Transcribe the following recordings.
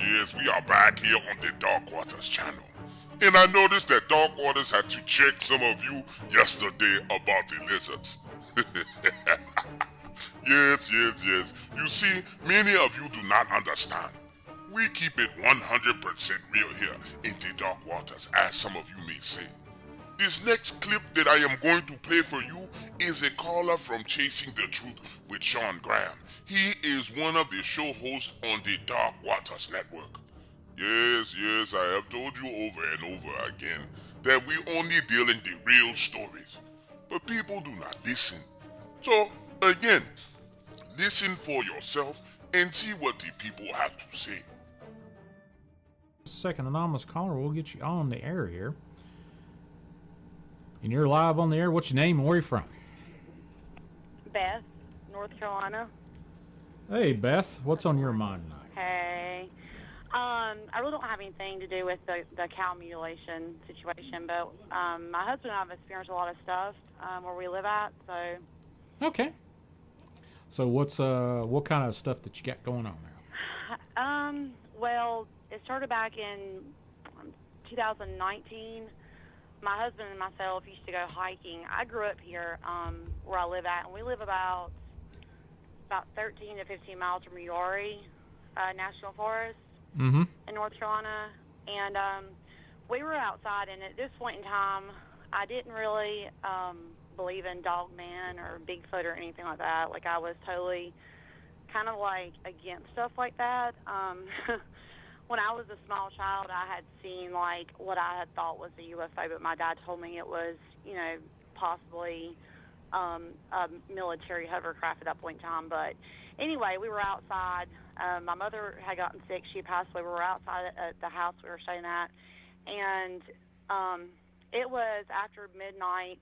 Yes, we are back here on the Dark Waters channel. And I noticed that Dark Waters had to check some of you yesterday about the lizards. Yes. You see, many of you do not understand. We keep it 100% real here in the Dark Waters, as some of you may say. This next clip that I am going to play for you is a caller from Chasing the Truth with Sean Graham. He is one of the show hosts on the Dark Waters Network. Yes, I have told you over and over again that we only deal in the real stories. But people do not listen. So, again, listen for yourself and see what the people have to say. Second anonymous caller, we'll get you on the air here. And you're live on the air. What's your name and where are you from? Beth, North Carolina. Hey, Beth. What's on your mind tonight? Hey. I really don't have anything to do with the cow mutilation situation, but my husband and I have experienced a lot of stuff where we live at, so... Okay. So what kind of stuff that you got going on there? Well, it started back in 2019. My husband and myself used to go hiking. I grew up here where I live at, and we live about 13 to 15 miles from Uari National Forest in North Carolina. And we were outside, and at this point in time, I didn't really believe in Dogman or Bigfoot or anything like that. Like, I was totally kind of like against stuff like that. When I was a small child, I had seen like what I had thought was a UFO, but my dad told me it was, possibly a military hovercraft at that point in time. But anyway, we were outside. My mother had gotten sick. She passed away. We were outside at the house we were staying at, and it was after midnight,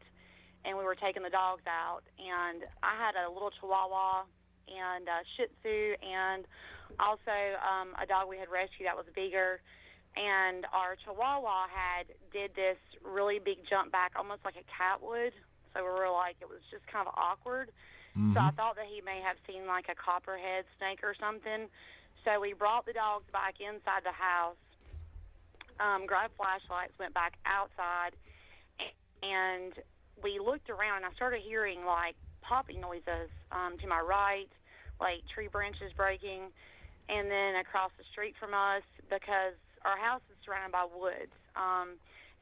and we were taking the dogs out, and I had a little Chihuahua and a Shih Tzu, and also a dog we had rescued that was bigger. And our Chihuahua did this really big jump back, almost like a cat would. So we were like, it was just kind of awkward. So I thought that he may have seen like a copperhead snake or something. So we brought the dogs back inside the house, grabbed flashlights, went back outside, and we looked around, and I started hearing like popping noises to my right, like tree branches breaking, and then across the street from us, because our house is surrounded by woods,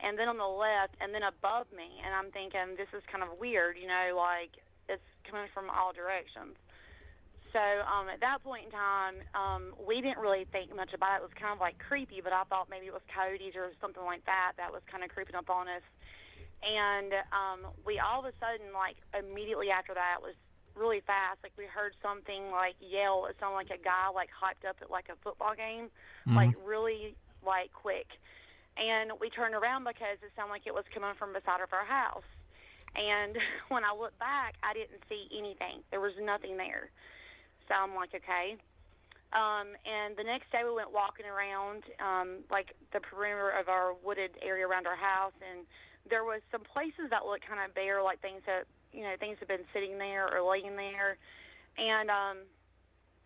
and then on the left, and then above me, and I'm thinking, this is kind of weird, like it's coming from all directions. So at that point in time, we didn't really think much about it. It was kind of like creepy, but I thought maybe it was coyotes or something like that was kind of creeping up on us. And we all of a sudden, like immediately after that, was really fast. Like we heard something like yell. It sounded like a guy like hyped up at like a football game, like really like quick. And we turned around because it sounded like it was coming from beside of our house. And when I looked back, I didn't see anything. There was nothing there. So I'm like, okay. And the next day we went walking around like the perimeter of our wooded area around our house, and there was some places that looked kind of bare, like things that things have been sitting there or laying there. And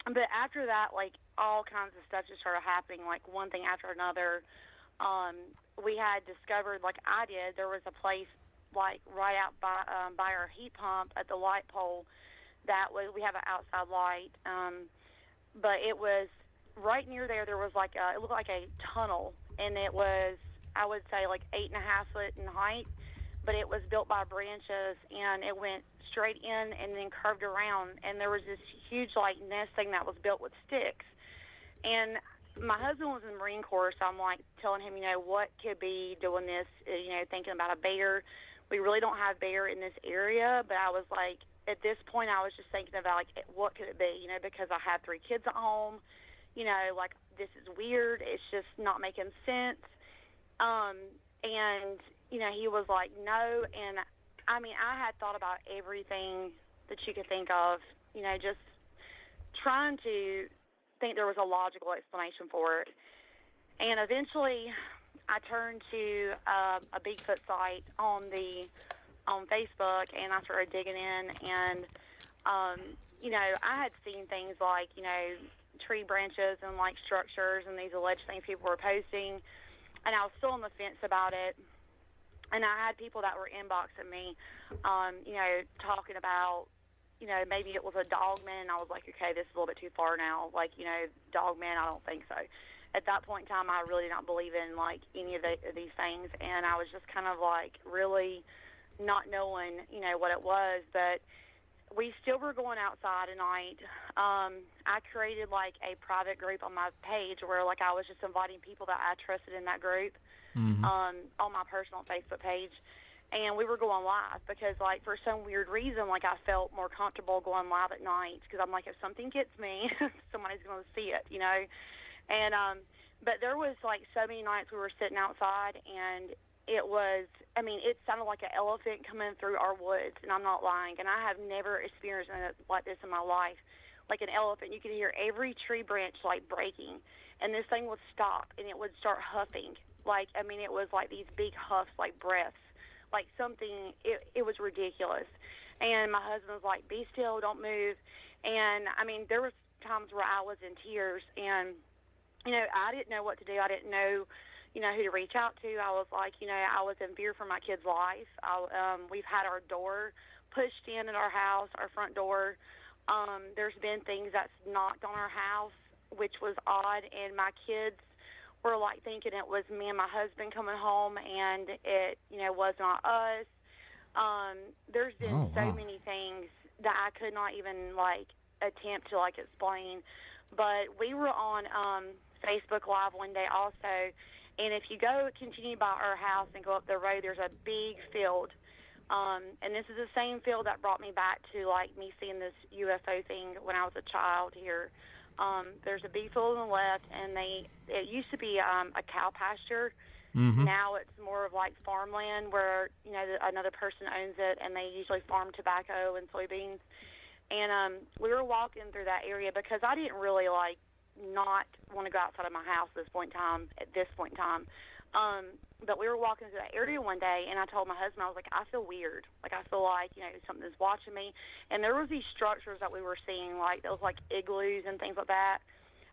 but after that, like all kinds of stuff just started happening, like one thing after another. We had discovered, like I did, there was a place like right out by our heat pump at the light pole that we have an outside light, but it was right near there. There was like it looked like a tunnel, and it was, I would say, like 8.5 foot in height, but it was built by branches, and it went straight in and then curved around, and there was this huge like nest thing that was built with sticks. And my husband was in the Marine Corps, so I'm like telling him, what could be doing this, thinking about a bear. We really don't have bear in this area, but I was like, at this point, I was just thinking about, like, what could it be, because I have 3 kids at home, like, this is weird. It's just not making sense. And, he was like, no. And, I mean, I had thought about everything that you could think of, just trying to think there was a logical explanation for it. And eventually, I turned to a Bigfoot site on Facebook, and I started digging in, and I had seen things like tree branches and like structures and these alleged things people were posting, and I was still on the fence about it. And I had people that were inboxing me, you know, talking about, you know, maybe it was a Dogman. I was like, okay, this is a little bit too far now. Like, you know, Dogman, I don't think so. At that point in time, I really did not believe in, like, any of these things. And I was just kind of, like, really not knowing, you know, what it was. But we still were going outside at night. I created, like, a private group on my page where, like, I was just inviting people that I trusted in that group on my personal Facebook page. And we were going live because, like, for some weird reason, like, I felt more comfortable going live at night because I'm like, if something gets me, somebody's going to see it, you know. And but there was, like, so many nights we were sitting outside, and it was, I mean, it sounded like an elephant coming through our woods, and I'm not lying. And I have never experienced anything like this in my life. Like an elephant, you could hear every tree branch, like, breaking, and this thing would stop, and it would start huffing. Like, I mean, it was like these big huffs, like breaths. Like something, it was ridiculous. And my husband was like, be still, don't move. And, I mean, there was times where I was in tears, and, you know, I didn't know what to do. I didn't know, you know, who to reach out to. I was like, you know, I was in fear for my kid's life. We've had our door pushed in at our house, our front door. There's been things that's knocked on our house, which was odd, and my kids were like thinking it was me and my husband coming home, and it, you know, was not us. There's been so many things that I could not even like attempt to like explain. But we were on Facebook Live one day also, and if you continue by our house and go up the road, there's a big field. And this is the same field that brought me back to like me seeing this UFO thing when I was a child here. There's a big field on the left, and it used to be a cow pasture. Now it's more of like farmland where, you know, another person owns it, and they usually farm tobacco and soybeans. And we were walking through that area because I didn't really like not want to go outside of my house at this point in time. But we were walking through that area one day, and I told my husband, I was like, I feel weird. Like, I feel like, you know, something's watching me. And there was these structures that we were seeing, like, there was, like, igloos and things like that.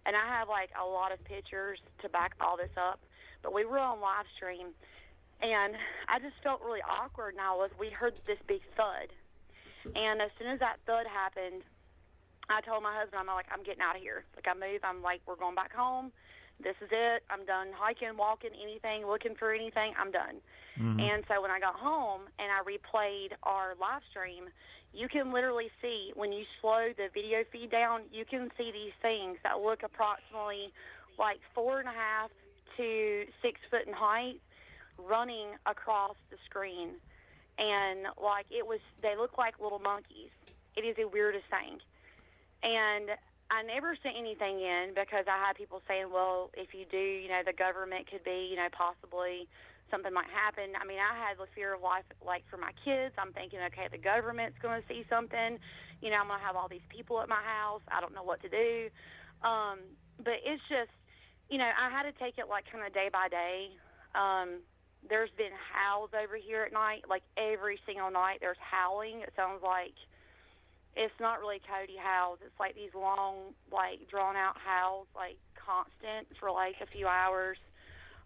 And I have, like, a lot of pictures to back all this up. But we were on live stream, and I just felt really awkward. And we heard this big thud. And as soon as that thud happened, I told my husband, I'm like, I'm getting out of here. Like, I moved. I'm like, we're going back home. This is it. I'm done hiking, walking, anything, looking for anything. I'm done. And so when I got home and I replayed our live stream, you can literally see when you slow the video feed down, you can see these things that look approximately like 4.5 to 6 foot in height running across the screen. And like they look like little monkeys. It is the weirdest thing. And I never sent anything in because I had people saying, well, if you do, you know, the government could be, you know, possibly something might happen. I mean, I had the fear of life, like, for my kids. I'm thinking, okay, the government's going to see something. You know, I'm going to have all these people at my house. I don't know what to do. But it's just, you know, I had to take it, like, kind of day by day. There's been howls over here at night. Like, every single night there's howling. It sounds like it's not really Cody howls. It's like these long, like, drawn-out howls, like, constant for, like, a few hours.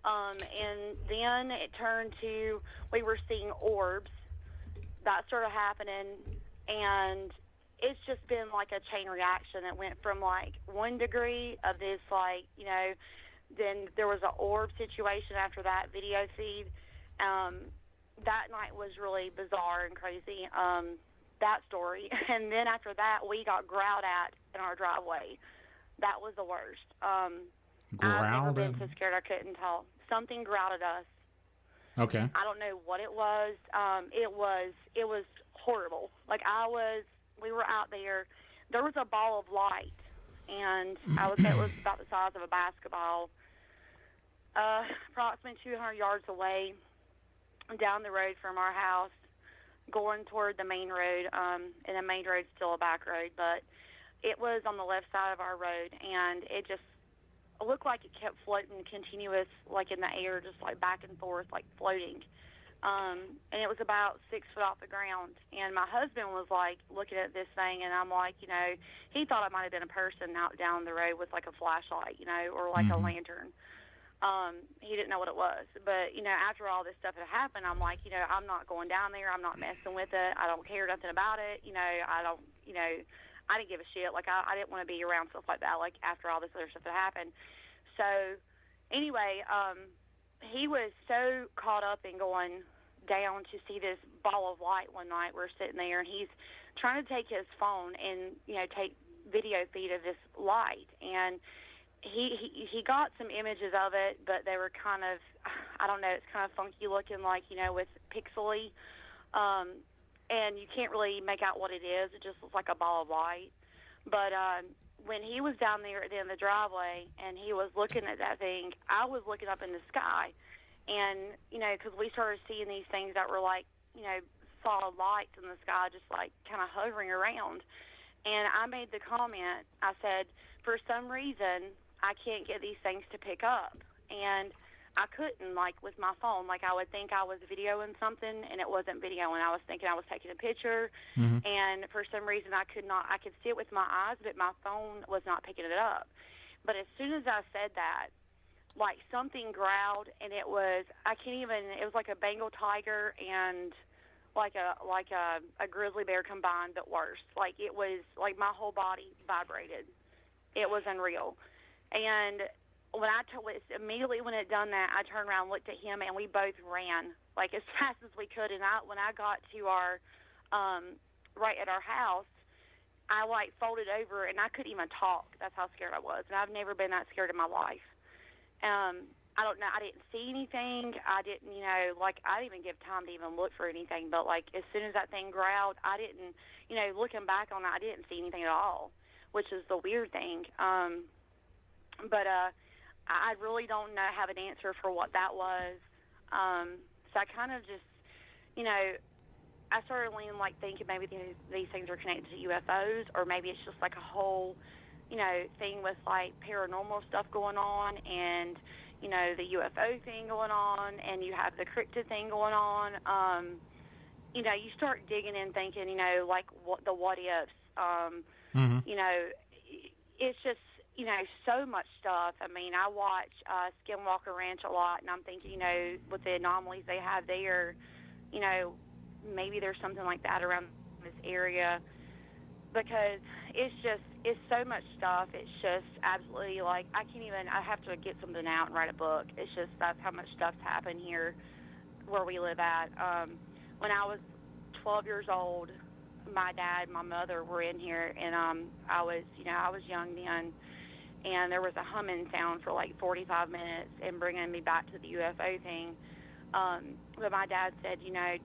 And then it turned to we were seeing orbs. That started happening, and it's just been, like, a chain reaction. It went from, like, 1 degree of this, like, you know, then there was an orb situation after that video feed. That night was really bizarre and crazy. That story. And then after that, we got growled at in our driveway. That was the worst. I've never been so scared I couldn't tell. Something growled at us. Okay. I don't know what it was. It was horrible. Like, we were out there. There was a ball of light, and I would say it was about the size of a basketball, approximately 200 yards away down the road from our house, going toward the main road, and the main road's still a back road, but it was on the left side of our road, and it just looked like it kept floating continuous, like in the air, just like back and forth, like floating. And it was about 6 foot off the ground. And my husband was like looking at this thing, and I'm like, he thought it might have been a person out down the road with like a flashlight, or like a lantern. He didn't know what it was. But, after all this stuff had happened, I'm like, I'm not going down there. I'm not messing with it. I don't care nothing about it. I don't, I didn't give a shit. Like, I didn't want to be around stuff like that, like, after all this other stuff that happened. So, anyway, he was so caught up in going down to see this ball of light one night. We're sitting there, and he's trying to take his phone and, take video feed of this light. And he got some images of it, but they were kind of, I don't know, it's kind of funky looking, like, with pixely. And you can't really make out what it is. It just looks like a ball of light. But when he was down there at the end of the driveway and he was looking at that thing, I was looking up in the sky. And, because we started seeing these things that were like, solid lights in the sky, just like kind of hovering around. And I made the comment, I said, for some reason, I can't get these things to pick up. And I couldn't, like, with my phone. Like, I would think I was videoing something, and it wasn't videoing. I was thinking I was taking a picture, and for some reason I could see it with my eyes, but my phone was not picking it up. But as soon as I said that, like, something growled, and it was like a Bengal tiger and like a grizzly bear combined, but worse. Like, it was, like, my whole body vibrated. It was unreal. And immediately when it done that, I turned around, looked at him, and we both ran, like, as fast as we could. And when I got to our, right at our house, I, like, folded over, and I couldn't even talk. That's how scared I was. And I've never been that scared in my life. I don't know. I didn't see anything. I didn't, I didn't even give time to even look for anything. But, like, as soon as that thing growled, I didn't, looking back on it, I didn't see anything at all, which is the weird thing. But I really don't have an answer for what that was. So I kind of just, I started leaning, like, thinking maybe these things are connected to UFOs, or maybe it's just like a whole, thing with, like, paranormal stuff going on, and, the UFO thing going on, and you have the cryptid thing going on. You start digging in, thinking, like, what ifs. It's just, so much stuff. I mean, I watch Skinwalker Ranch a lot, and I'm thinking, with the anomalies they have there, maybe there's something like that around this area, because it's so much stuff. It's just absolutely, like, I have to get something out and write a book. It's just, that's how much stuff's happened here where we live at. When I was 12 years old, my dad and my mother were in here, and I was young then, and there was a humming sound for like 45 minutes and bringing me back to the UFO thing. But my dad said,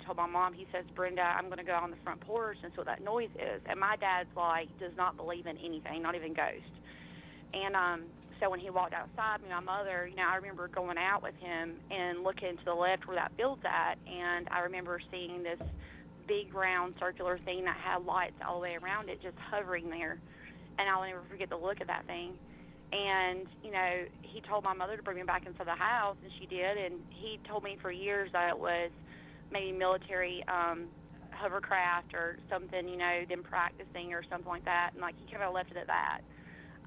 told my mom, he says, Brenda, I'm going to go on the front porch and see what that noise is. And my dad's like, does not believe in anything, not even ghosts. And so when he walked outside, me and my mother, I remember going out with him and looking to the left where that field's at, and I remember seeing this big round circular thing that had lights all the way around it, just hovering there. And I'll never forget the look of that thing. And, he told my mother to bring me back into the house, and she did. And he told me for years that it was maybe military hovercraft or something, them practicing or something like that. And, like, he kind of left it at that.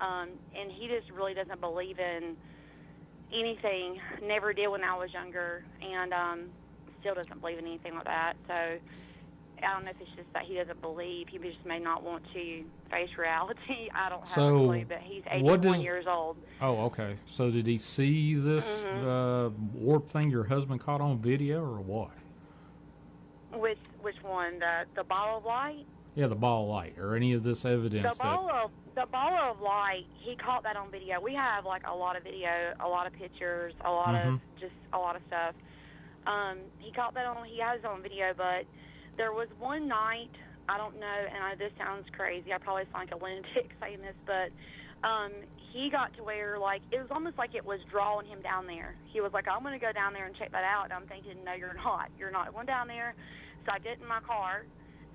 And he just really doesn't believe in anything, never did when I was younger, and still doesn't believe in anything like that. So I don't know if it's just that he doesn't believe. He just may not want to face reality. I don't have a clue, but he's 81 years old. Oh, okay. So did he see this warp thing your husband caught on video, or what? Which one? The ball of light? Yeah, the ball of light, or any of this evidence. The ball of light, he caught that on video. We have, like, a lot of video, a lot of pictures, a lot of stuff. He caught that on, he has it on video, but there was one night, I don't know, and this sounds crazy, I probably sound like a lunatic saying this, but he got to where, like, it was almost like it was drawing him down there. He was like, I'm going to go down there and check that out. And I'm thinking, no, you're not. You're not going down there. So I get in my car,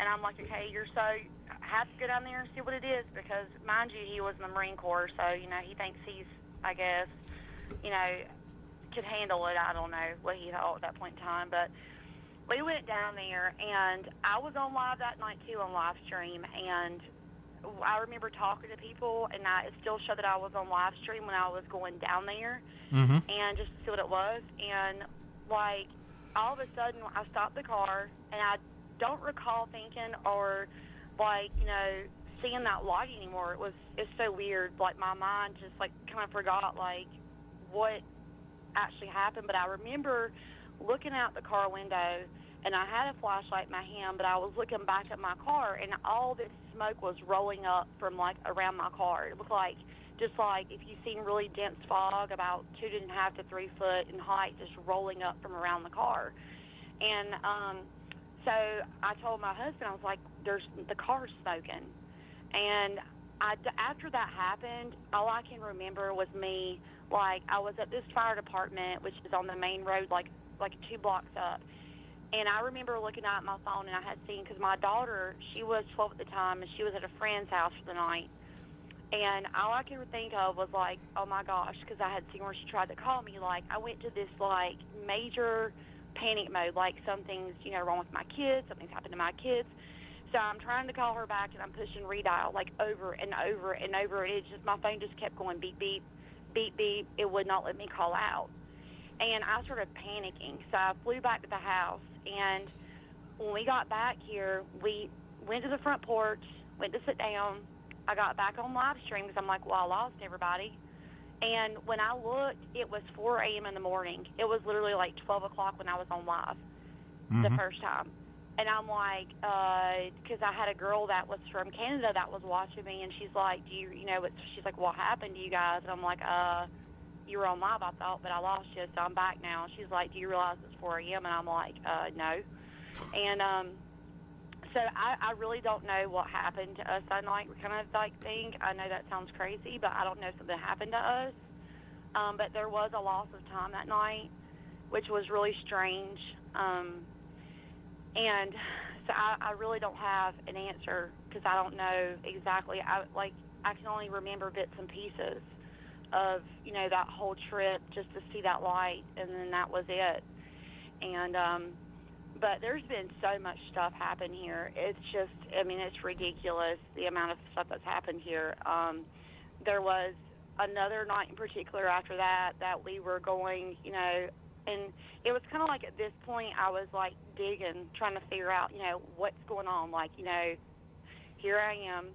and I'm like, okay, I have to go down there and see what it is, because, mind you, he was in the Marine Corps, so, he thinks he's, I guess, could handle it. I don't know what he thought at that point in time, but we went down there, and I was on live that night too on live stream, and I remember talking to people, and it still showed that I was on live stream when I was going down there, and just to see what it was, and like all of a sudden I stopped the car, and I don't recall thinking or like seeing that light anymore. It's so weird. Like my mind just like kind of forgot like what actually happened, but I remember looking out the car window, and I had a flashlight in my hand, but I was looking back at my car, and all this smoke was rolling up from like around my car. It looked like just like if you've seen really dense fog about 2.5 to 3 foot in height, just rolling up from around the car. And so I told my husband, I was like, the car's smoking. And after that happened, all I can remember was me, like I was at this fire department, which is on the main road, like 2 blocks up. And I remember looking at my phone, and I had seen, because my daughter, she was 12 at the time, and she was at a friend's house for the night. And all I could think of was like, oh my gosh, because I had seen where she tried to call me. Like I went to this like major panic mode, like something's wrong with my kids, something's happened to my kids. So I'm trying to call her back, and I'm pushing redial like over and over and over, and my phone just kept going beep beep, beep beep. It would not let me call out, and I started panicking. So I flew back to the house, and when we got back here, we went to the front porch, went to sit down. I got back on live stream because I'm like, well, I lost everybody. And when I looked, it was 4 a.m. in the morning. It was literally like 12 o'clock when I was on live the first time. And I'm like, because I had a girl that was from Canada that was watching me, and she's like, she's like, what happened to you guys? And I'm like, you were on live, I thought, but I lost you, so I'm back now. She's like, do you realize it's 4 a.m.? And I'm like, no. And so I really don't know what happened to us that night. We kind of like think, I know that sounds crazy, but I don't know if something happened to us. But there was a loss of time that night, which was really strange. And so I really don't have an answer because I don't know exactly. I can only remember bits and pieces of, that whole trip just to see that light, and then that was it. And, but there's been so much stuff happen here. It's just, it's ridiculous, the amount of stuff that's happened here. There was another night in particular after that we were going, and it was kind of like at this point I was like digging, trying to figure out, what's going on. Like, here I am.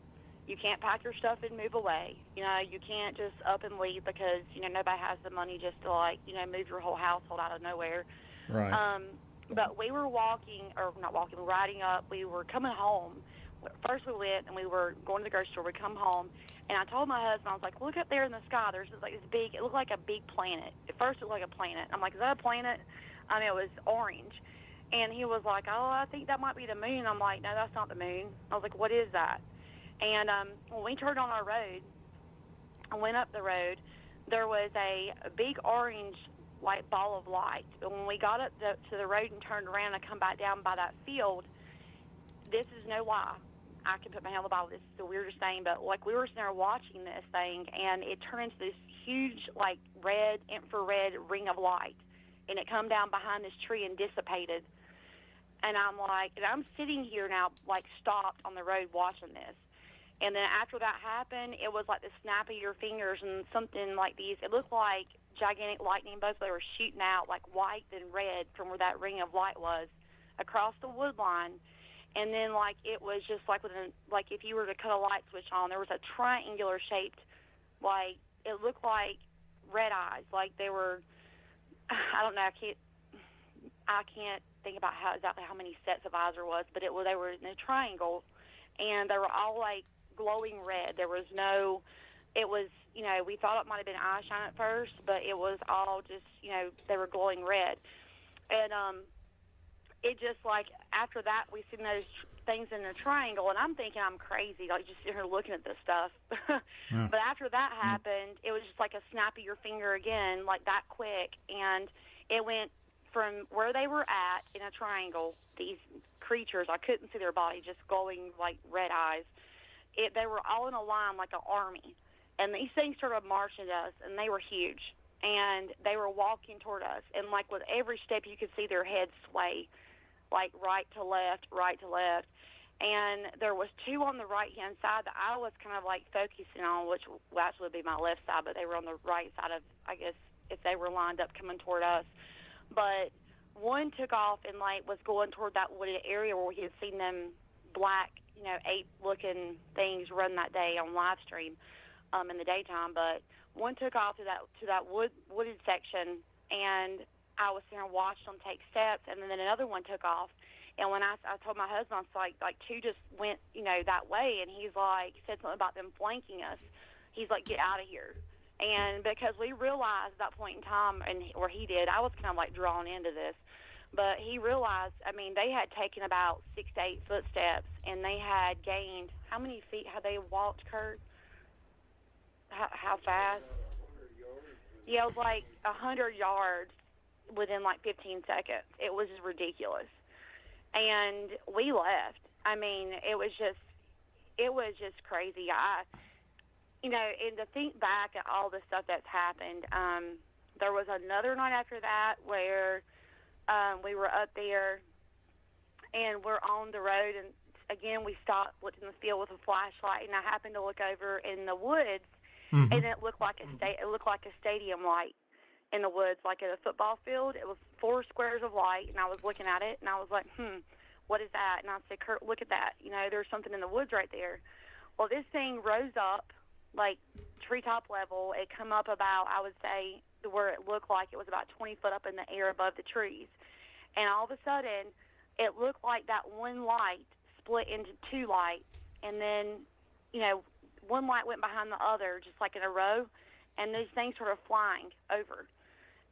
You can't pack your stuff and move away. You can't just up and leave because, nobody has the money just to move your whole household out of nowhere. Right. But we were riding up. We were coming home. First we went and we were going to the grocery store. We come home, and I told my husband, I was like, look up there in the sky. There's this big, it looked like a big planet. At first it looked like a planet. I'm like, is that a planet? It was orange. And he was like, oh, I think that might be the moon. I'm like, no, that's not the moon. I was like, what is that? And when we turned on our road, I went up the road, there was a big orange ball of light. And when we got up to the road and turned around and come back down by that field, this is no lie. I can put my hand on the Bible. This is the weirdest thing, but we were sitting there watching this thing, and it turned into this huge red infrared ring of light, and it come down behind this tree and dissipated. And I'm sitting here now stopped on the road watching this. And then after that happened, it was like the snap of your fingers and something like these. It looked like gigantic lightning bolts. They were shooting out white and red from where that ring of light was across the wood line. And then it was just if you were to cut a light switch on, there was a triangular shaped, it looked like red eyes. They were, I don't know, I can't think about exactly how many sets of eyes there was, but they were in a triangle, and they were all glowing red. There was no, it was, we thought it might have been eyeshine at first, but it was all just, they were glowing red. And it just after that we seen those things in a triangle, and I'm thinking I'm crazy, just sitting here looking at this stuff. Yeah. But after that happened, it was just like a snap of your finger again, that quick, and it went from where they were at in a triangle, these creatures, I couldn't see their body, just glowing red eyes. They were all in a line like an army, and these things started marching at us, and they were huge, and they were walking toward us, and with every step you could see their heads sway, like right to left, and there was two on the right-hand side that I was kind of like focusing on, which would actually be my left side, but they were on the right side of, I guess, if they were lined up coming toward us. But one took off and like was going toward that wooded area where we had seen them black, ape-looking things run that day on live stream in the daytime. But one took off to that wooded section, and I was sitting and watched them take steps, and then another one took off. And when I told my husband, I was like two just went, that way, and he's like, said something about them flanking us. He's like, get out of here. And because we realized at that point in time, or he did, I was kind of like drawn into this, but he realized, they had taken about 6 to 8 footsteps, and they had gained, how many feet had they walked, Kurt? How fast? Yeah, it was like 100 yards within like 15 seconds. It was just ridiculous. And we left. It was just crazy. And to think back at all the stuff that's happened, there was another night after that where we were up there and we're on the road, and again we stopped, looked in the field with a flashlight, and I happened to look over in the woods, and it looked like a stadium light in the woods, like at a football field. It was 4 squares of light, and I was looking at it, and I was like, what is that? And I said, Kurt, look at that. There's something in the woods right there. Well, this thing rose up, like treetop level. It come up about, I would say, where it looked like it was about 20 foot up in the air above the trees. And all of a sudden, it looked like that one light split into 2 lights, and then, one light went behind the other, just like in a row, and these things sort of flying over.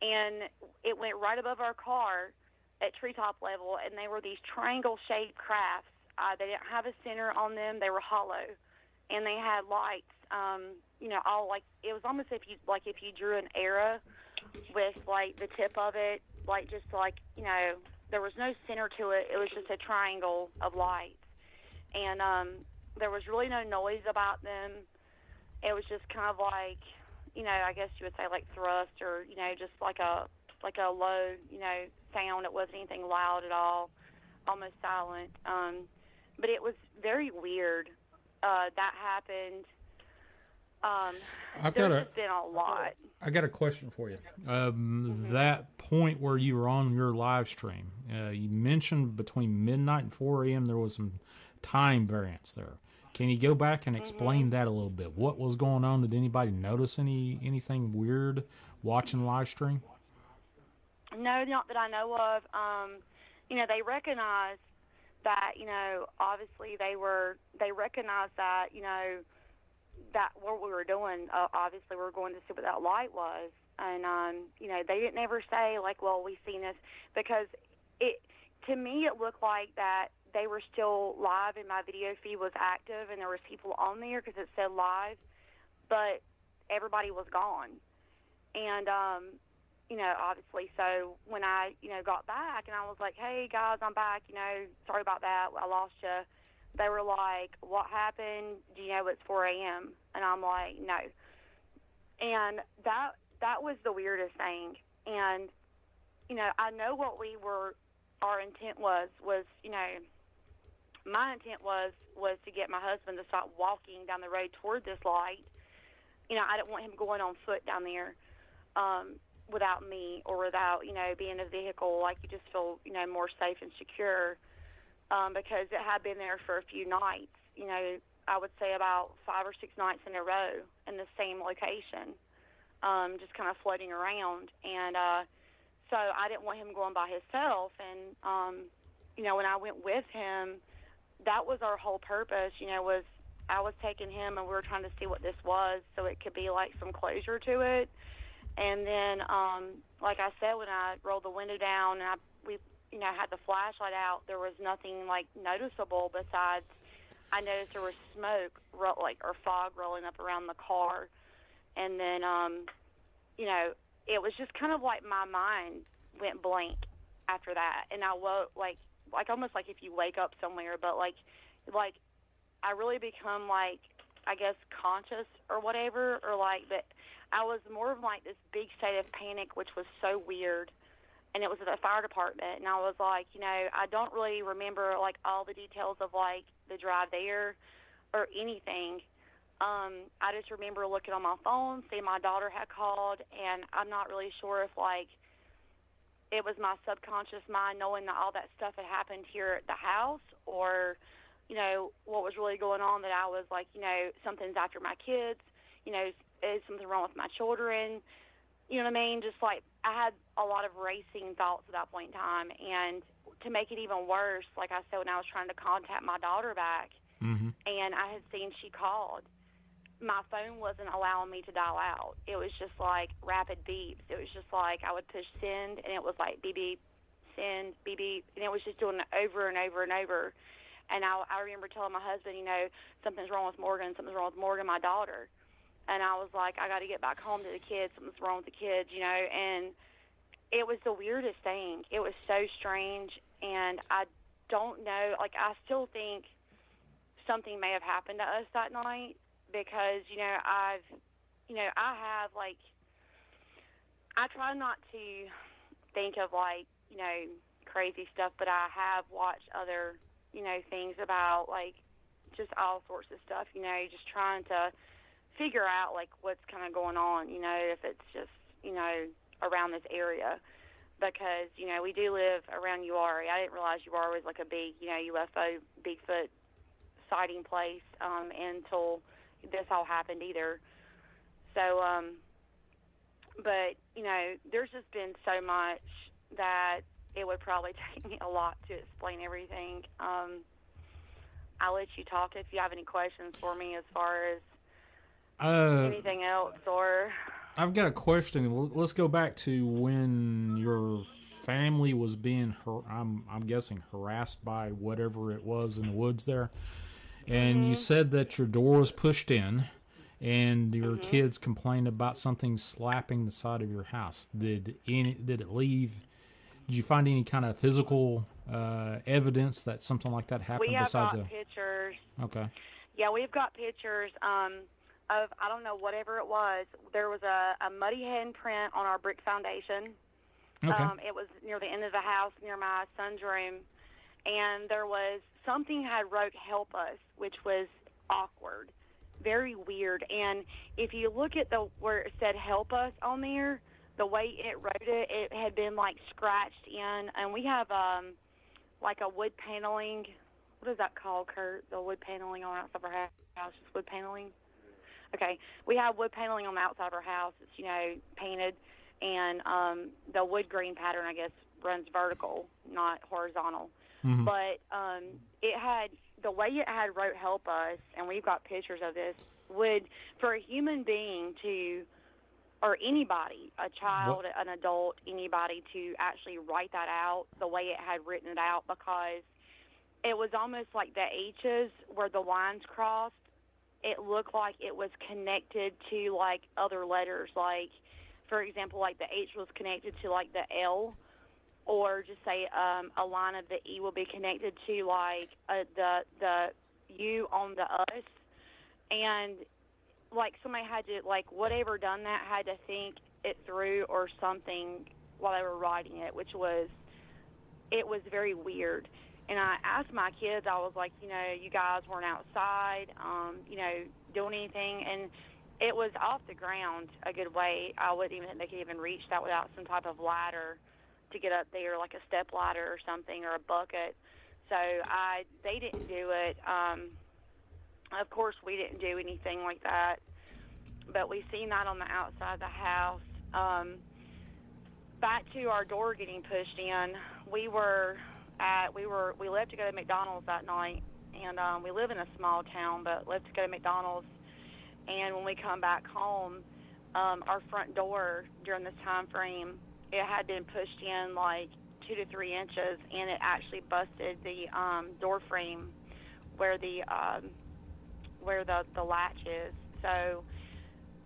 And it went right above our car at treetop level, and they were these triangle-shaped crafts. They didn't have a center on them. They were hollow, and they had lights, all like, it was almost if you drew an arrow with, like, the tip of it, like, just like, there was no center to it. It was just a triangle of lights. And there was really no noise about them. It was just kind of like, I guess you would say like thrust, or, just like a low, sound. It wasn't anything loud at all, almost silent. But it was very weird. That happened. There's been a lot. I got a question for you. That point where you were on your live stream, you mentioned between midnight and 4 a.m. there was some time variance there. Can you go back and explain that a little bit? What was going on? Did anybody notice anything weird watching live stream? No, not that I know of. They recognized that, obviously they recognized that, that what we were doing, obviously we were going to see what that light was. And, they didn't ever say, like, well, we've seen this, because to me it looked like that they were still live and my video feed was active and there was people on there because it said live, but everybody was gone. And, obviously, so when I, got back and I was like, hey, guys, I'm back, sorry about that, I lost you. They were like, what happened? Do you know it's 4 a.m.? And I'm like, no. And that was the weirdest thing. And, I know what our intent was, my intent was to get my husband to stop walking down the road toward this light. I didn't want him going on foot down there without me, or without, being in a vehicle. Like, you just feel, more safe and secure. Because it had been there for a few nights, I would say about 5 or 6 nights in a row in the same location, just kind of floating around. And so I didn't want him going by himself. And, when I went with him, that was our whole purpose, was I was taking him and we were trying to see what this was so it could be like some closure to it. And then, like I said, when I rolled the window down and we had the flashlight out, there was nothing like noticeable besides I noticed there was smoke, or fog rolling up around the car. And then, it was just kind of like my mind went blank after that. And I woke, like almost like if you wake up somewhere, but like I really become like, I guess, conscious or whatever, or like, but I was more of like this big state of panic, which was so weird. and it was at the fire department. And I was like, I don't really remember like all the details of like the drive there or anything. I just remember looking on my phone, seeing my daughter had called, and I'm not really sure if like it was my subconscious mind knowing that all that stuff had happened here at the house, or what was really going on, that I was like, something's after my kids, is something wrong with my children, you know what I mean? Just like I had a lot of racing thoughts at that point in time. And to make it even worse, like I said, when I was trying to contact my daughter back, and I had seen she called, my phone wasn't allowing me to dial out. It was just like rapid beeps. It was just like I would push send, and it was like beep beep, send, beep beep, and it was just doing it over and over and over. And I remember telling my husband, something's wrong with Morgan, my daughter. And I was like, I got to get back home to the kids. Something's wrong with the kids, And it was the weirdest thing. It was so strange, and I don't know. Like, I still think something may have happened to us that night because, I have, like, I try not to think of, like, crazy stuff, but I have watched other, things about, like, just all sorts of stuff, just trying to figure out like what's kind of going on, if it's just, around this area, because, we do live around Uwharrie. I didn't realize Uwharrie was like a big, UFO, Bigfoot sighting place until this all happened either. So, but, there's just been so much that it would probably take me a lot to explain everything. I'll let you talk if you have any questions for me as far as anything else, or I've got a question. Let's go back to when your family was being, I'm guessing, harassed by whatever it was in the woods there, and you said that your door was pushed in, and your kids complained about something slapping the side of your house. Did it leave? Did you find any kind of physical evidence that something like that happened? We have besides got pictures. Okay. Yeah, we've got pictures. Of, I don't know, whatever it was. There was a muddy handprint on our brick foundation. Okay. It was near the end of the house, near my son's room. And there was, something had wrote "help us," which was awkward, very weird. And if you look at where it said "help us" on there, the way it wrote it, it had been like scratched in. And we have like a wood paneling. What is that called, Kurt? The wood paneling on outside of our house, just wood paneling. Okay, we have wood paneling on the outside of our house. It's, painted, and the wood green pattern, I guess, runs vertical, not horizontal. But it had, the way it had wrote "help us," and we've got pictures of this, would, for a human being to, or anybody, a child, an adult, anybody, to actually write that out the way it had written it out, because it was almost like the H's where the lines crossed. It looked like it was connected to, like, other letters. Like, for example, like the H was connected to, like, the L, or just say a line of the E will be connected to, like, the U on the us. And, like, somebody had to, like, whatever done that had to think it through or something while they were writing it, it was very weird. And I asked my kids, I was like, you guys weren't outside, doing anything. And it was off the ground a good way. I wouldn't even think they could even reach that without some type of ladder to get up there, like a step ladder or something, or a bucket. So they didn't do it. Of course, we didn't do anything like that. But we seen that on the outside of the house. Back to our door getting pushed in, we left to go to McDonald's that night, and we live in a small town, but left to go to McDonald's. And when we come back home, our front door during this time frame, it had been pushed in like 2 to 3 inches, and it actually busted the door frame where the latch is. So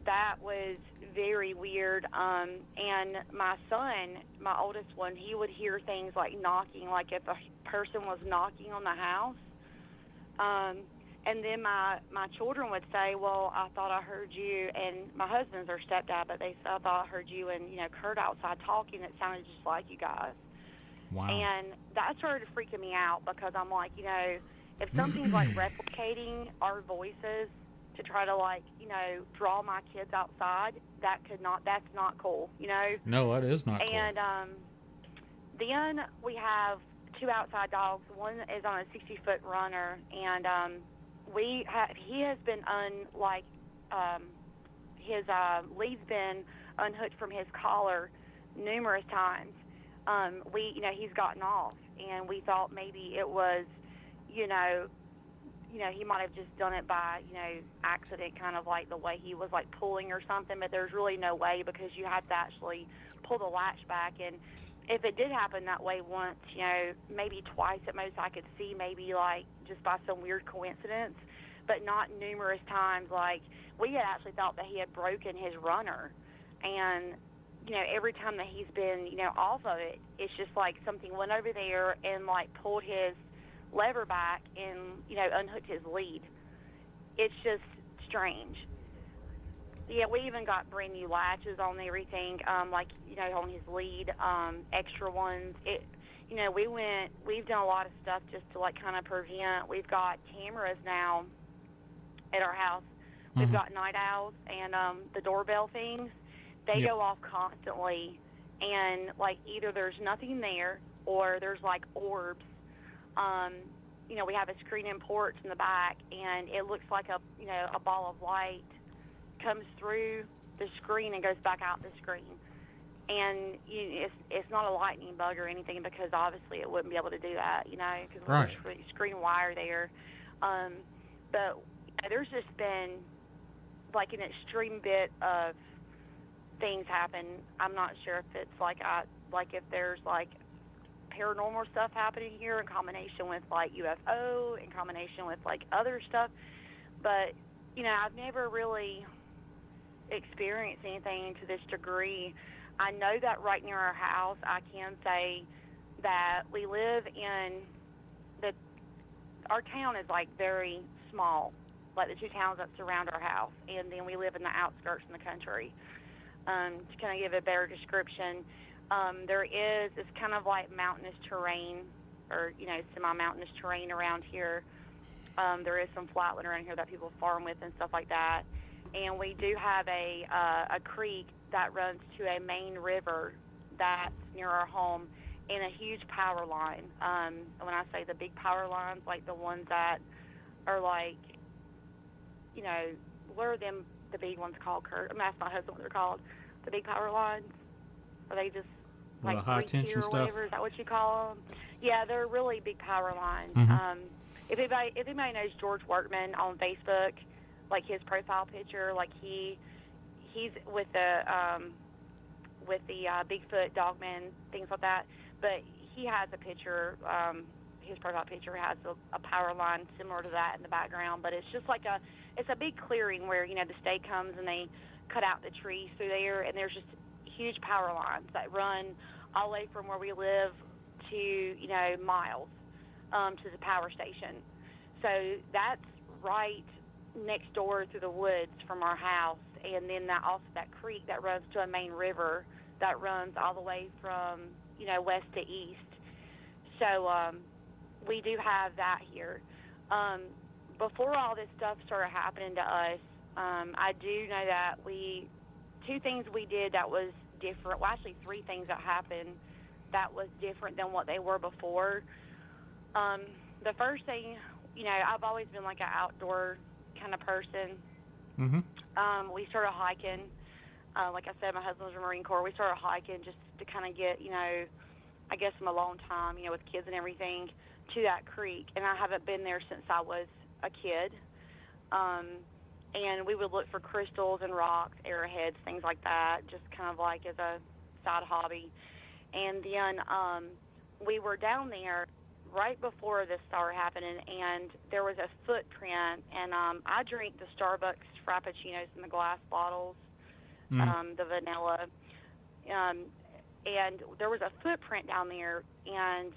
that was very weird. And my son, my oldest one, he would hear things like knocking, like if a person was knocking on the house. And then my children would say, well, I thought I heard you, and my husband's their stepdad, but they said, I thought I heard you and, Kurt outside talking. It sounded just like you guys. Wow. And that started freaking me out because I'm like, if something's like replicating our voices to try to draw my kids outside, that's not cool, No, that is not And then we have 2 outside dogs. One is on a 60-foot runner, and he has been his lead's been unhooked from his collar numerous times. He's gotten off, and we thought maybe it was, he might have just done it by, accident, kind of like the way he was like pulling or something, but there's really no way because you have to actually pull the latch back. And if it did happen that way once, maybe twice at most I could see, maybe like just by some weird coincidence, but not numerous times. Like we had actually thought that he had broken his runner, and every time that he's been, off of it, it's just like something went over there and like pulled his lever back and, unhooked his lead. It's just strange. Yeah, we even got brand new latches on everything, on his lead, extra ones. We've done a lot of stuff just to kind of prevent. We've got cameras now at our house. We've got night owls and the doorbell things. They go off constantly, and either there's nothing there or there's orbs. We have a screen in porch in the back, and it looks like a ball of light comes through the screen and goes back out the screen. And it's not a lightning bug or anything because obviously it wouldn't be able to do that, because there's screen wire there. But there's just been an extreme bit of things happen. I'm not sure if it's if there's paranormal stuff happening here in combination with UFO, in combination with other stuff, but I've never really experienced anything to this degree. I know that right near our house, I can say that we live in our town is very small, the 2 towns that surround our house, and then we live in the outskirts in the country. To kind of give a better description, it's kind of mountainous terrain, or semi-mountainous terrain around here. There is some flatland around here that people farm with and stuff like that, and we do have a creek that runs to a main river that's near our home, and a huge power line. When I say the big power lines, the ones that are what are them? The big ones called, Kurt? I'm going to ask my husband what they're called. The big power lines? Are they just the high tension stuff? Whatever? Is that what you call them? Yeah, they're really big power lines. If anybody knows George Workman on Facebook, his profile picture, he's with the Bigfoot, Dogman, things like that. But he has a picture. His profile picture has a power line similar to that in the background, but it's just it's a big clearing where, the state comes and they cut out the trees through there, and there's just huge power lines that run all the way from where we live to, miles to the power station. So that's right next door through the woods from our house, and then that creek that runs to a main river that runs all the way from, west to east. So we do have that here. Before all this stuff started happening to us, I do know that 2 things we did that was different. Well, actually 3 things that happened that was different than what they were before. The first thing, I've always been an outdoor kind of person. We started hiking. Like I said, my husband was in the Marine Corps. We started hiking just to kind of get, I guess some alone time, with kids and everything, to that creek. And I haven't been there since I was a kid. And we would look for crystals and rocks, arrowheads, things like that, just kind of as a side hobby. And then we were down there right before this started happening, and there was a footprint. And I drink the Starbucks Frappuccinos in the glass bottles, the vanilla. And there was a footprint down there, and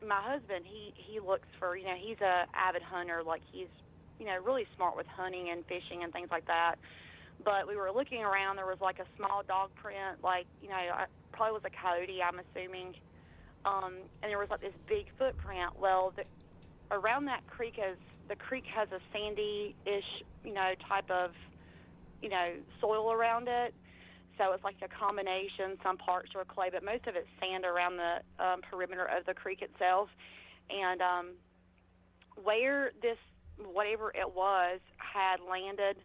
my husband, he looks for, he's a avid hunter, he's really smart with hunting and fishing and things like that. But we were looking around. There was like a small dog print, like, probably was a coyote, I'm assuming. And there was like this big footprint. Well, around that creek the creek has a sandy-ish, type of, soil around it. So it's like a combination. Some parts are clay, but most of it's sand around the perimeter of the creek itself. And where this, whatever it was, had landed,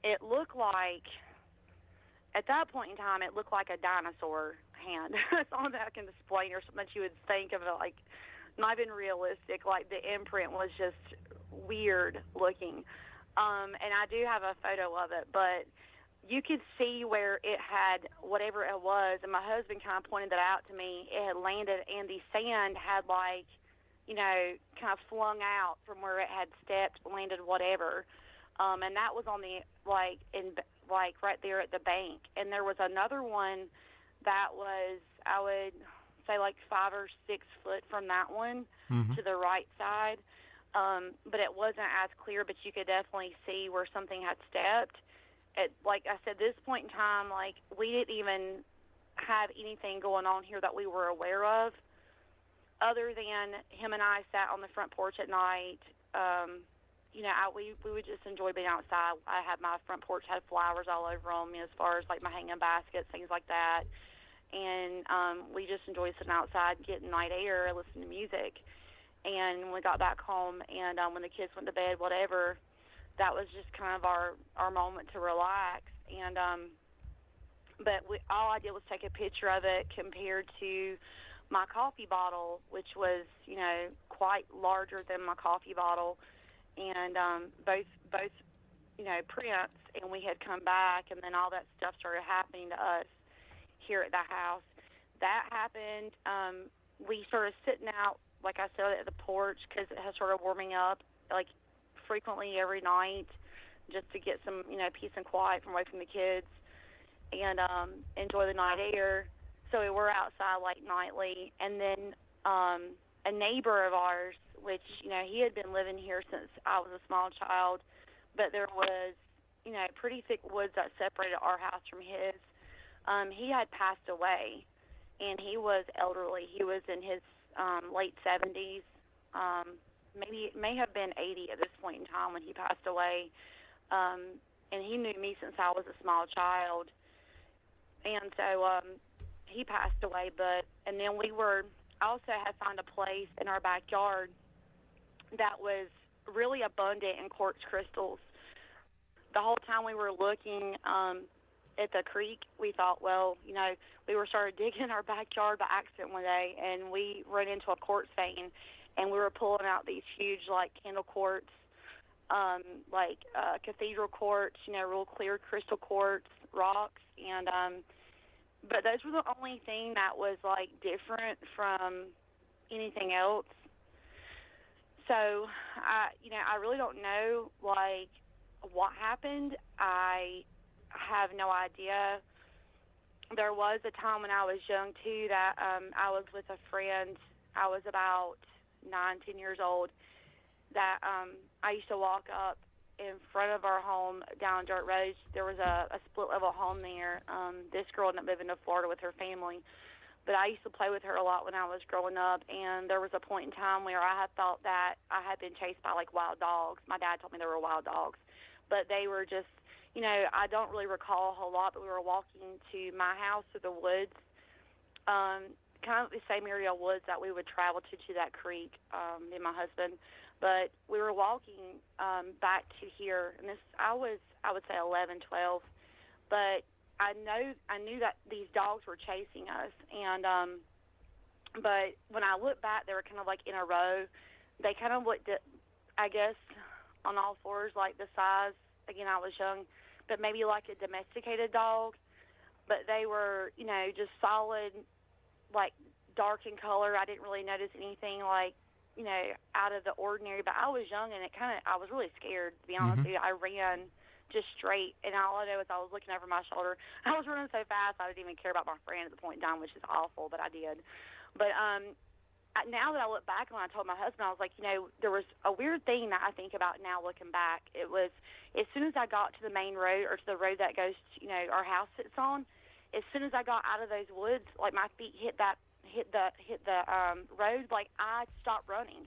it looked like, at that point in time, it looked like a dinosaur hand. That's all that I can explain, or something that you would think of it, like, not even realistic. Like, the imprint was just weird looking. And I do have a photo of it, but you could see where it had, whatever it was, and my husband kind of pointed that out to me. It had landed, and the sand had, like, kind of flung out from where it had stepped, landed, whatever. And that was on the, right there at the bank. And there was another one that was, I would say, like 5 or 6 foot from that one to the right side. But it wasn't as clear, but you could definitely see where something had stepped. Like I said, this point in time, like, we didn't even have anything going on here that we were aware of, other than him and I sat on the front porch at night. We would just enjoy being outside. I had my front porch had flowers all over them, as far as like my hanging baskets, things like that. And we just enjoyed sitting outside, getting night air, listening to music. And when we got back home, and when the kids went to bed, whatever, that was just kind of our moment to relax. And but all I did was take a picture of it compared to my coffee bottle, which was, quite larger than my coffee bottle, and both prints. And we had come back, and then all that stuff started happening to us here at the house. That happened. We started sitting out, like I said, at the porch, because it has started warming up, like, frequently every night, just to get some, peace and quiet from away from the kids, and enjoy the night air. So we were outside, like, nightly. And then a neighbor of ours, which, he had been living here since I was a small child, but there was, pretty thick woods that separated our house from his. He had passed away, and he was elderly. He was in his late 70s, may have been 80 at this point in time when he passed away. And he knew me since I was a small child. And so he passed away. And then I also had found a place in our backyard that was really abundant in quartz crystals. The whole time we were looking at the creek, we thought, we started digging in our backyard by accident one day, and we ran into a quartz vein, and we were pulling out these huge, like, candle quartz, cathedral quartz, real clear crystal quartz rocks. And but those were the only thing that was, like, different from anything else. So I really don't know, like, what happened. I have no idea. There was a time when I was young, too, that I was with a friend. I was about 9-10 years old, that I used to walk up in front of our home down dirt roads. There was a split-level home there. This girl ended up moving to Florida with her family, but I used to play with her a lot when I was growing up, and there was a point in time where I had thought that I had been chased by, like, wild dogs. My dad told me they were wild dogs, but they were just, I don't really recall a whole lot, but we were walking to my house through the woods, kind of the same area of woods that we would travel to that creek, me and my husband. But we were walking back to here, and I would say 11, 12, but I knew that these dogs were chasing us, and but when I looked back, they were kind of like in a row. They kind of looked at, I guess, on all fours, like the size. Again, I was young, but maybe like a domesticated dog. But they were, just solid, like, dark in color. I didn't really notice anything, like, out of the ordinary. But I was young, and I was really scared, to be honest with you. I ran just straight, and all I know is I was looking over my shoulder. I was running so fast I didn't even care about my friend at the point in time, which is awful, but I did. But now that I look back on it, I told my husband, I was like, there was a weird thing that I think about now looking back. It was as soon as I got to the main road or to the road that goes to, our house sits on, as soon as I got out of those woods, like my feet hit the road, like I stopped running.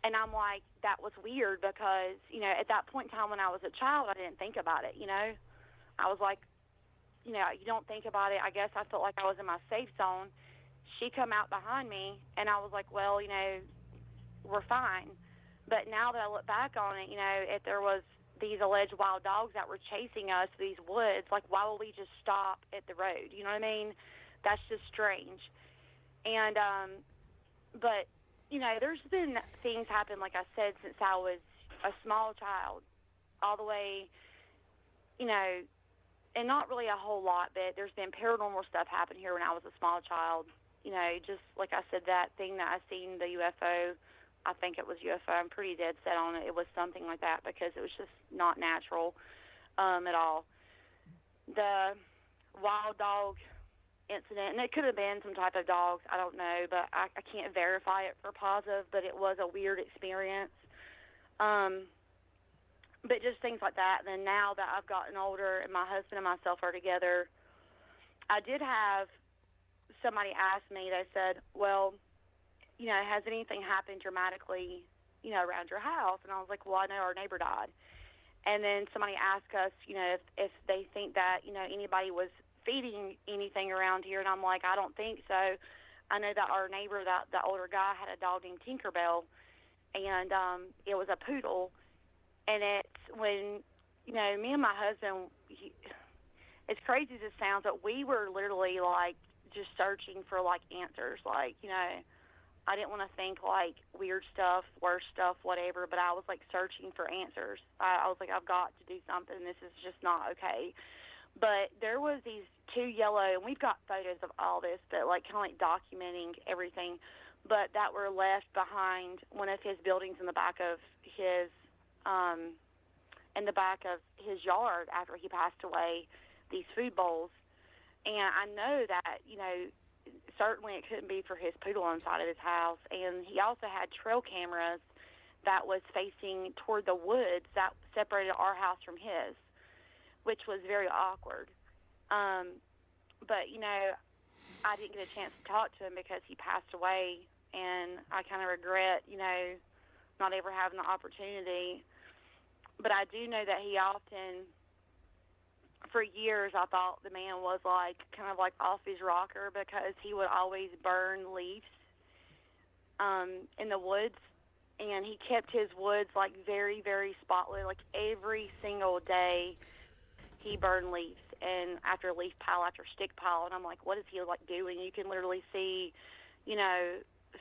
And I'm like, that was weird because, at that point in time when I was a child, I didn't think about it, I was like, you don't think about it. I guess I felt like I was in my safe zone. She come out behind me, and I was like, well, we're fine. But now that I look back on it, if there was these alleged wild dogs that were chasing us through these woods, like, why would we just stop at the road? You know what I mean? That's just strange. And, but, there's been things happen, like I said, since I was a small child, all the way, and not really a whole lot, but there's been paranormal stuff happen here when I was a small child. Just like I said, that thing that I seen, the UFO, I think it was UFO. I'm pretty dead set on it. It was something like that because it was just not natural at all. The wild dog incident, and it could have been some type of dogs, I don't know, but I can't verify it for positive, but it was a weird experience. But just things like that. And then now that I've gotten older and my husband and myself are together, I did have somebody ask me, they said, well, has anything happened dramatically, around your house? And I was like, well, I know our neighbor died. And then somebody asked us, if they think that, anybody was feeding anything around here. And I'm like, I don't think so. I know that our neighbor, the older guy, had a dog named Tinkerbell, and it was a poodle. And it's when, me and my husband, as crazy as it sounds, but we were literally, like, just searching for, like, answers. Like, I didn't want to think, like, weird stuff, worse stuff, whatever, but I was, like, searching for answers. I was like, I've got to do something. This is just not okay. But there was these two yellow, and we've got photos of all this, but, like, kind of, like, documenting everything, but that were left behind one of his buildings in the back of his yard after he passed away, these food bowls. And I know that, certainly it couldn't be for his poodle inside of his house. And he also had trail cameras that was facing toward the woods that separated our house from his, which was very awkward. But, I didn't get a chance to talk to him because he passed away, and I kind of regret, not ever having the opportunity. But I do know that he often, for years, I thought the man was like kind of like off his rocker because he would always burn leaves in the woods, and he kept his woods like very, very spotless. Like every single day, he burned leaves, and after leaf pile after stick pile. And I'm like, what is he like doing? You can literally see,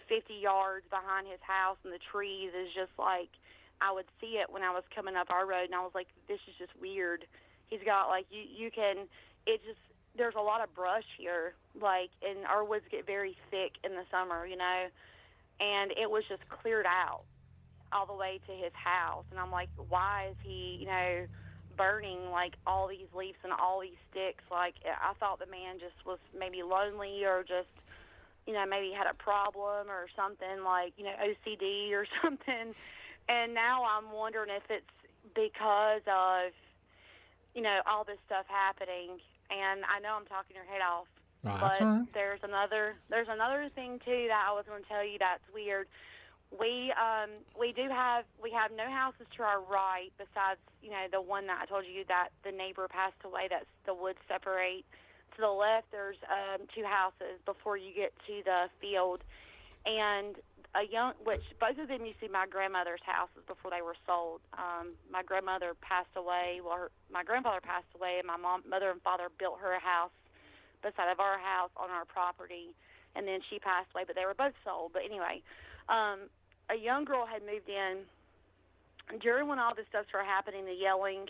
50 yards behind his house, and the trees is just like, I would see it when I was coming up our road, and I was like, this is just weird. He's got, like, there's a lot of brush here, like, and our woods get very thick in the summer, and it was just cleared out all the way to his house. And I'm like, why is he, burning, like, all these leaves and all these sticks? Like, I thought the man just was maybe lonely or just, maybe had a problem or something, like, OCD or something. And now I'm wondering if it's because of, all this stuff happening. And I know I'm talking your head off, but right. there's another thing too that I was going to tell you that's weird. We have no houses to our right besides, the one that I told you that the neighbor passed away. That's the woods separate. To the left, there's two houses before you get to the field, and which both of them used to be my grandmother's houses before they were sold. My grandmother passed away. Well, my grandfather passed away, and my mother and father built her a house beside of our house on our property, and then she passed away. But they were both sold. But anyway, a young girl had moved in during when all this stuff started happening, the yelling,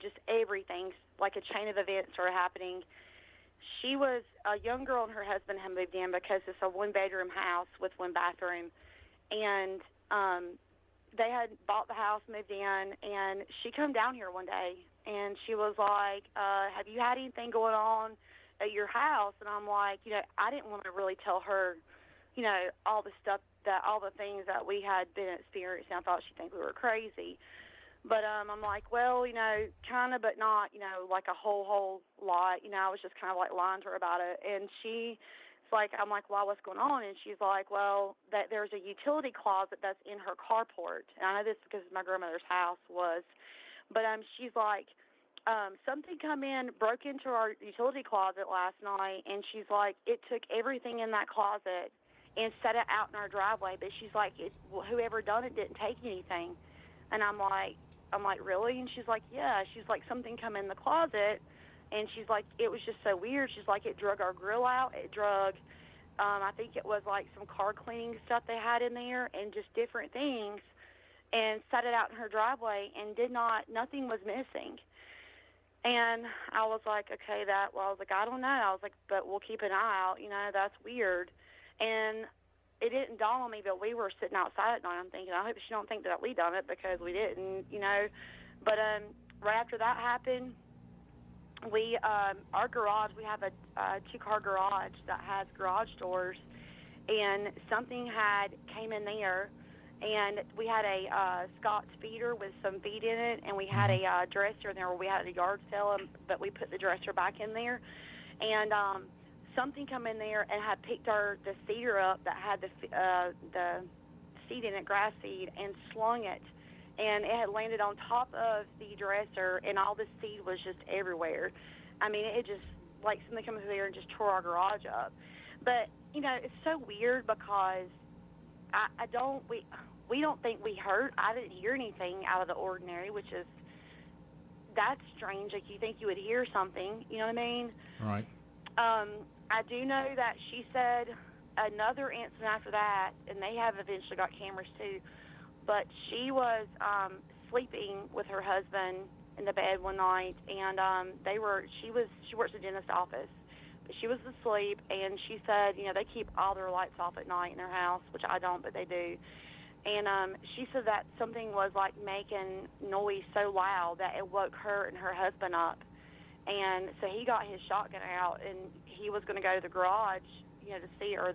just everything, like a chain of events started happening. She was a young girl, and her husband had moved in because it's a one-bedroom house with one bathroom. And they had bought the house, moved in, and she come down here one day, and she was like, have you had anything going on at your house? And I'm like, I didn't want to really tell her you know, all the things that we had been experiencing. I thought she'd think we were crazy. But I'm like, well, you know, kind of, but not, you know, like a whole lot. You know, I was just kind of like lying to her about it. And she's like, I'm like, well, what's going on? And she's like, well, that there's a utility closet that's in her carport. And I know this because my grandmother's house was. But she's like, something broke into our utility closet last night. And she's like, it took everything in that closet and set it out in our driveway. But she's like, whoever done it didn't take anything. And I'm like, really? And she's like, yeah. She's like, something come in the closet, and she's like, it was just so weird. She's like, it drug our grill out. It drug, I think it was like some car cleaning stuff they had in there, and just different things, and set it out in her driveway, and nothing was missing. And I was like, okay, I was like, I don't know. I was like, but we'll keep an eye out. You know, that's weird. And it didn't dawn on me, but we were sitting outside at night. I'm thinking, I hope she don't think that we done it, because we didn't, you know. But right after that happened, we our garage, we have a 2-car garage that has garage doors, and something came in there, and we had a Scotch feeder with some feed in it, and we had a dresser in there where we had a yard sale, but we put the dresser back in there, and something come in there and had picked the cedar up that had the seed in it, grass seed, and slung it. And it had landed on top of the dresser, and all the seed was just everywhere. I mean, it just, like, something come in there and just tore our garage up. But, you know, it's so weird because we don't think I didn't hear anything out of the ordinary, that's strange. Like, you think you would hear something, you know what I mean? Right. I do know that she said another incident after that, and they have eventually got cameras too, but she was sleeping with her husband in the bed one night, and she works at a dentist's office, but she was asleep, and she said, you know, they keep all their lights off at night in their house, which I don't, but they do. And she said that something was like making noise so loud that it woke her and her husband up. And so he got his shotgun out, and he was going to go to the garage, you know, to see, or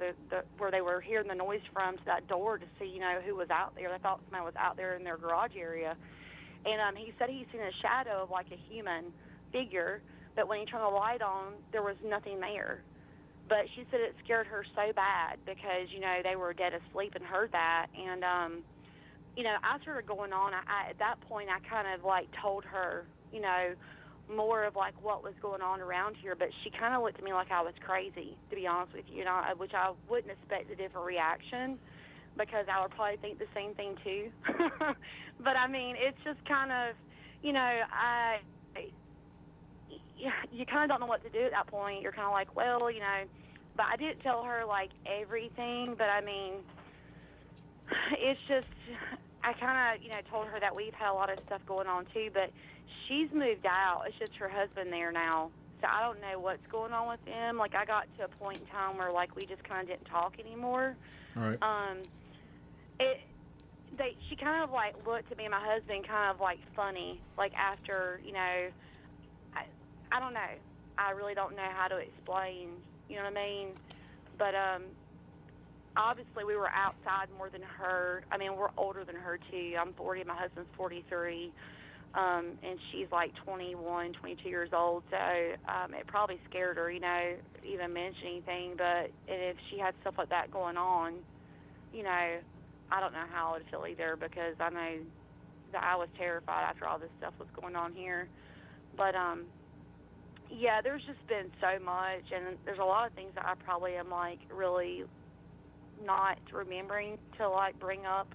where they were hearing the noise from, to that door to see, you know, who was out there. They thought somebody was out there in their garage area. And he said he seen a shadow of like a human figure, but when he turned the light on, there was nothing there. But she said it scared her so bad because, you know, they were dead asleep and heard that. And, you know, I started going on. At that point, I kind of like told her, you know, more of like what was going on around here, but she kind of looked at me like I was crazy, to be honest with you, which I wouldn't expect a different reaction, because I would probably think the same thing too. But I mean, it's just kind of, you know, you kind of don't know what to do at that point. You're kind of like, well, you know, but I didn't tell her like everything, but I mean, it's just, I kind of, you know, told her that we've had a lot of stuff going on too, but she's moved out. It's just her husband there now. So I don't know what's going on with them. Like, I got to a point in time where, like, we just kind of didn't talk anymore. All right. She kind of, like, looked at me and my husband kind of, like, funny. Like, after, you know, I don't know. I really don't know how to explain, you know what I mean? But, obviously we were outside more than her. I mean, we're older than her, too. I'm 40, my husband's 43. And she's like 21, 22 years old, so it probably scared her, you know, even mention anything. But if she had stuff like that going on, you know, I don't know how I would feel either, because I know that I was terrified after all this stuff was going on here. But, yeah, there's just been so much, and there's a lot of things that I probably am, like, really not remembering to, like, bring up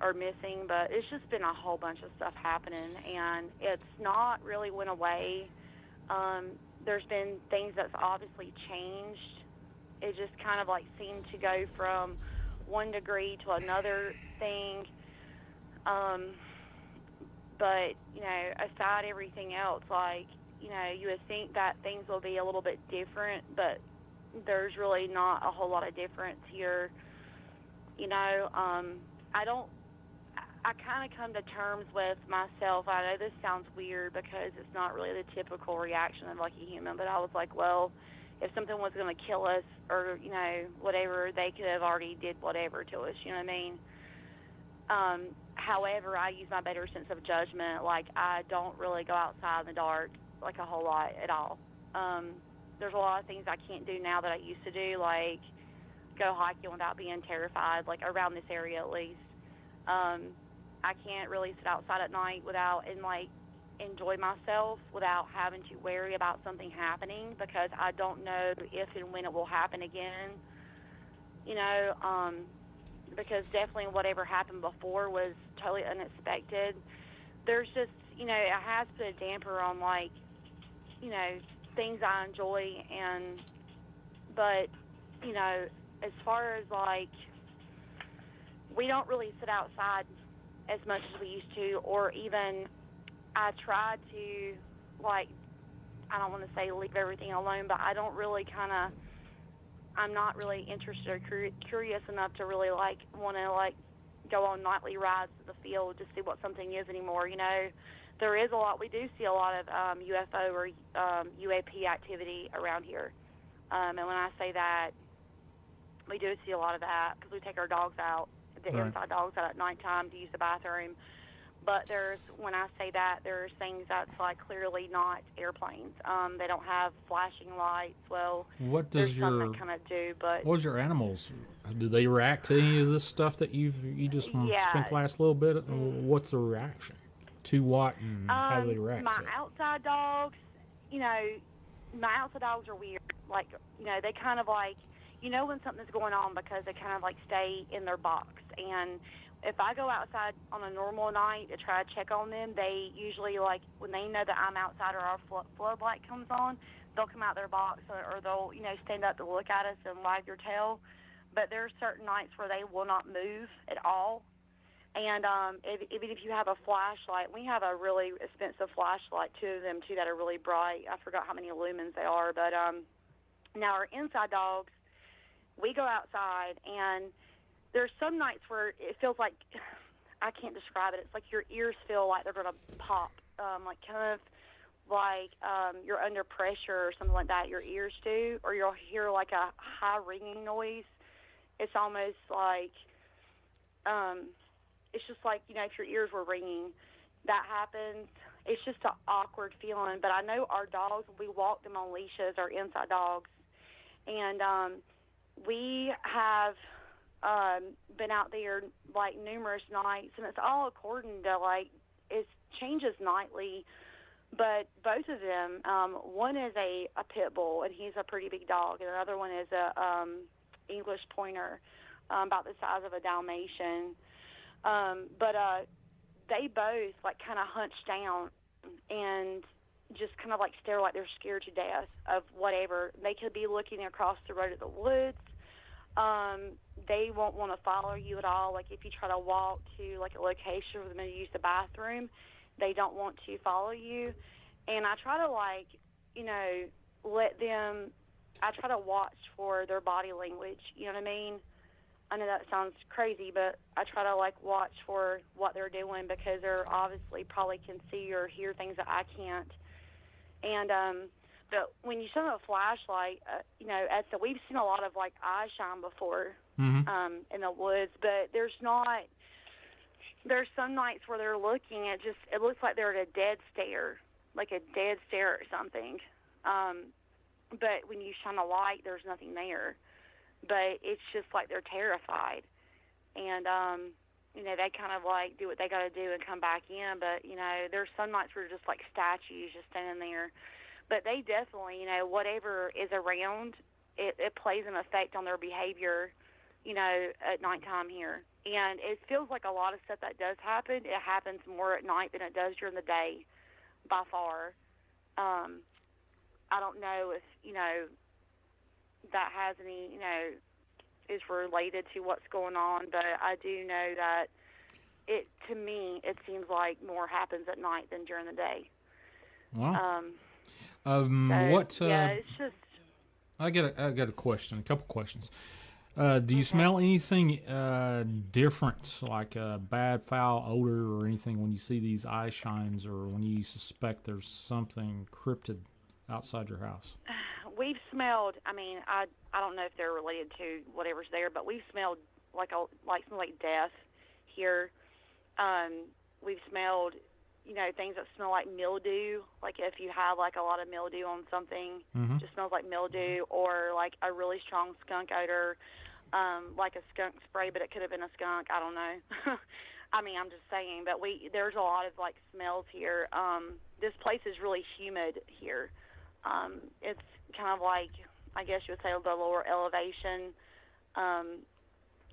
or missing, but it's just been a whole bunch of stuff happening, and it's not really went away. There's been things that's obviously changed. It just kind of like seemed to go from one degree to another thing. But, you know, aside everything else, like, you know, you would think that things will be a little bit different, but there's really not a whole lot of difference here. You know, I kind of come to terms with myself. I know this sounds weird because it's not really the typical reaction of like a human, but I was like, well, if something was going to kill us or, you know, whatever, they could have already did whatever to us, you know what I mean? However, I use my better sense of judgment. Like, I don't really go outside in the dark, like, a whole lot at all. There's a lot of things I can't do now that I used to do, like go hiking without being terrified, like around this area at least. I can't really sit outside at night without, and like, enjoy myself without having to worry about something happening, because I don't know if and when it will happen again, you know, because definitely whatever happened before was totally unexpected. There's just, you know, it has put a damper on, like, you know, things I enjoy, but, you know, as far as, like, we don't really sit outside as much as we used to, or even I try to, like, I don't want to say leave everything alone, but I don't really I'm not really interested or curious enough to really, like, want to, like, go on nightly rides to the field to see what something is anymore, you know. There is a lot, we do see a lot of UFO or UAP activity around here. And when I say that, we do see a lot of that because we take our dogs out, the inside dogs out at nighttime to use the bathroom. But when I say that, there's things that's, like, clearly not airplanes. They don't have flashing lights. Well, what there's some that kind of do, but... What does your animals, do they react to any of this stuff that you just spent the last little bit? What's the reaction? To what, and how do they react to it? My outside dogs, you know, my outside dogs are weird. Like, you know, they kind of, like, you know when something's going on because they kind of, like, stay in their box. And if I go outside on a normal night to try to check on them, they usually, like, when they know that I'm outside or our floodlight comes on, they'll come out their box or they'll, you know, stand up to look at us and wag their tail. But there are certain nights where they will not move at all. And even if you have a flashlight, we have a really expensive flashlight, two of them, too, that are really bright. I forgot how many lumens they are. But now our inside dogs, we go outside, and there's some nights where it feels like, I can't describe it. It's like your ears feel like they're going to pop, like kind of like you're under pressure or something like that. Your ears do, or you'll hear like a high ringing noise. It's almost like, it's just like, you know, if your ears were ringing, that happens. It's just an awkward feeling. But I know our dogs, we walk them on leashes, our inside dogs, and we have been out there, like, numerous nights, and it's all according to, like, it changes nightly, but both of them, one is a pit bull, and he's a pretty big dog, and another one is a English pointer, about the size of a Dalmatian. But they both, like, kind of hunch down and just kind of, like, stare like they're scared to death of whatever. They could be looking across the road at the woods. They won't want to follow you at all. Like, if you try to walk to, like, a location for them to use the bathroom, they don't want to follow you. And I try to, like, you know, I try to watch for their body language, you know what I mean? I know that sounds crazy, but I try to, like, watch for what they're doing because they're obviously probably can see or hear things that I can't. And, but when you shine a flashlight, you know, we've seen a lot of, like, eye shine before in the woods, but there's some nights where they're looking, it looks like they're at a dead stare, like a dead stare or something. But when you shine a light, there's nothing there. But it's just like they're terrified. And, you know, they kind of, like, do what they got to do and come back in. But, you know, there's some nights where they're just like statues just standing there. But they definitely, you know, whatever is around, it plays an effect on their behavior, you know, at nighttime here. And it feels like a lot of stuff that does happen, it happens more at night than it does during the day, by far. I don't know if, you know, that has any, you know, is related to what's going on, but I do know that to me, it seems like more happens at night than during the day. Wow. Yeah, it's just... I got a question, a couple questions. Do you smell anything different, like a bad, foul odor or anything when you see these eye shines or when you suspect there's something cryptid outside your house? we've smelled. I mean, I don't know if they're related to whatever's there, but we've smelled like something like death here. We've smelled, things that smell like mildew. Like if you have like a lot of mildew on something, it just smells like mildew, or like a really strong skunk odor, like a skunk spray, but it could have been a skunk. I don't know. I mean, I'm just saying, but there's a lot of like smells here. This place is really humid here. It's kind of like, I guess you would say, the lower elevation.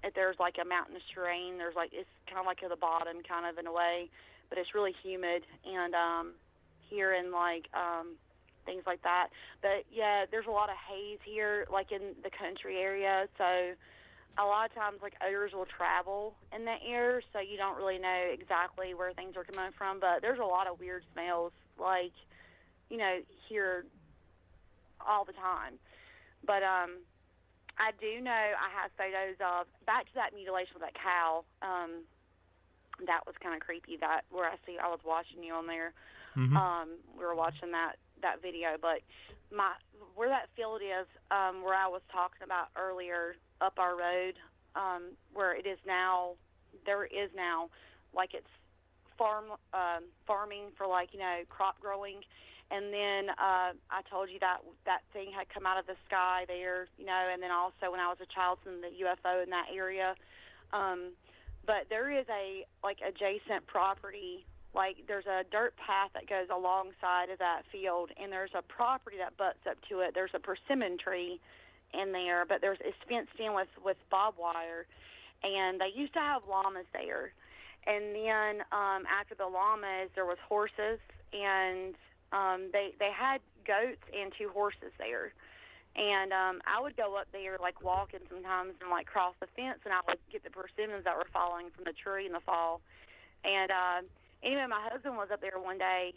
If there's like a mountainous terrain, it's kind of like at the bottom, kind of in a way, but it's really humid, and here and like things like that. But yeah, there's a lot of haze here, like in the country area, so a lot of times like odors will travel in the air, so you don't really know exactly where things are coming from. But there's a lot of weird smells, like here all the time. But I do know I have photos of, back to that mutilation with that cow. That was kind of creepy. That where I was watching you on there. We were watching that video, but where that field is, where I was talking about earlier, up our road, where it is now, there is now, like it's farming for like crop growing, and then I told you that thing had come out of the sky there, and then also when I was a child, in the UFO in that area. But there is a like adjacent property. Like, there's a dirt path that goes alongside of that field, and there's a property that butts up to it. There's a persimmon tree in there, but it's fenced in with barbed wire, and they used to have llamas there. And then after the llamas, there was horses, and they had goats and 2 horses there. And I would go up there, like, walking sometimes and, like, cross the fence, and I would get the persimmons that were falling from the tree in the fall. And anyway, my husband was up there one day,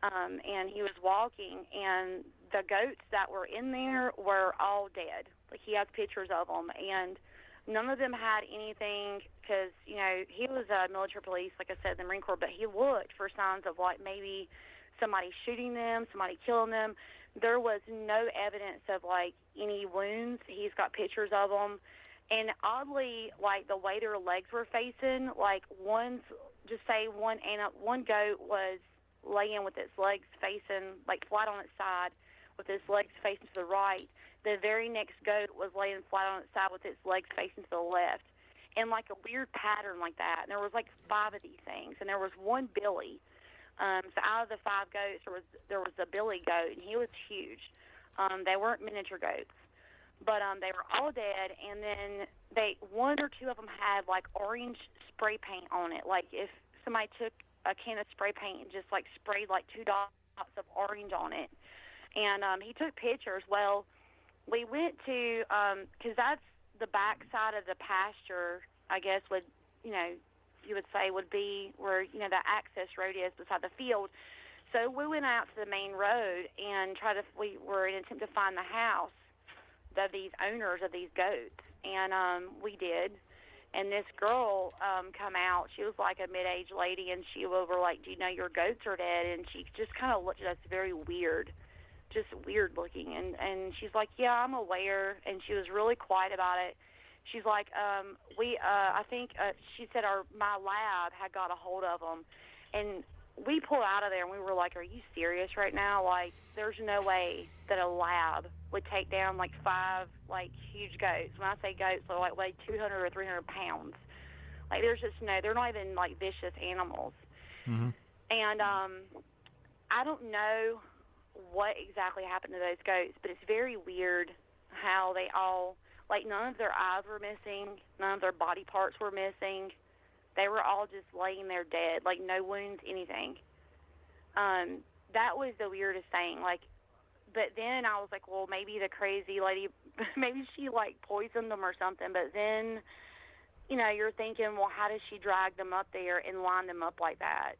and he was walking, and the goats that were in there were all dead. Like, he has pictures of them, and none of them had anything, because, he was military police, like I said, in the Marine Corps, but he looked for signs of, like, maybe somebody shooting them, somebody killing them. There was no evidence of, like, any wounds. He's got pictures of them. And oddly, like, the way their legs were facing, like, one goat was laying with its legs facing, like, flat on its side, with its legs facing to the right. The very next goat was laying flat on its side with its legs facing to the left, in, like, a weird pattern like that. And there was, like, 5 of these things, and there was one billy. So out of the 5 goats, there was a billy goat, and he was huge. They weren't miniature goats, but they were all dead. And then 1 or 2 of them had like orange spray paint on it. Like if somebody took a can of spray paint and just like sprayed like 2 dots of orange on it. And he took pictures. Well, we went to, because that's the back side of the pasture, I guess, you would say would be where, the access road is beside the field. So we went out to the main road and we were in an attempt to find the house of these owners of these goats. And we did. And this girl come out. She was like a mid-aged lady, and we were like, do you know your goats are dead? And she just kind of looked at us very weird, just weird looking. And she's like, yeah, I'm aware. And she was really quiet about it. She's like, I think she said my lab had got a hold of them, and we pulled out of there, and we were like, are you serious right now? Like, there's no way that a lab would take down like 5 like huge goats. When I say goats, they're like weigh 200 or 300 pounds. Like, there's just they're not even like vicious animals. And I don't know what exactly happened to those goats, but it's very weird how they all, like, none of their eyes were missing, none of their body parts were missing. They were all just laying there dead, like no wounds, anything. That was the weirdest thing. Like, but then I was like, well, maybe the crazy lady, maybe she like poisoned them or something. But then, you're thinking, well, how does she drag them up there and line them up like that?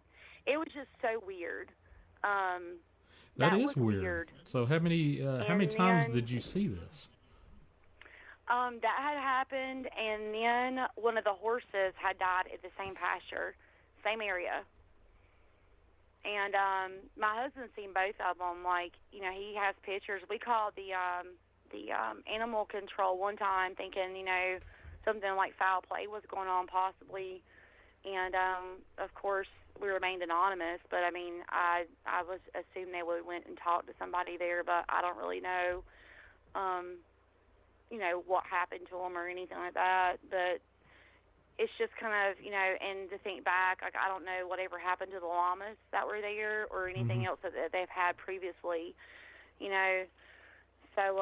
It was just so weird. That is weird. So how many times did you see this? That had happened, and then one of the horses had died at the same pasture, same area. And my husband's seen both of them. Like, you know, he has pictures. We called the animal control one time, thinking, you know, something like foul play was going on possibly. And of course, we remained anonymous. But I mean, I was assumed they would went and talked to somebody there, but I don't really know, you know, what happened to them or anything like that. But it's just kind of, you know, and to think back, like, I don't know whatever happened to the llamas that were there or anything else that they've had previously, you know. So,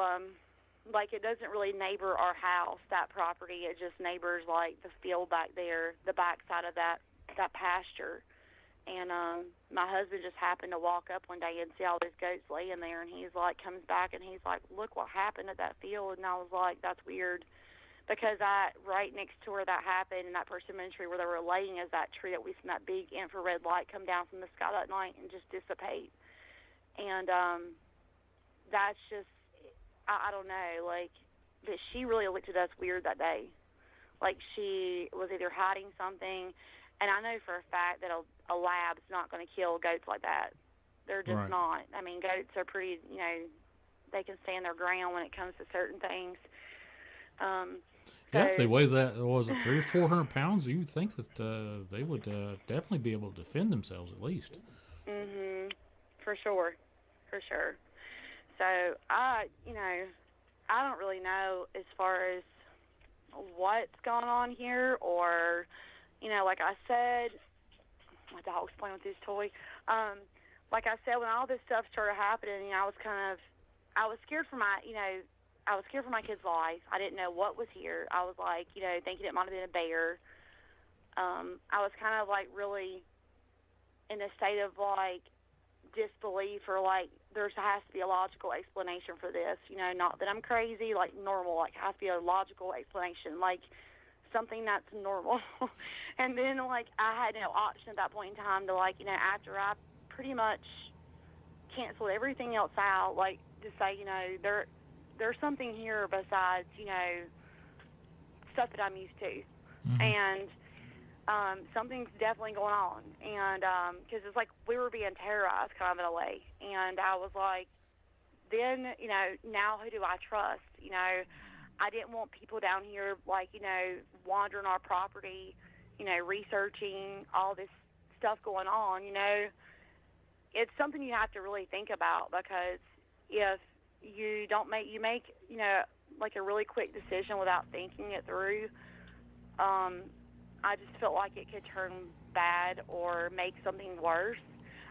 like, it doesn't really neighbor our house, that property. It just neighbors, like, the field back there, the back side of that pasture. And my husband just happened to walk up one day and see all these goats laying there, and he's like, comes back and he's like, look what happened at that field. And I was like, that's weird. Because right next to where that happened, in that persimmon tree where they were laying, is that tree that we seen that big infrared light come down from the sky that night and just dissipate. And that's just, I don't know, like, that she really looked at us weird that day. Like, she was either hiding something, and I know for a fact that a lab's not going to kill goats like that. They're just not. I mean, goats are pretty, you know, they can stand their ground when it comes to certain things. Yeah, if they weigh that, was it 300 or 400 pounds, you would think that they would definitely be able to defend themselves at least. For sure. So you know, I don't really know as far as what's going on here, or, you know, like I said, my dog's playing with his toy. Like I said, when all this stuff started happening, you know, I was scared for my, you know, I was scared for my kid's life. I didn't know what was here. I was like, you know, thinking it might have been a bear. I was kind of like really in a state of like disbelief, or like there has to be a logical explanation for this. You know, not that I'm crazy, like normal. Like, has to be a logical explanation, like something that's normal. And then like I had no option at that point in time to, like, you know, after I pretty much canceled everything else out, like, to say, you know, there's something here besides, you know, stuff that I'm used to. And something's definitely going on. And because it's like we were being terrorized kind of in a way. And I was like, then, you know, now who do I trust? You know, I didn't want people down here, like, you know, wandering our property, you know, researching all this stuff going on. You know, it's something you have to really think about, because if you make, you know, like a really quick decision without thinking it through, I just felt like it could turn bad or make something worse.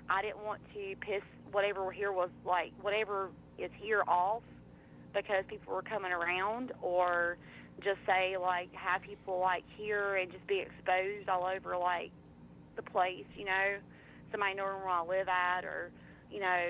I didn't want to piss whatever is here off because people were coming around, or just say, like, have people, like, here and just be exposed all over, like, the place, you know, somebody knowing where I live at, or, you know,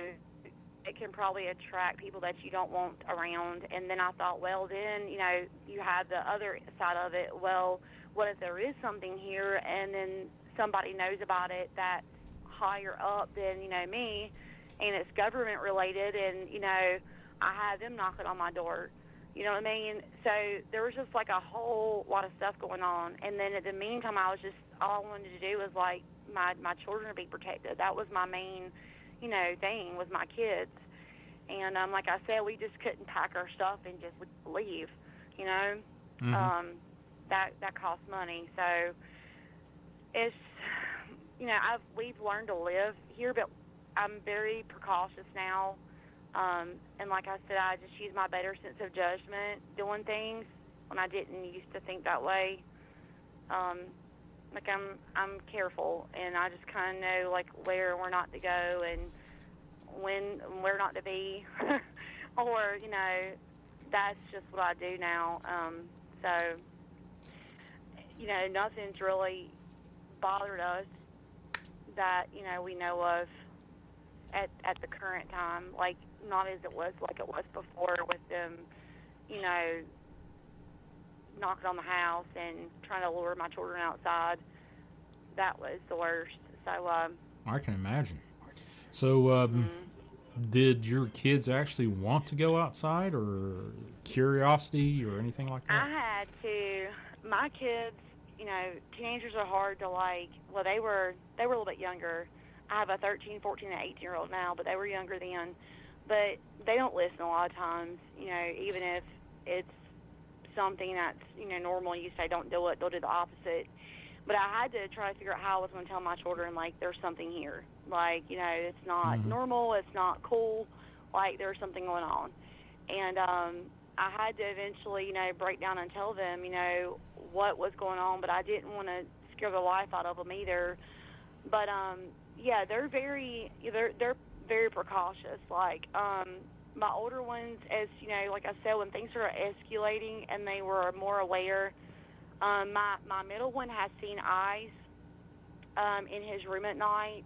it can probably attract people that you don't want around. And then I thought, well, then, you know, you have the other side of it. Well, what if there is something here and then somebody knows about it that's higher up than, you know, me, and it's government related, and, you know, I have them knocking on my door. You know what I mean? So there was just like a whole lot of stuff going on. And then in the meantime, all I wanted to do was, like, my children to be protected. That was my main, you know, thing, was my kids. And like I said, we just couldn't pack our stuff and just leave, you know. That costs money. So it's, you know, we've learned to live here, but I'm very precautious now. And like I said, I just use my better sense of judgment doing things when I didn't used to think that way. Like, I'm careful, and I just kind of know, like, where we're not to go and where not to be. Or, you know, that's just what I do now. So, you know, nothing's really bothered us that, you know, we know of at the current time. Like, not as it was like it was before with them, you know, knocking on the house and trying to lure my children outside. That was the worst. So I can imagine. So did your kids actually want to go outside, or curiosity or anything like that? I had to. My kids, you know, teenagers are hard to, like, well, they were a little bit younger. I have a 13, 14, and 18-year-old now, but they were younger then. But they don't listen a lot of times, even if it's something that's, normal, you say don't do it, they'll do the opposite. But I had to try to figure out how I was going to tell my children, like, there's something here. Like, it's not normal, it's not cool, like, there's something going on. And I had to eventually, break down and tell them, what was going on, but I didn't want to scare the life out of them either. But, yeah, they're very precautious. Like, my older ones, as, like I said, when things started escalating and they were more aware, my middle one has seen eyes in his room at night,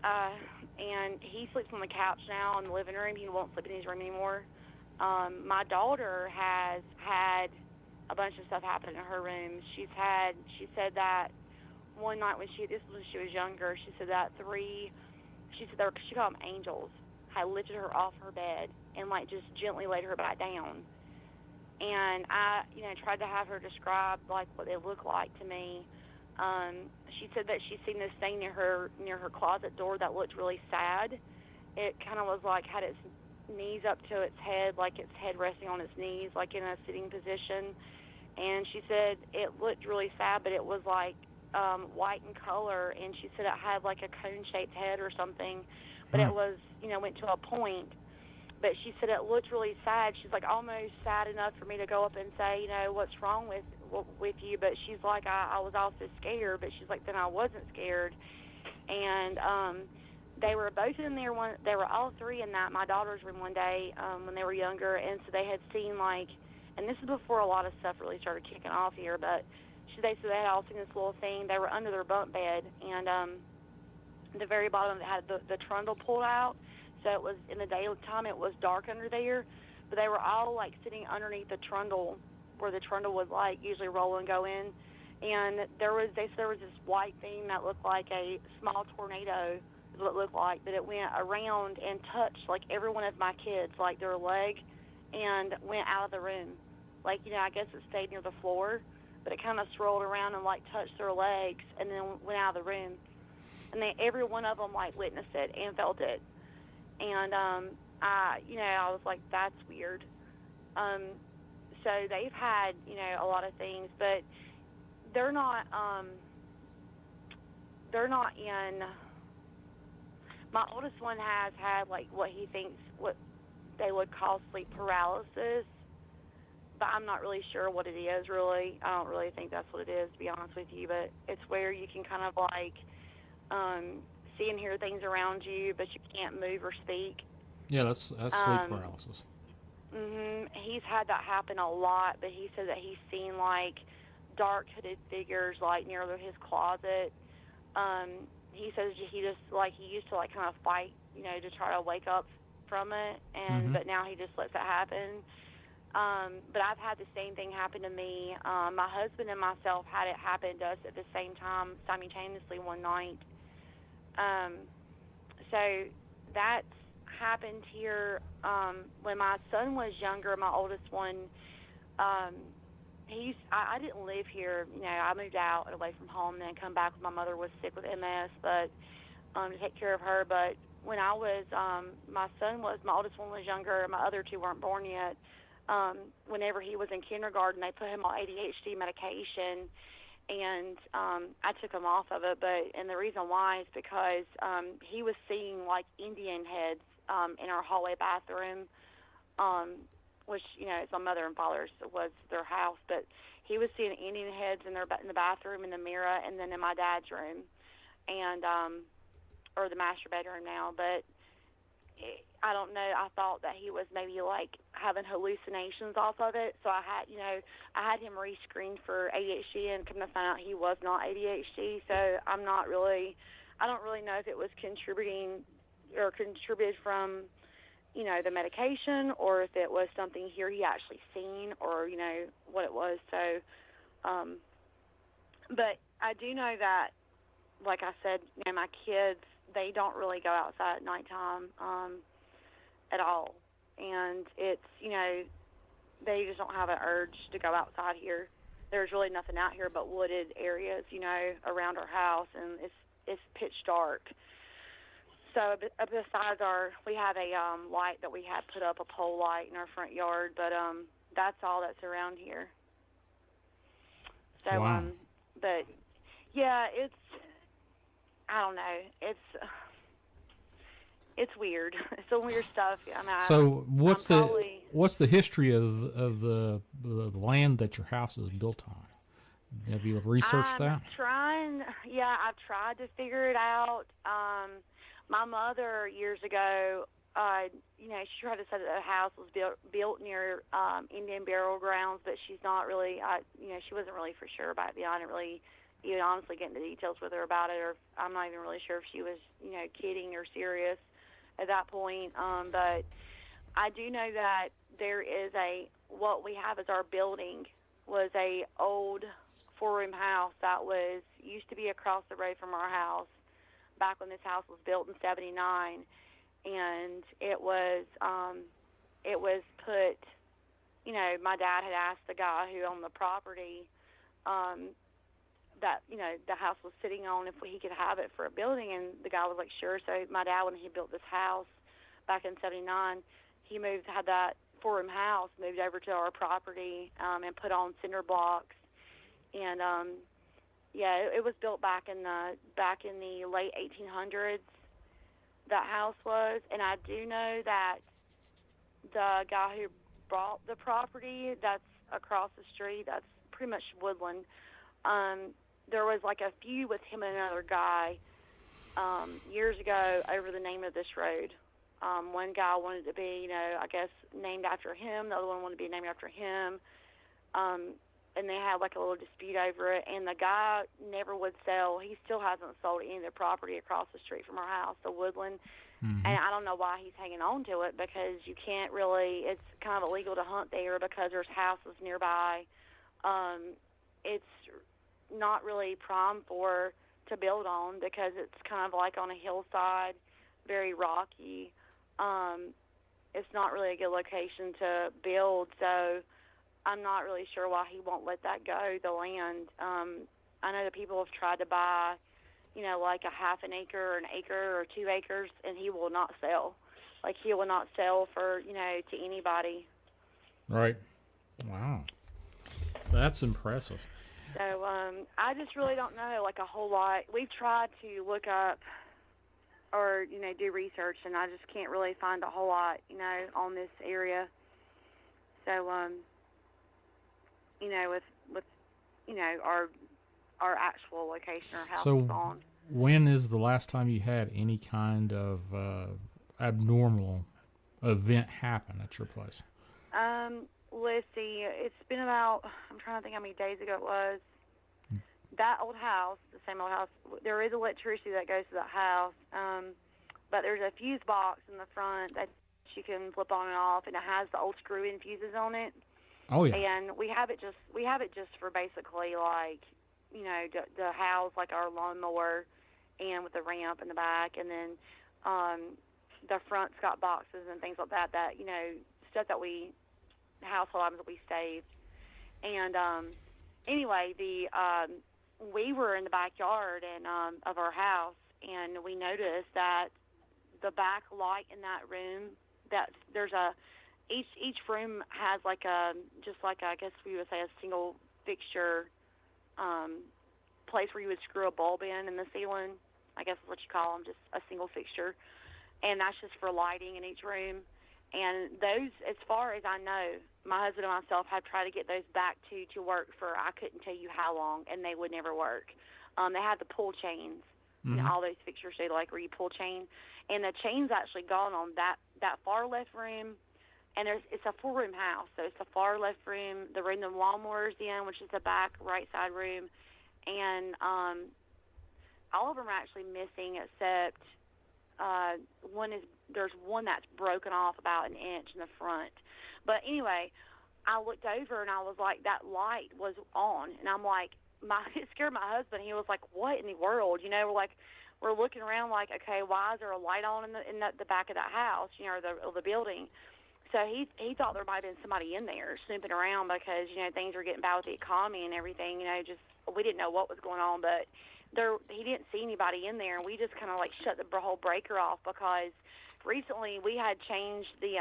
and he sleeps on the couch now in the living room. He won't sleep in his room anymore. My daughter has had a bunch of stuff happen in her room. She said that one night this was when she was younger, she said that she called them angels, had lifted her off her bed and, like, just gently laid her back down. And I, tried to have her describe, like, what they look like to me. She said that she'd seen this thing near her closet door that looked really sad. It kind of was like had its knees up to its head, like its head resting on its knees, like in a sitting position. And she said it looked really sad, but it was like white in color. And she said it had like a cone-shaped head or something, but it was, went to a point. But she said it looked really sad. She's like almost sad enough for me to go up and say, what's wrong with you? But she's like, I was also scared. But she's like, then I wasn't scared. And they were both in there. They were all three in my daughter's room one day when they were younger. And so they had seen and this is before a lot of stuff really started kicking off here. But they had all seen this little thing. They were under their bunk bed, and the very bottom of it had the trundle pulled out. So it was in the daytime, it was dark under there, but they were all like sitting underneath the trundle where the trundle would like usually roll and go in. And they said there was this white thing that looked like a small tornado, is what it looked like, but it went around and touched like every one of my kids, like their leg, and went out of the room. Like, I guess it stayed near the floor, but it kind of swirled around and like touched their legs and then went out of the room. And every one of them like witnessed it and felt it. And, I was like, that's weird. So they've had, a lot of things, but they're not in, my oldest one has had, like, what they would call sleep paralysis, but I'm not really sure what it is, really. I don't really think that's what it is, to be honest with you, but it's where you can kind of, like, see and hear things around you, but you can't move or speak. Yeah, that's sleep paralysis. He's had that happen a lot, but he said that he's seen like dark hooded figures like near his closet. He says he used to like kind of fight, to try to wake up from it, and but now he just lets it happen. But I've had the same thing happen to me. My husband and myself had it happen to us at the same time, simultaneously one night. So that's happened here when my son was younger. My oldest one, I didn't live here. I moved out and away from home, and then come back when my mother was sick with MS, but to take care of her. But when I was, my oldest one was younger. My other two weren't born yet. Whenever he was in kindergarten, they put him on ADHD medication. And I took him off of it, and the reason why is because he was seeing like Indian heads in our hallway bathroom, which it's my mother and father's was their house, but he was seeing Indian heads in the bathroom, in the mirror, and then in my dad's room, and or the master bedroom now, but. I don't know, I thought that he was maybe like having hallucinations off of it, so I had him re-screened for ADHD, and come to find out he was not ADHD, so I don't really know if it was contributed from, the medication, or if it was something here he actually seen, or, what it was, so, but I do know that, like I said, my kids, they don't really go outside at nighttime at all. And it's, they just don't have an urge to go outside here. there's really nothing out here but wooded areas, you know, around our house, and it's pitch dark. So besides we have a light that we have put up, a pole light in our front yard, but that's all that's around here. So, wow. But yeah, I don't know, it's weird. It's some weird stuff. I mean, so what's the history of the land that your house is built on? Have you researched that? I've tried to figure it out. My mother, years ago, you know, she tried to say that the house was built near Indian burial grounds, but she's not really, you know, she wasn't really for sure about it. I didn't really even honestly get into details with her about it, or I'm not even really sure if she was, you know, kidding or serious at that point. But I do know that there is what we have as our building was a old 4-room house that used to be across the road from our house back when this house was built in 79, and it was put, you know, my dad had asked the guy who owned the property that, you know, the house was sitting on if he could have it for a building, and the guy was like, sure. So my dad, when he built this house back in 79, he had that 4-room house moved over to our property and put on cinder blocks. And it was built back in the late 1800s. That house was, and I do know that the guy who bought the property that's across the street, that's pretty much woodland. There was like a feud with him and another guy years ago over the name of this road. One guy wanted to be, you know, I guess named after him. The other one wanted to be named after him. And they had like a little dispute over it, and the guy never would sell. He still hasn't sold any of the property across the street from our house, the woodland. Mm-hmm. And I don't know why he's hanging on to it, because you can't really, it's kind of illegal to hunt there because there's houses nearby. It's not really prime to build on because it's kind of like on a hillside, very rocky. It's not really a good location to build, so I'm not really sure why he won't let that go, the land. I know that people have tried to buy, you know, like a half an acre or an acre or 2 acres, and he will not sell. Like, he will not sell for, you know, to anybody. Right. Wow. That's impressive. So I just really don't know, like, a whole lot. We've tried to look up or, you know, do research, and I just can't really find a whole lot, you know, on this area. So, you know, with you know, our actual location or house is on. When is the last time you had any kind of abnormal event happen at your place? Let's see. It's been about, I'm trying to think how many days ago it was. That old house, the same old house, there is electricity that goes to that house, but there's a fuse box in the front that you can flip on and off, and it has the old screw-in fuses on it. Oh yeah. And we have it just for basically, like, you know, the house, like our lawnmower, and with the ramp in the back, and then the front's got boxes and things like that, you know, stuff that household items that we saved. And anyway, we were in the backyard of our house, and we noticed that the back light in that room, that there's each room has like just like I guess we would say a single fixture place where you would screw a bulb in the ceiling. I guess is what you call them, just a single fixture, and that's just for lighting in each room. And those, as far as I know, my husband and myself have tried to get those back to work for, I couldn't tell you how long, and they would never work. They have the pull chains, mm-hmm. you know, all those fixtures do, like where you pull chain, and the chain's actually gone on that far left room. And it's a 4-room house, so it's the far left room, the room the lawnmower's in, which is the back right side room, and all of them are actually missing except there's one that's broken off about an inch in the front. But anyway, I looked over and I was like, that light was on, and I'm like, it scared my husband. He was like, what in the world? You know, we're looking around like, okay, why is there a light on in the back of that house, you know, or the building? So he thought there might have been somebody in there snooping around because, things were getting bad with the economy and everything, just we didn't know what was going on, but he didn't see anybody in there, and we just kind of like shut the whole breaker off because recently we had changed the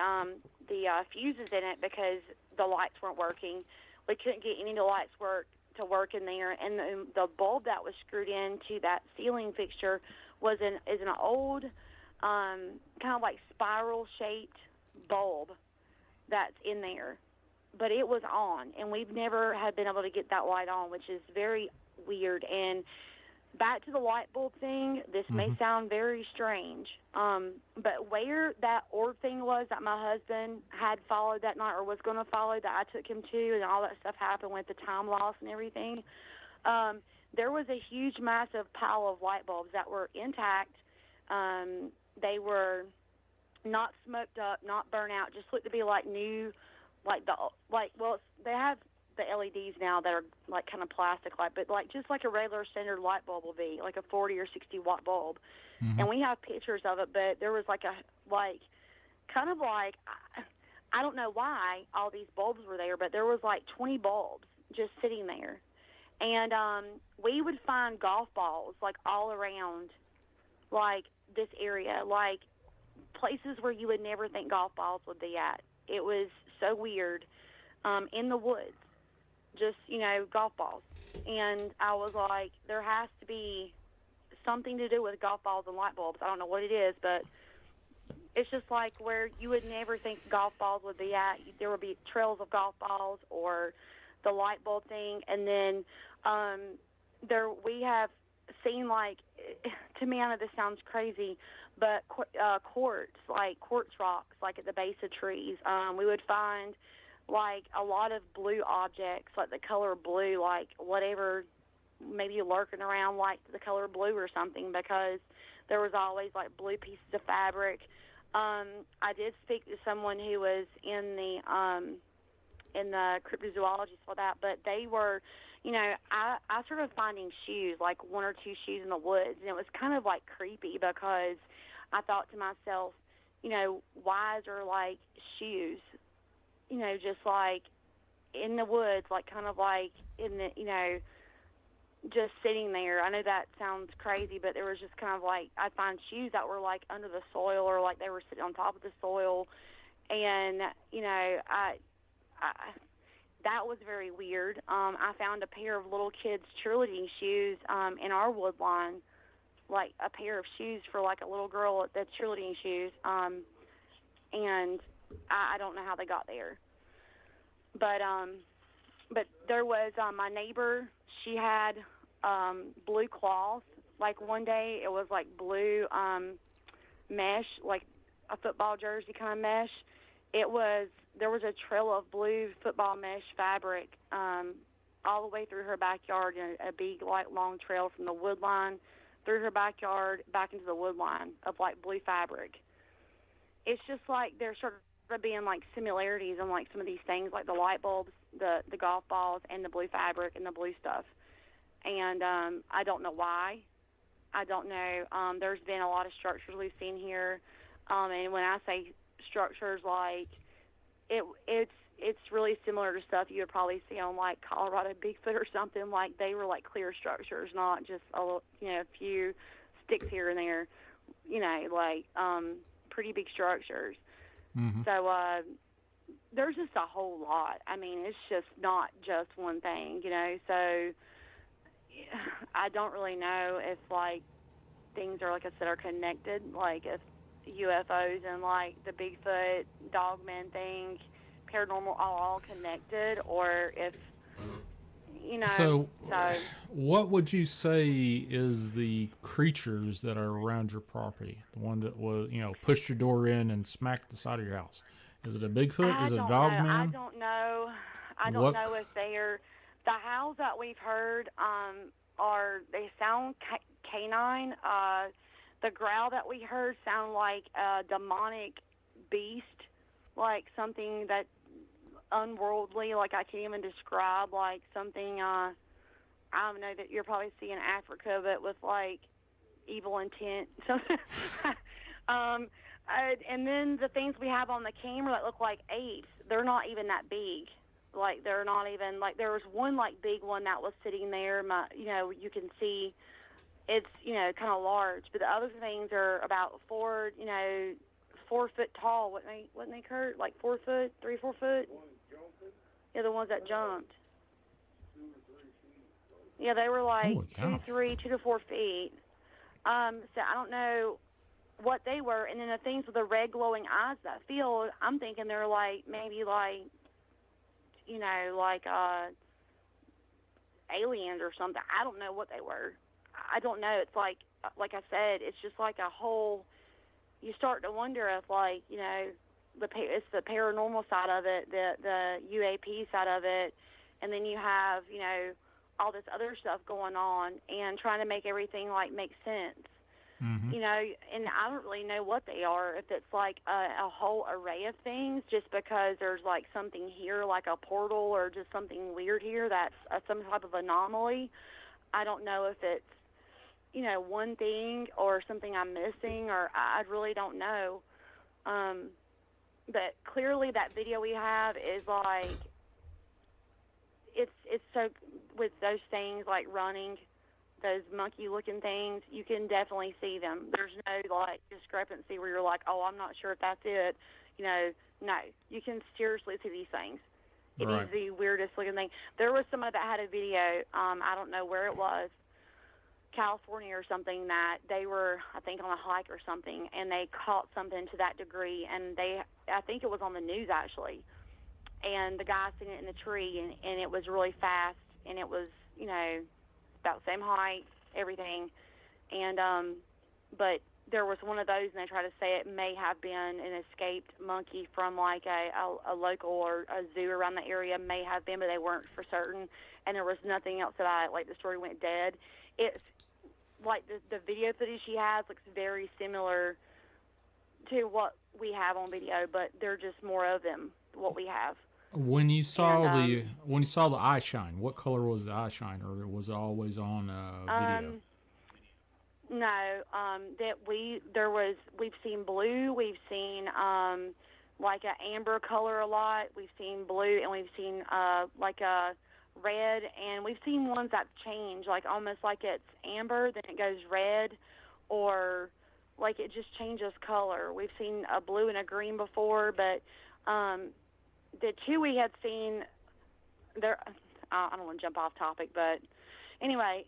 fuses in it because the lights weren't working. We couldn't get any of the lights to work in there, and the bulb that was screwed into that ceiling fixture is an old kind of like spiral shaped bulb that's in there, but it was on, and we've never had been able to get that light on, which is very weird. And back to the light bulb thing, this may sound very strange, but where that orb thing was that my husband had followed that night or was going to follow that I took him to, and all that stuff happened with the time loss and everything, there was a huge, massive pile of light bulbs that were intact. They were not smoked up, not burnt out, just looked to be like new, they have the LEDs now that are like kind of plastic light, but like just like a regular standard light bulb will be, like a 40 or 60 watt bulb. And we have pictures of it, but there was I don't know why all these bulbs were there, but there was like 20 bulbs just sitting there. And we would find golf balls like all around like this area, like places where you would never think golf balls would be at. It was so weird. In the woods, just, golf balls. And I was like, there has to be something to do with golf balls and light bulbs. I don't know what it is, but it's just like where you would never think golf balls would be at. There would be trails of golf balls or the light bulb thing. And then we have seen, like, to me, I know this sounds crazy, but quartz rocks, like at the base of trees. We would find like a lot of blue objects, like the color blue, like whatever, maybe lurking around like the color blue or something, because there was always like blue pieces of fabric. I did speak to someone who was in the cryptozoology for that, but they were, I started finding shoes, like one or two shoes in the woods, and it was kind of like creepy because I thought to myself, why is there like shoes, just like in the woods, like kind of like in the, just sitting there. I know that sounds crazy, but there was just kind of like, I'd find shoes that were like under the soil or like they were sitting on top of the soil. And, that was very weird. I found a pair of little kids' cheerleading shoes in our wood line, like a pair of shoes for like a little girl, that's cheerleading shoes. And I don't know how they got there. But there was my neighbor, she had blue cloth. Like one day it was like blue mesh, like a football jersey kind of mesh. There was a trail of blue football mesh fabric all the way through her backyard, a big, like, long trail from the wood line through her backyard back into the wood line of, like, blue fabric. It's just like there started being, like, similarities in, like, some of these things, like the light bulbs, the golf balls, and the blue fabric and the blue stuff. And I don't know why. I don't know. There's been a lot of structures we've seen here. And when I say structures, like, it's really similar to stuff you would probably see on like Colorado Bigfoot or something. Like they were like clear structures, not just a few sticks here and there. Like pretty big structures. Mm-hmm. So there's just a whole lot. I mean, it's just not just one thing, So I don't really know if like things are, like I said, are connected. Like if UFOs and like the Bigfoot, Dogman thing, paranormal, all connected, or if So, what would you say is the creatures that are around your property? The one that was, pushed your door in and smacked the side of your house. Is it a Bigfoot? Is it a Dogman? I don't know. I don't know if they're the howls that we've heard. They sound canine. The growl that we heard sound like a demonic beast, like something that unworldly, like I can't even describe, like something, I don't know, that you're probably seeing Africa, but with like evil intent. And then the things we have on the camera that look like apes, they're not even that big. Like, they're not even, like, there was one, like, big one that was sitting there. You can see it's, kind of large. But the other things are about 4 foot tall. Wasn't they, Kurt? Like 4 foot, 3, 4 foot? Yeah, the ones that jumped. Yeah, they were like 2 to 4 feet. So I don't know what they were. And then the things with the red glowing eyes that field, I'm thinking they're like, maybe like, aliens or something. I don't know what they were. I don't know. It's like I said, it's just like a whole, you start to wonder if, like, it's the paranormal side of it, the UAP side of it, and then you have, all this other stuff going on and trying to make everything, like, make sense. Mm-hmm. And I don't really know what they are, if it's like a whole array of things, just because there's like something here, like a portal, or just something weird here that's some type of anomaly. I don't know if it's, one thing or something I'm missing, or I really don't know. But clearly that video we have is like, it's so, with those things like running, those monkey-looking things, you can definitely see them. There's no, like, discrepancy where you're like, oh, I'm not sure if that's it. No, you can seriously see these things. It Right. is the weirdest-looking thing. There was somebody that had a video, I don't know where it was, California or something, that they were, I think, on a hike or something, and they caught something to that degree, and I think it was on the news, actually. And the guy seen it in the tree, and it was really fast, and it was, about the same height, everything. And but there was one of those, and they try to say it may have been an escaped monkey from like a local or a zoo around the area, may have been, but they weren't for certain. And there was nothing else that the story went dead. It's like the video footage she has looks very similar to what we have on video, but they're just more of them, what we have. When you saw the eye shine, what color was the eye shine, or was it always on video? No, we've seen blue, we've seen like an amber color a lot, we've seen blue, and we've seen like a red, and we've seen ones that change, like almost like it's amber, then it goes red, or like it just changes color. We've seen a blue and a green before, but the two we had seen, there, I don't want to jump off topic, but anyway,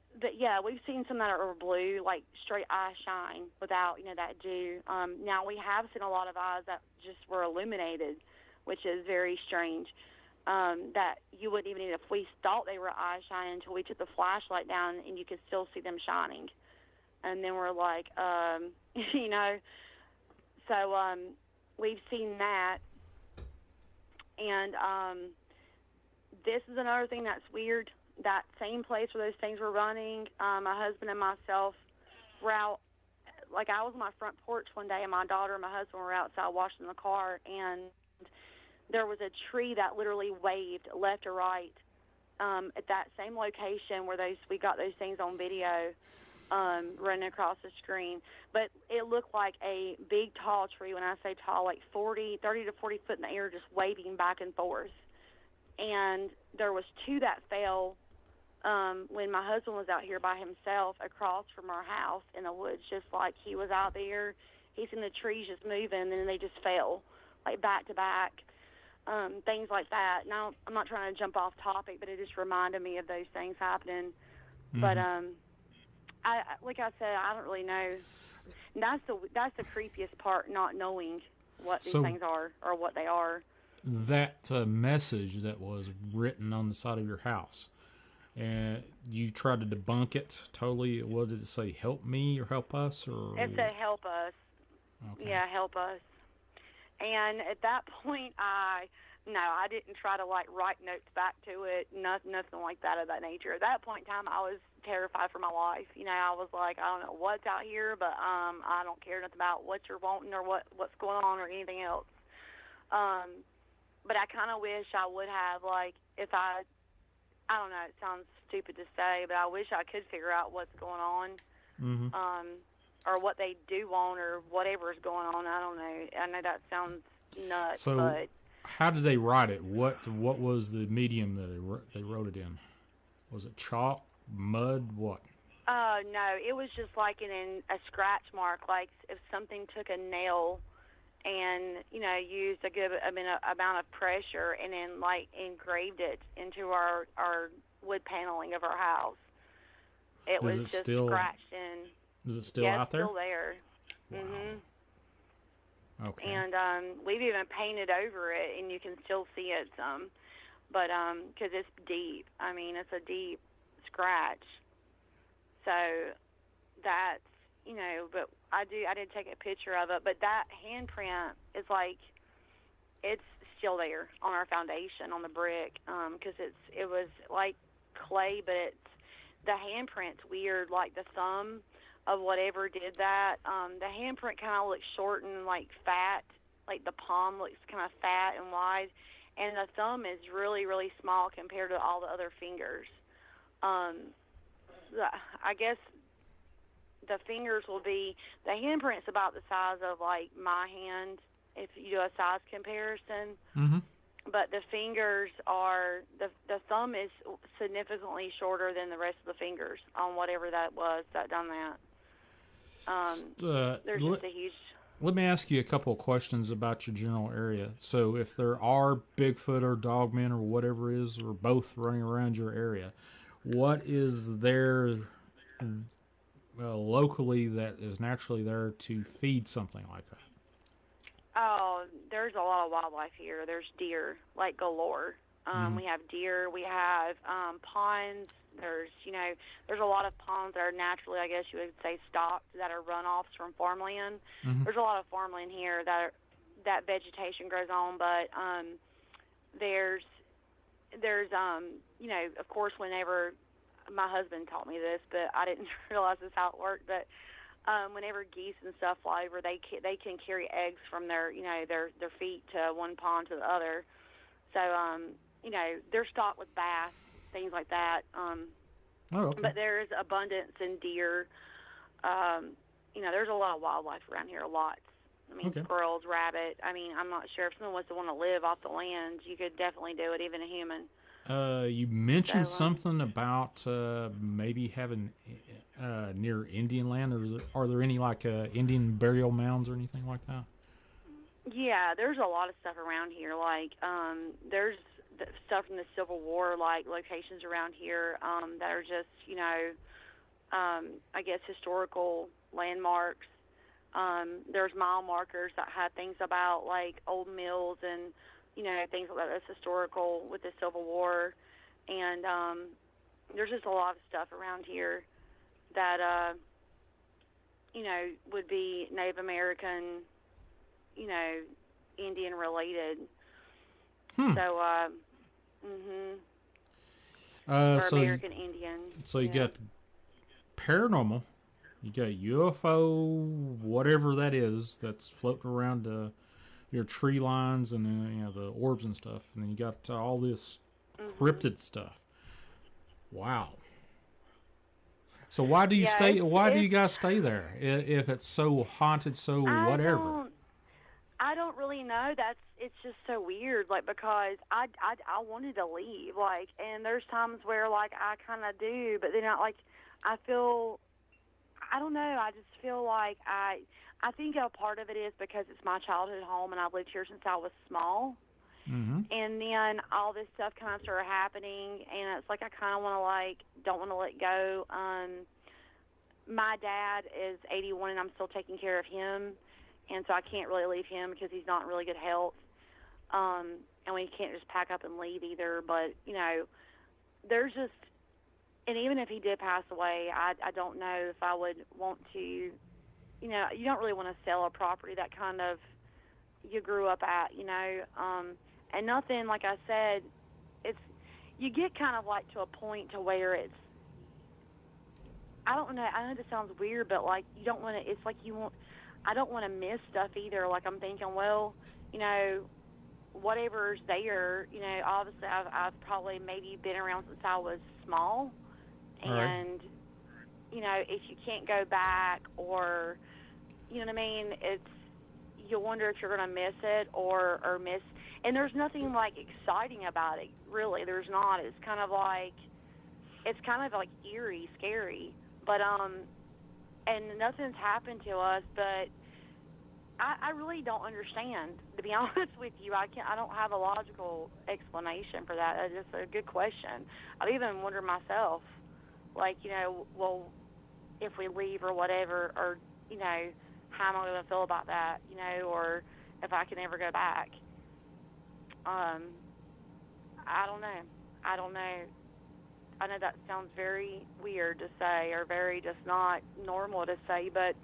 we've seen some that are blue, like straight eye shine without, that dew. Now we have seen a lot of eyes that just were illuminated, which is very strange. That you wouldn't even, if we thought they were eye shining until we took the flashlight down and you could still see them shining. And then we're like, so we've seen that. And this is another thing that's weird. That same place where those things were running, my husband and myself were out. Like, I was on my front porch one day, and my daughter and my husband were outside washing the car, and there was a tree that literally waved left or right at that same location where we got those things on video running across the screen. But it looked like a big, tall tree. When I say tall, like 30 to 40 foot in the air, just waving back and forth. And there was 2 that fell when my husband was out here by himself across from our house in the woods, just like he was out there. He seen the trees just moving, and then they just fell, like back to back, things like that. Now, I'm not trying to jump off topic, but it just reminded me of those things happening. Mm-hmm. But like I said, I don't really know. And that's the creepiest part, not knowing what these things are or what they are. That message that was written on the side of your house, and you tried to debunk it totally. What did it say? Help me or help us? Or it said help us. Okay. Yeah, help us. And at that point, I didn't try to like write notes back to it. Nothing like that of that nature. At that point in time, I was terrified for my life. I was like, I don't know what's out here, but I don't care nothing about what you're wanting or what's going on or anything else. But I kind of wish I would have, like, if I don't know, it sounds stupid to say, but I wish I could figure out what's going on. Mm-hmm. or what they do want or whatever is going on. I don't know. I know that sounds nuts, So, but how did they write it? What was the medium that they wrote it in? Was it chalk, mud, what? no, it was just like a scratch mark, like if something took a nail and used a good amount of pressure and then like engraved it into our wood paneling of our house. It was just scratched in. Is it still Yeah, out there? Still there. Wow. Okay. And we've even painted over it, and you can still see it some, but because it's deep. I mean, it's a deep scratch. So that's but I did take a picture of it, but that handprint is like it's still there on our foundation on the brick because it was like clay, but the handprint's weird, like the thumb of whatever did that. The handprint kind of looks short and like fat, like the palm looks kind of fat and wide, and the thumb is really, really small compared to all the other fingers. I guess the fingers will be, the handprint's about the size of like my hand if you do a size comparison. Mm-hmm. But the fingers are, the thumb is significantly shorter than the rest of the fingers on whatever that was that done that. There's just a huge... Let me ask you a couple of questions about your general area. So if there are Bigfoot or Dogmen or whatever is, or both running around your area, what is there locally that is naturally there to feed something like that? Oh, there's a lot of wildlife here. There's deer, like galore. We have deer. We have ponds. There's a lot of ponds that are naturally, I guess you would say, stocked, that are runoffs from farmland. Mm-hmm. There's a lot of farmland here that vegetation grows on, but there's of course, whenever my husband taught me this, but I didn't realize this how it worked, but whenever geese and stuff fly over, they can carry eggs from their feet to one pond to the other. So they're stocked with bass, things like that. Okay. But there's abundance in deer. There's a lot of wildlife around here, lots. I mean, okay. Squirrels, rabbit. I mean, I'm not sure if someone wants to want to live off the land, you could definitely do it, even a human. You mentioned something about maybe having near Indian land. Are there any like Indian burial mounds or anything like that? Yeah, there's a lot of stuff around here. Like there's stuff from the Civil War, like locations around here that are just I guess historical landmarks. There's mile markers that have things about like old mills and things like that that's historical with the Civil War. And there's just a lot of stuff around here that, would be Native American, Indian related. So, or so American Indian. So you got paranormal, you got UFO, whatever that is, that's floating around your tree lines and the orbs and stuff, and then you got all this cryptid stuff. Wow. So why do you stay? Why do you guys stay there if it's so haunted? So whatever. I don't really know. It's just so weird. Like because I wanted to leave. Like, and there's times where like I kind of do, but then I feel. I don't know. I just feel like I think a part of it is because it's my childhood home and I've lived here since I was small. Mm-hmm. And then all this stuff kind of started happening, and it's like I kind of want to don't want to let go. My dad is 81, and I'm still taking care of him, and so I can't really leave him because he's not in really good health. And we can't just pack up and leave either. But there's just, and even if he did pass away, I don't know if I would want to. You don't really want to sell a property that kind of you grew up at, and nothing, like I said, you get kind of like to a point to where it's, I don't know, I know this sounds weird, but like you don't want to, it's like I don't want to miss stuff either. Like I'm thinking, well, whatever's there, obviously I've probably maybe been around since I was small, and you know, if you can't go back, or, you know what I mean, you wonder if you're going to miss it or miss, and there's nothing like exciting about it, really. There's not. It's kind of like eerie, scary, but and nothing's happened to us, but I really don't understand, to be honest with you. I don't have a logical explanation for that. It's just a good question. I even wonder myself, like, you know, well, if we leave or whatever, or, you know, how am I going to feel about that, you know, or if I can ever go back. I don't know. I know that sounds very weird to say, or very just not normal to say, but,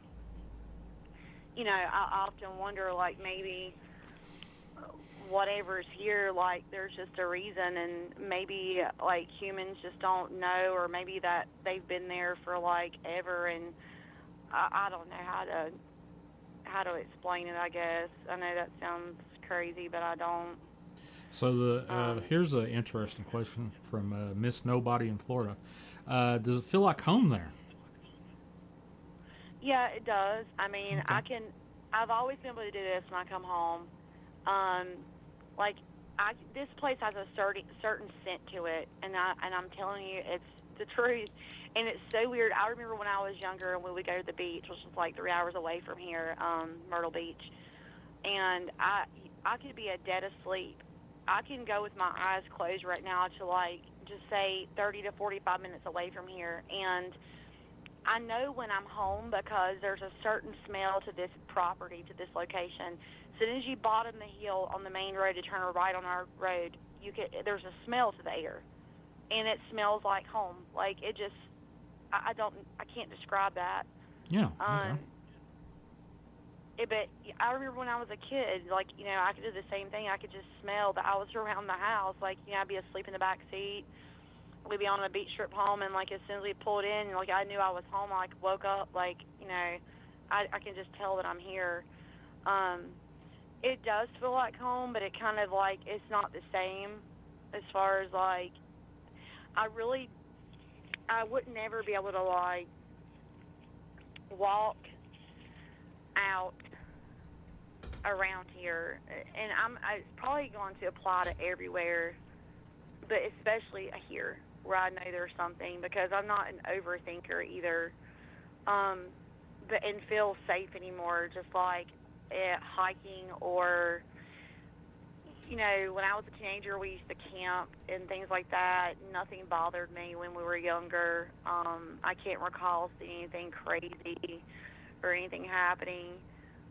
you know, I often wonder, like, maybe whatever's here, like, there's just a reason, and maybe, like, humans just don't know, or maybe that they've been there for, like, ever, and I don't know how to explain it, I guess. I know that sounds crazy, but I don't. So here's an interesting question from Miss Nobody in Florida. Does it feel like home there? Yeah, it does. I mean, Okay. I've always been able to do this when I come home. Like, this place has a certain scent to it, and I'm telling you, it's the truth. And it's so weird. I remember when I was younger and we would go to the beach, which was like 3 hours away from here, Myrtle Beach, and I could be dead asleep. I can go with my eyes closed right now to, like, just say 30 to 45 minutes away from here, and I know when I'm home because there's a certain smell to this property, to this location. As soon as you bottom the hill on the main road to turn right on our road, there's a smell to the air, and it smells like home. Like, it just, I can't describe that. Yeah. Okay. But I remember when I was a kid, like, you know, I could do the same thing. I could just smell that I was around the house. Like, you know, I'd be asleep in the back seat. We'd be on a beach trip home, and, like, as soon as we pulled in, like, I knew I was home. I, like, woke up, like, you know, I can just tell that I'm here. It does feel like home, but it kind of, like, it's not the same as far as, like, I would never be able to, like, walk out around here, and it's probably going to apply to everywhere, but especially here where I know there's something, because I'm not an overthinker either, but and feel safe anymore, just like hiking, or, you know, when I was a teenager we used to camp and things like that. Nothing bothered me when we were younger. I can't recall seeing anything crazy or anything happening.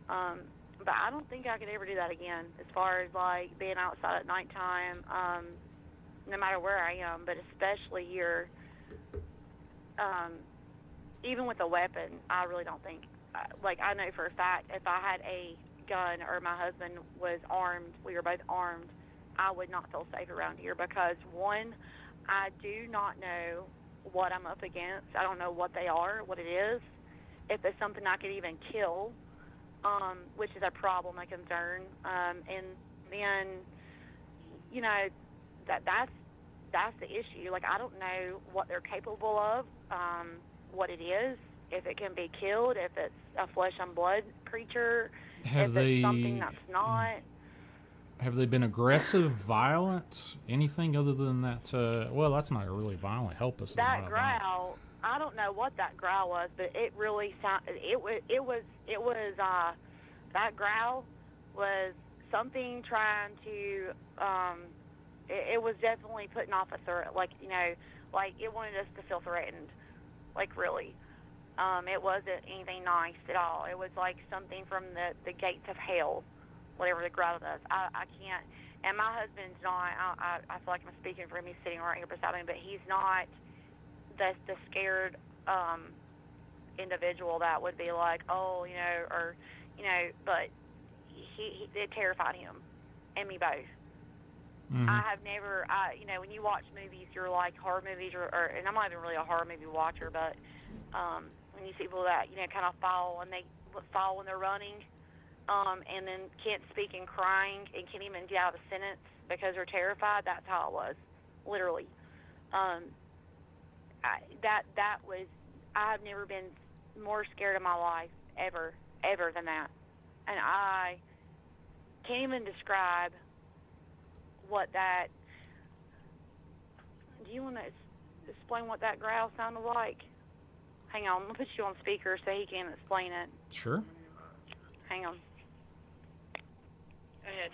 But I don't think I could ever do that again, as far as, like, being outside at nighttime, no matter where I am, but especially here. Even with a weapon, I really don't think, like, I know for a fact if I had a gun or my husband was armed, we were both armed, I would not feel safe around here, because, one, I do not know what I'm up against. I don't know what they are, what it is, if it's something I could even kill, which is a problem, a concern, and then, you know, that's the issue. Like, I don't know what they're capable of, what it is, if it can be killed, if it's a flesh and blood creature, if it's something that's not. Have they been aggressive, violent, anything other than that? Well, that's not really violent. Help us. That growl, I don't know what that growl was, but it really sounded. It was. That growl was something trying to. It was definitely putting off a threat. Like, you know, like, it wanted us to feel threatened. Like, really. It wasn't anything nice at all. It was like something from the gates of hell, whatever the growl does. I can't. And my husband's not. I feel like I'm speaking for him. He's sitting right here beside me, but he's not the scared individual that would be like, oh, you know, or, you know, but it terrified him and me both. Mm-hmm. I have never, you know, when you watch movies, you're like horror movies, or and I'm not even really a horror movie watcher, but when you see people that, you know, kind of fall and they fall when they're running, and then can't speak and crying and can't even get out a sentence because they're terrified, that's how it was, literally. That was, I've never been more scared in my life, ever than that. And I can't even describe what that... Do you want to explain what that growl sounded like? Hang on, I'm going to put you on speaker so he can explain it. Sure. Hang on. Go ahead.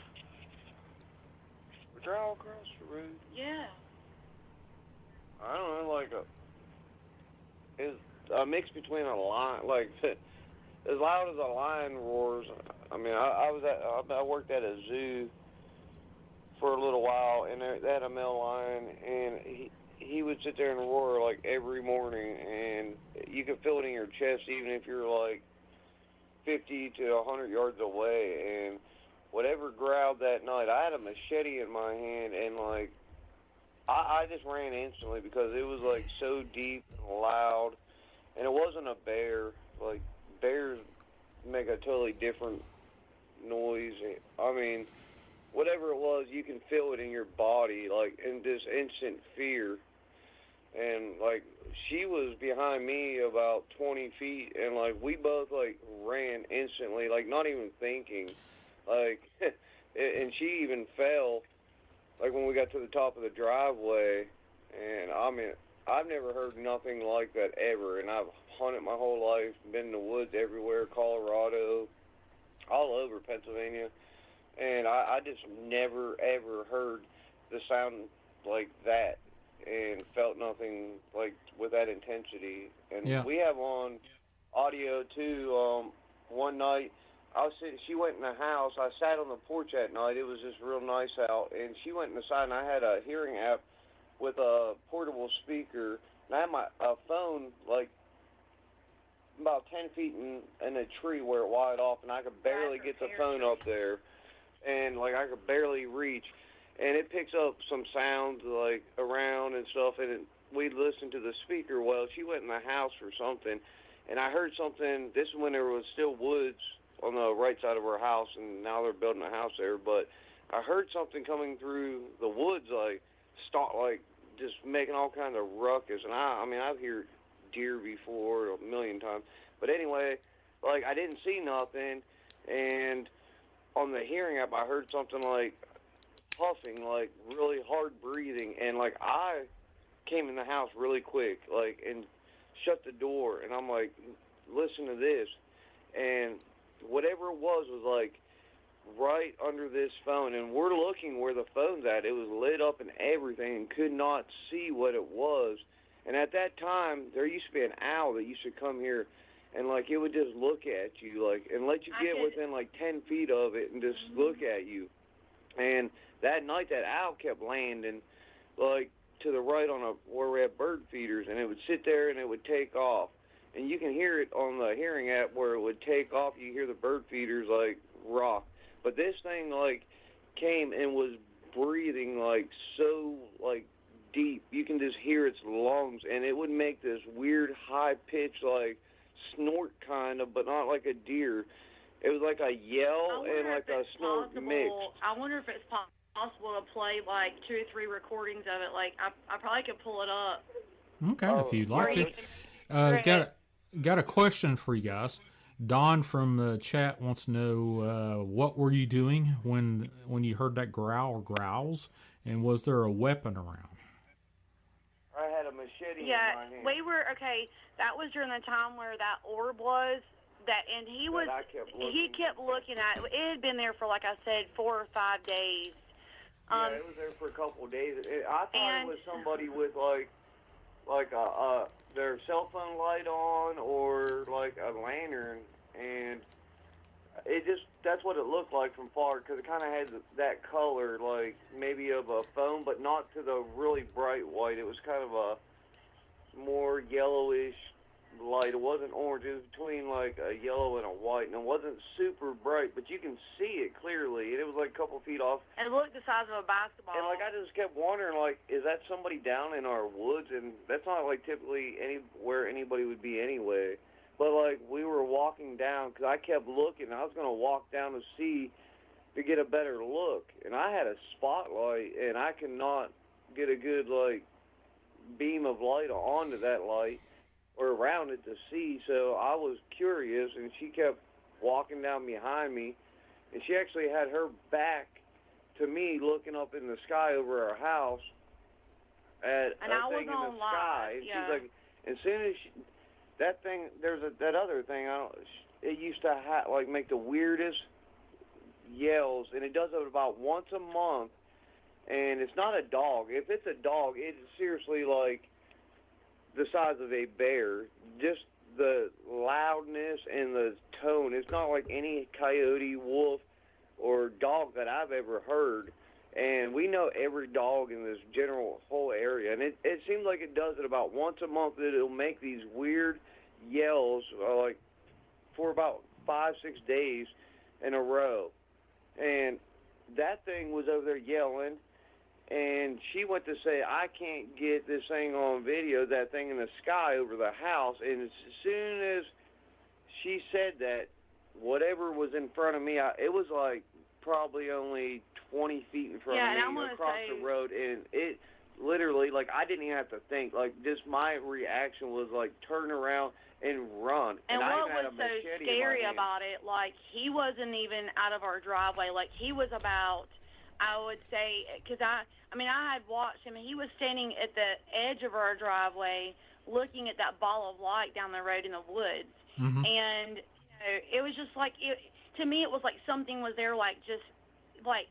A growl across the road? Yeah. I don't know, like it's a mix between a lion, like as loud as a lion roars. I mean, I worked at a zoo for a little while, and they had a male lion, and he would sit there and roar like every morning, and you could feel it in your chest even if you're like 50 to 100 yards away. And whatever growled that night, I had a machete in my hand, and like I just ran instantly because it was like so deep and loud, and it wasn't a bear. Like bears make a totally different noise. I mean, whatever it was, you can feel it in your body, like in this instant fear. And like she was behind me about 20 feet, and like we both like ran instantly, like not even thinking, like, and she even fell. Like when we got to the top of the driveway, and I mean, I've never heard nothing like that ever, and I've hunted my whole life, been in the woods everywhere, Colorado, all over Pennsylvania, and I just never ever heard the sound like that and felt nothing like with that intensity. And Yeah. we have on audio too. One night, she went in the house. I sat on the porch that night. It was just real nice out. And she went inside, and I had a hearing app with a portable speaker. And I had my phone, like, about 10 feet in a tree where it wired off, and I could barely get the phone up there. And, like, I could barely reach. And it picks up some sounds, like, around and stuff, and we listened to the speaker. Well, she went in the house for something, and I heard something. This is when there was still woods on the right side of our house, and now they're building a house there. But I heard something coming through the woods, like just making all kinds of ruckus. And I mean, I've heard deer before a million times, but anyway, like I didn't see nothing. And on the hearing app, I heard something like puffing, like really hard breathing, and like I came in the house really quick, like, and shut the door, and I'm like, listen to this, and whatever it was like right under this phone, and we're looking where the phone's at. It was lit up and everything, and could not see what it was. And at that time, there used to be an owl that used to come here, and like it would just look at you, like, and let you get within like 10 feet of it and just look at you. And that night, that owl kept landing like to the right on where we have bird feeders, and it would sit there and it would take off. And you can hear it on the hearing app where it would take off. You hear the bird feeders like rock. But this thing like came and was breathing like so like deep. You can just hear its lungs, and it would make this weird high pitched like snort kind of, but not like a deer. It was like a yell and like a snort mix. I wonder if it's possible to play like 2 or 3 recordings of it. Like I probably could pull it up. Okay, if you'd like to. Got a question for you guys. Don from the chat wants to know what were you doing when you heard that growl or growls, and was there a weapon around? I had a machete in my hand. Yeah, we were okay. That was during the time where that orb was. And he kept looking at it. It had been there for, like I said, 4 or 5 days. Yeah, it was there for a couple of days. I thought it was somebody with like their cell phone light on or like a lantern, and that's what it looked like from far, because it kind of had that color, like maybe of a phone, but not to the really bright white. It was kind of a more yellowish light. It wasn't orange. It was between like a yellow and a white, and it wasn't super bright, but you can see it clearly, and it was like a couple feet off. And it looked the size of a basketball. And like I just kept wondering, like, is that somebody down in our woods? And that's not like typically where anybody would be anyway. But like we were walking down, because I kept looking. I was gonna walk down to see to get a better look, and I had a spotlight, and I could not get a good like beam of light onto that light. or around it to see, so I was curious, and she kept walking down behind me, and she actually had her back to me looking up in the sky over our house at And a I thing was in on the live, sky. And yeah. she's like, as soon as that thing, that other thing, it used to like make the weirdest yells, and it does it about once a month, and it's not a dog. If it's a dog, it's seriously like the size of a bear. Just the loudness and the tone. It's not like any coyote, wolf, or dog that I've ever heard. And we know every dog in this general whole area. And it seems like it does it about once a month, that it'll make these weird yells like for about 5-6 days in a row. And that thing was over there yelling. And she went to say, I can't get this thing on video, that thing in the sky over the house. And as soon as she said that, whatever was in front of me, it was like probably only 20 feet in front of me across the road. And it literally, like, I didn't even have to think. Like, just my reaction was like, turn around and run. And I what had was a so machete scary in my hand. about it, like, he wasn't even out of our driveway. Like, he was about, I would say, because I had watched him, and he was standing at the edge of our driveway looking at that ball of light down the road in the woods. Mm-hmm. And it was just like, to me, it was like something was there, like, just, like,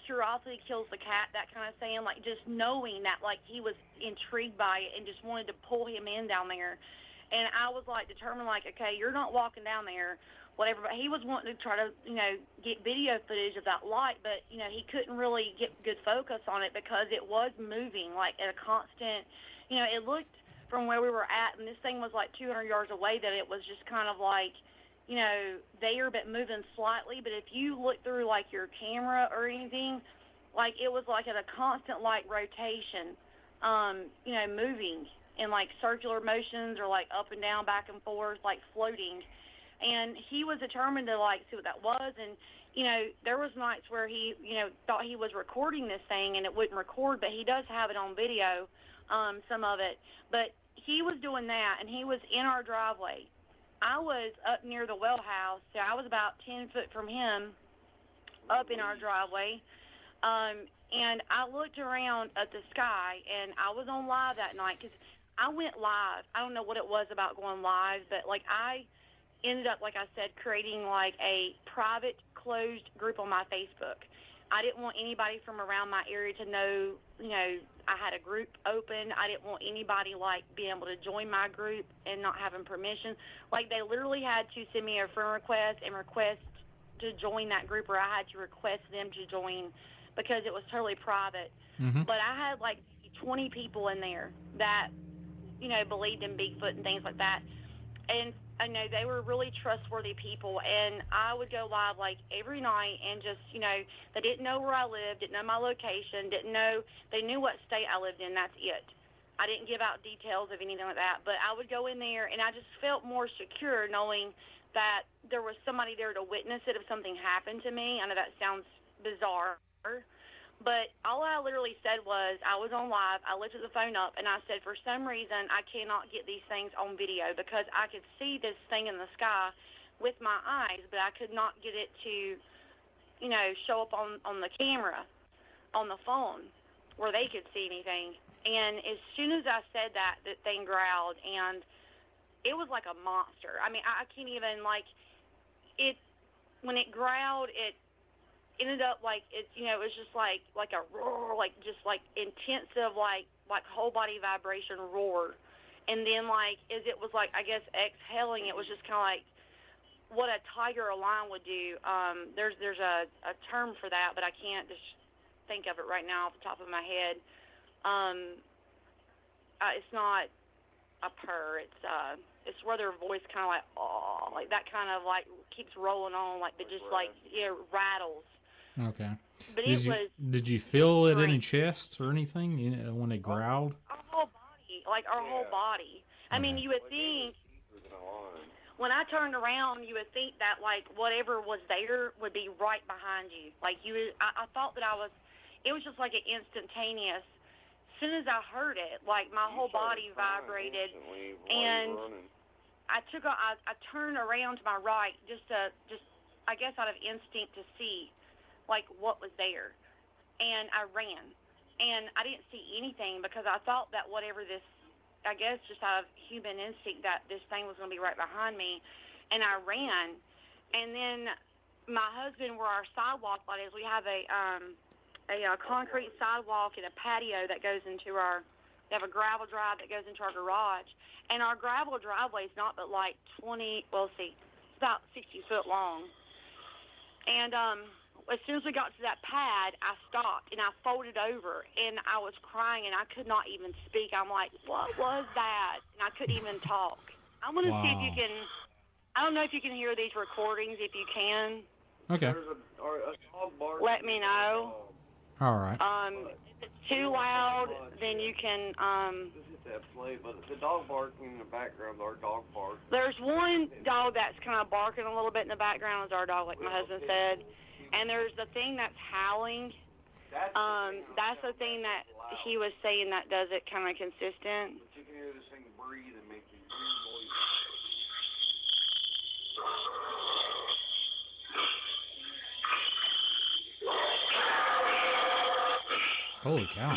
curiosity kills the cat, that kind of saying, like, just knowing that, like, he was intrigued by it and just wanted to pull him in down there. And I was, like, determined, like, okay, you're not walking down there, whatever. But he was wanting to try to, get video footage of that light, but, he couldn't really get good focus on it because it was moving, like, at a constant, it looked from where we were at, and this thing was, like, 200 yards away, that it was just kind of like, there but moving slightly. But if you look through, like, your camera or anything, like, it was, like, at a constant, like, rotation, moving in, like, circular motions or, like, up and down, back and forth, like, floating. And he was determined to, like, see what that was. And, there was nights where he, thought he was recording this thing and it wouldn't record, but he does have it on video, some of it. But he was doing that, and he was in our driveway. I was up near the well house, so I was about 10 foot from him, up in our driveway. And I looked around at the sky, and I was on live that night because I went live. I don't know what it was about going live, but, like, I ended up, like I said, creating, like, a private, closed group on my Facebook. I didn't want anybody from around my area to know, I had a group open. I didn't want anybody, like, being able to join my group and not having permission. Like, they literally had to send me a friend request and request to join that group, or I had to request them to join because it was totally private. Mm-hmm. But I had, like, 20 people in there that, believed in Bigfoot and things like that. And I know they were really trustworthy people, and I would go live, like, every night and just, they didn't know where I lived, didn't know my location, they knew what state I lived in, that's it. I didn't give out details of anything like that, but I would go in there, and I just felt more secure knowing that there was somebody there to witness it if something happened to me. I know that sounds bizarre, but all I literally said was, I was on live, I lifted the phone up, and I said, for some reason, I cannot get these things on video because I could see this thing in the sky with my eyes, but I could not get it to, show up on the camera, on the phone, where they could see anything. And as soon as I said that, that thing growled, and it was like a monster. I mean, I can't even, like, when it growled, it ended up like it was just like a roar, like just like intensive, like whole body vibration roar. And then, like, as it was, like, I guess exhaling, it was just kind of like what a tiger or a lion would do. There's a term for that, but I can't just think of it right now off the top of my head. It's not a purr. It's where their voice kind of like, oh, like that kind of like keeps rolling on, like, but just like, rattles. Okay. But did you feel it in your chest or anything when it growled? Our whole body, like our whole body. I mean, you would think, when I turned around, you would think that, like, whatever was there would be right behind you. Like, I thought that it was just like an instantaneous soon as I heard it, like my whole body vibrated, and I turned around to my right just I guess out of instinct to see like what was there, and I ran, and I didn't see anything because I thought that whatever this, I guess just out of human instinct, that this thing was going to be right behind me, and I ran, and then my husband, where our sidewalk lot is, we have a concrete sidewalk and a patio that goes into we have a gravel drive that goes into our garage, and our gravel driveway is not but like it's about 60 foot long, and as soon as we got to that pad, I stopped, and I folded over, and I was crying, and I could not even speak. I'm like, what was that? And I couldn't even talk. I'm going to see if you can, I don't know if you can hear these recordings. If you can, okay, let me know. All right. If it's too loud, then you can, but the dog barking in the background, our dog bark. There's one dog that's kind of barking a little bit in the background, is our dog, like my husband said. And there's the thing that's howling. That's the thing that he was saying that does it kind of consistent. But you can hear this thing breathe and make these weird noises. Holy cow.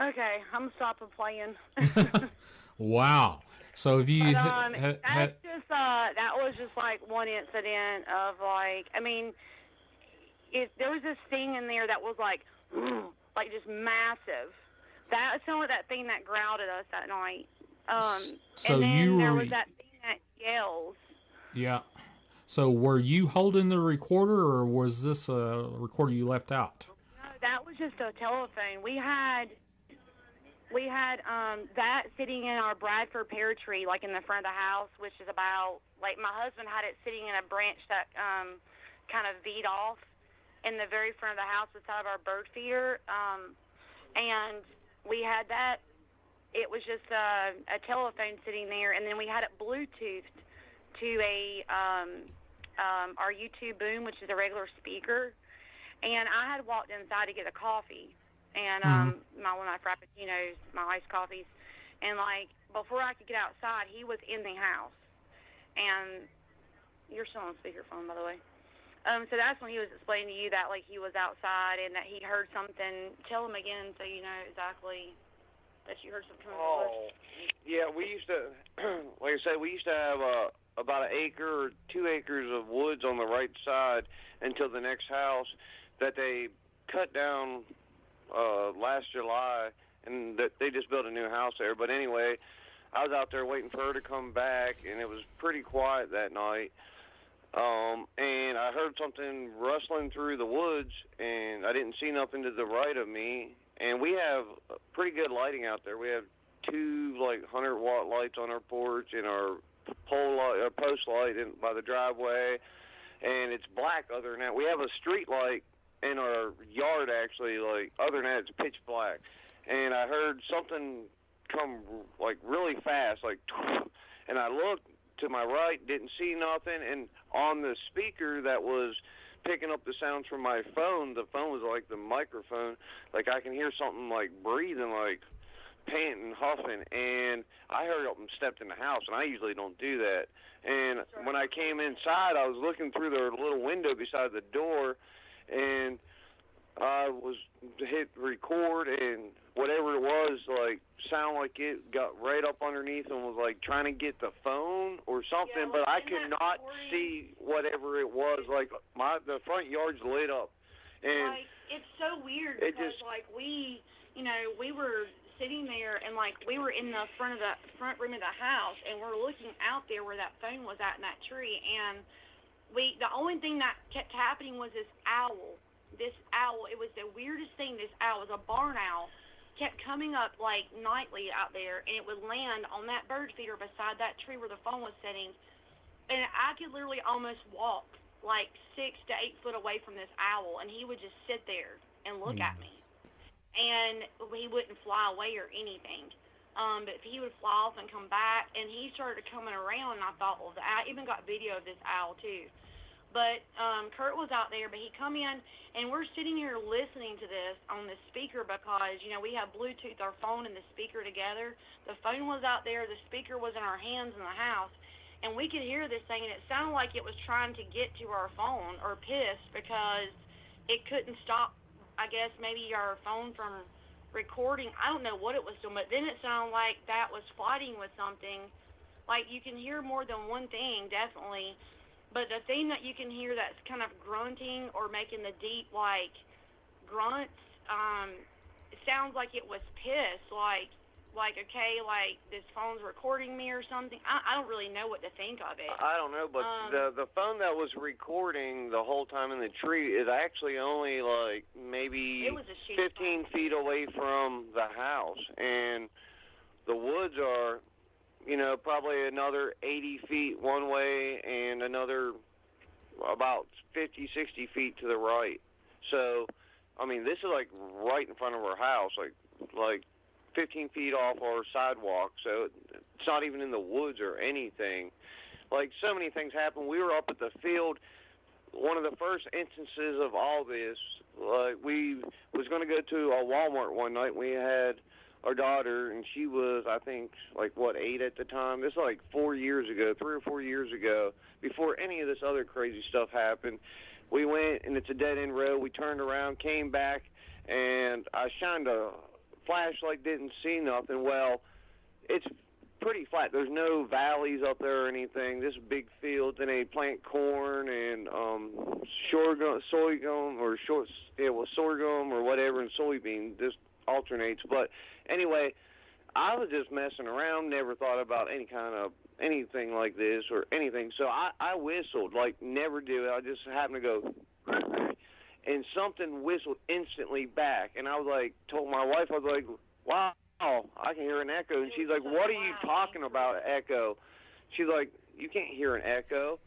Okay, I'm stopping playing. Wow. So if you that's just that was just like one incident of like, I mean, there was this thing in there that was like just massive. That sounded like that thing that growled at us that night. So and then you there were, was that thing that yells. yeah. So were you holding the recorder, or was this a recorder you left out? No, that was just a telephone. We had that sitting in our Bradford pear tree, like in the front of the house, which is about, like, my husband had it sitting in a branch that kind of V'd off in the very front of the house beside of our bird feeder. And we had that. It was just a telephone sitting there, and then we had it Bluetoothed to our YouTube Boom, which is a regular speaker. And I had walked inside to get a coffee, and one of my frappuccinos, my iced coffees, and like before I could get outside, he was in the house. And you're still on speakerphone, by the way. So that's when he was explaining to you that like he was outside and that he heard something. Tell him again so you know exactly that you heard something. Yeah, we used to, like I said, we used to have about an acre or 2 acres of woods on the right side until the next house that they cut down last July, and they just built a new house there. But anyway, I was out there waiting for her to come back, and it was pretty quiet that night. And I heard something rustling through the woods, and I didn't see nothing to the right of me. And we have pretty good lighting out there. We have 2 like 100-watt lights on our porch and our post light by the driveway, and it's black. Other than that, we have a street light in our yard actually. Like other than that, it's pitch black. And I heard something come like really fast, like, and I looked to my right, didn't see nothing, and on the speaker that was picking up the sounds from my phone, the phone was like the microphone, like I can hear something like breathing, like panting, huffing, and I hurried up and stepped in the house, and I usually don't do that. And when I came inside, I was looking through the little window beside the door, and I was hit record, and whatever it was, like, sound like it got right up underneath and was, like, trying to get the phone or something, but I could not see whatever it was. Like, the front yard's lit up, And like, it's so weird it because, just- like, we were sitting there and, like, we were in the front room of the house, and we're looking out there where that phone was at in that tree, and the only thing that kept happening was this owl. This owl, it was the weirdest thing. This owl was a barn owl, kept coming up, like, nightly out there, and it would land on that bird feeder beside that tree where the phone was sitting, and I could literally almost walk, like, 6 to 8 foot away from this owl, and he would just sit there and look at me. And he wouldn't fly away or anything. But he would fly off and come back, and he started coming around, and I thought, well, I even got video of this owl, too. But Kurt was out there, but he come in, and we're sitting here listening to this on the speaker because, we have Bluetooth our phone and the speaker together. The phone was out there, the speaker was in our hands in the house, and we could hear this thing, and it sounded like it was trying to get to our phone or pissed because it couldn't stop, I guess, maybe our phone from recording. I don't know what it was doing, but then it sounded like that was fighting with something. Like, you can hear more than one thing, definitely. But the thing that you can hear that's kind of grunting or making the deep, like, grunts, it sounds like it was pissed, like, okay, like, this phone's recording me or something. I don't really know what to think of it. I don't know, but the phone that was recording the whole time in the tree is actually only, like, maybe It was a shitty 15 feet away from the house. And the woods are, probably another 80 feet one way and another about 50, 60 feet to the right. So, I mean, this is, like, right in front of our house, like 15 feet off our sidewalk, so it's not even in the woods or anything. Like, so many things happened. We were up at the field. One of the first instances of all this, like, we was going to go to a Walmart one night. We had our daughter, and she was, I think, like, 8 at the time. This is like 4 years ago, 3 or 4 years ago, before any of this other crazy stuff happened. We went, and it's a dead-end road. We turned around, came back, and I shined a flashlight, didn't see nothing. Well, it's pretty flat. There's no valleys up there or anything. This big field, and they plant corn and sorghum or whatever, and soybean. Just alternates. But anyway, I was just messing around. Never thought about anything like this or anything. So I whistled, like, never do it. I just happened to go. And something whistled instantly back, and I was like, told my wife, I was like, wow, I can hear an echo. And she's like, what are you talking about, echo? She's like, you can't hear an echo.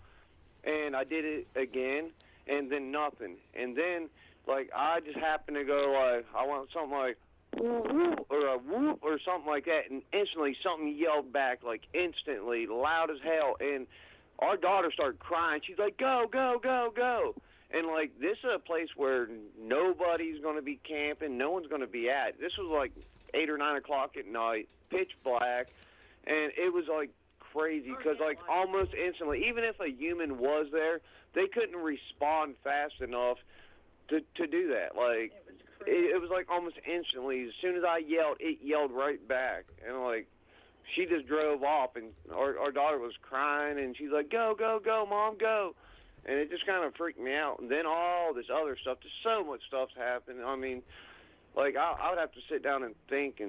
And I did it again, and then nothing. And then, like, I just happened to go, like, I want something like, whoop, or a whoop, or something like that, and instantly something yelled back, like, instantly, loud as hell. And our daughter started crying. She's like, go, go, go, go. And, like, this is a place where nobody's going to be camping, no one's going to be at. This was, like, 8 or 9 o'clock at night, pitch black, and it was, like, crazy because, like, almost instantly, even if a human was there, they couldn't respond fast enough to do that. Like, it was, like, almost instantly. As soon as I yelled, it yelled right back. And, like, she just drove off, and our daughter was crying, and she's like, go, go, go, Mom, go. And it just kind of freaked me out. And then all this other stuff, just so much stuff's happened. I mean, like, I would have to sit down and think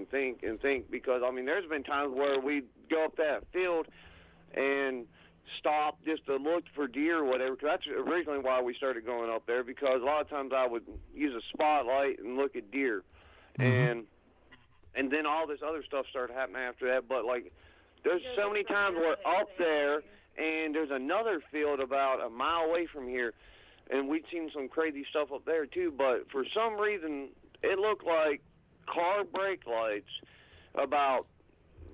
because, I mean, there's been times where we'd go up that field and stop just to look for deer or whatever, because that's originally why we started going up there, because a lot of times I would use a spotlight and look at deer. Mm-hmm. And then all this other stuff started happening after that. But, like, there's so many times we're up there, and there's another field about a mile away from here, and we'd seen some crazy stuff up there too, but for some reason it looked like car brake lights about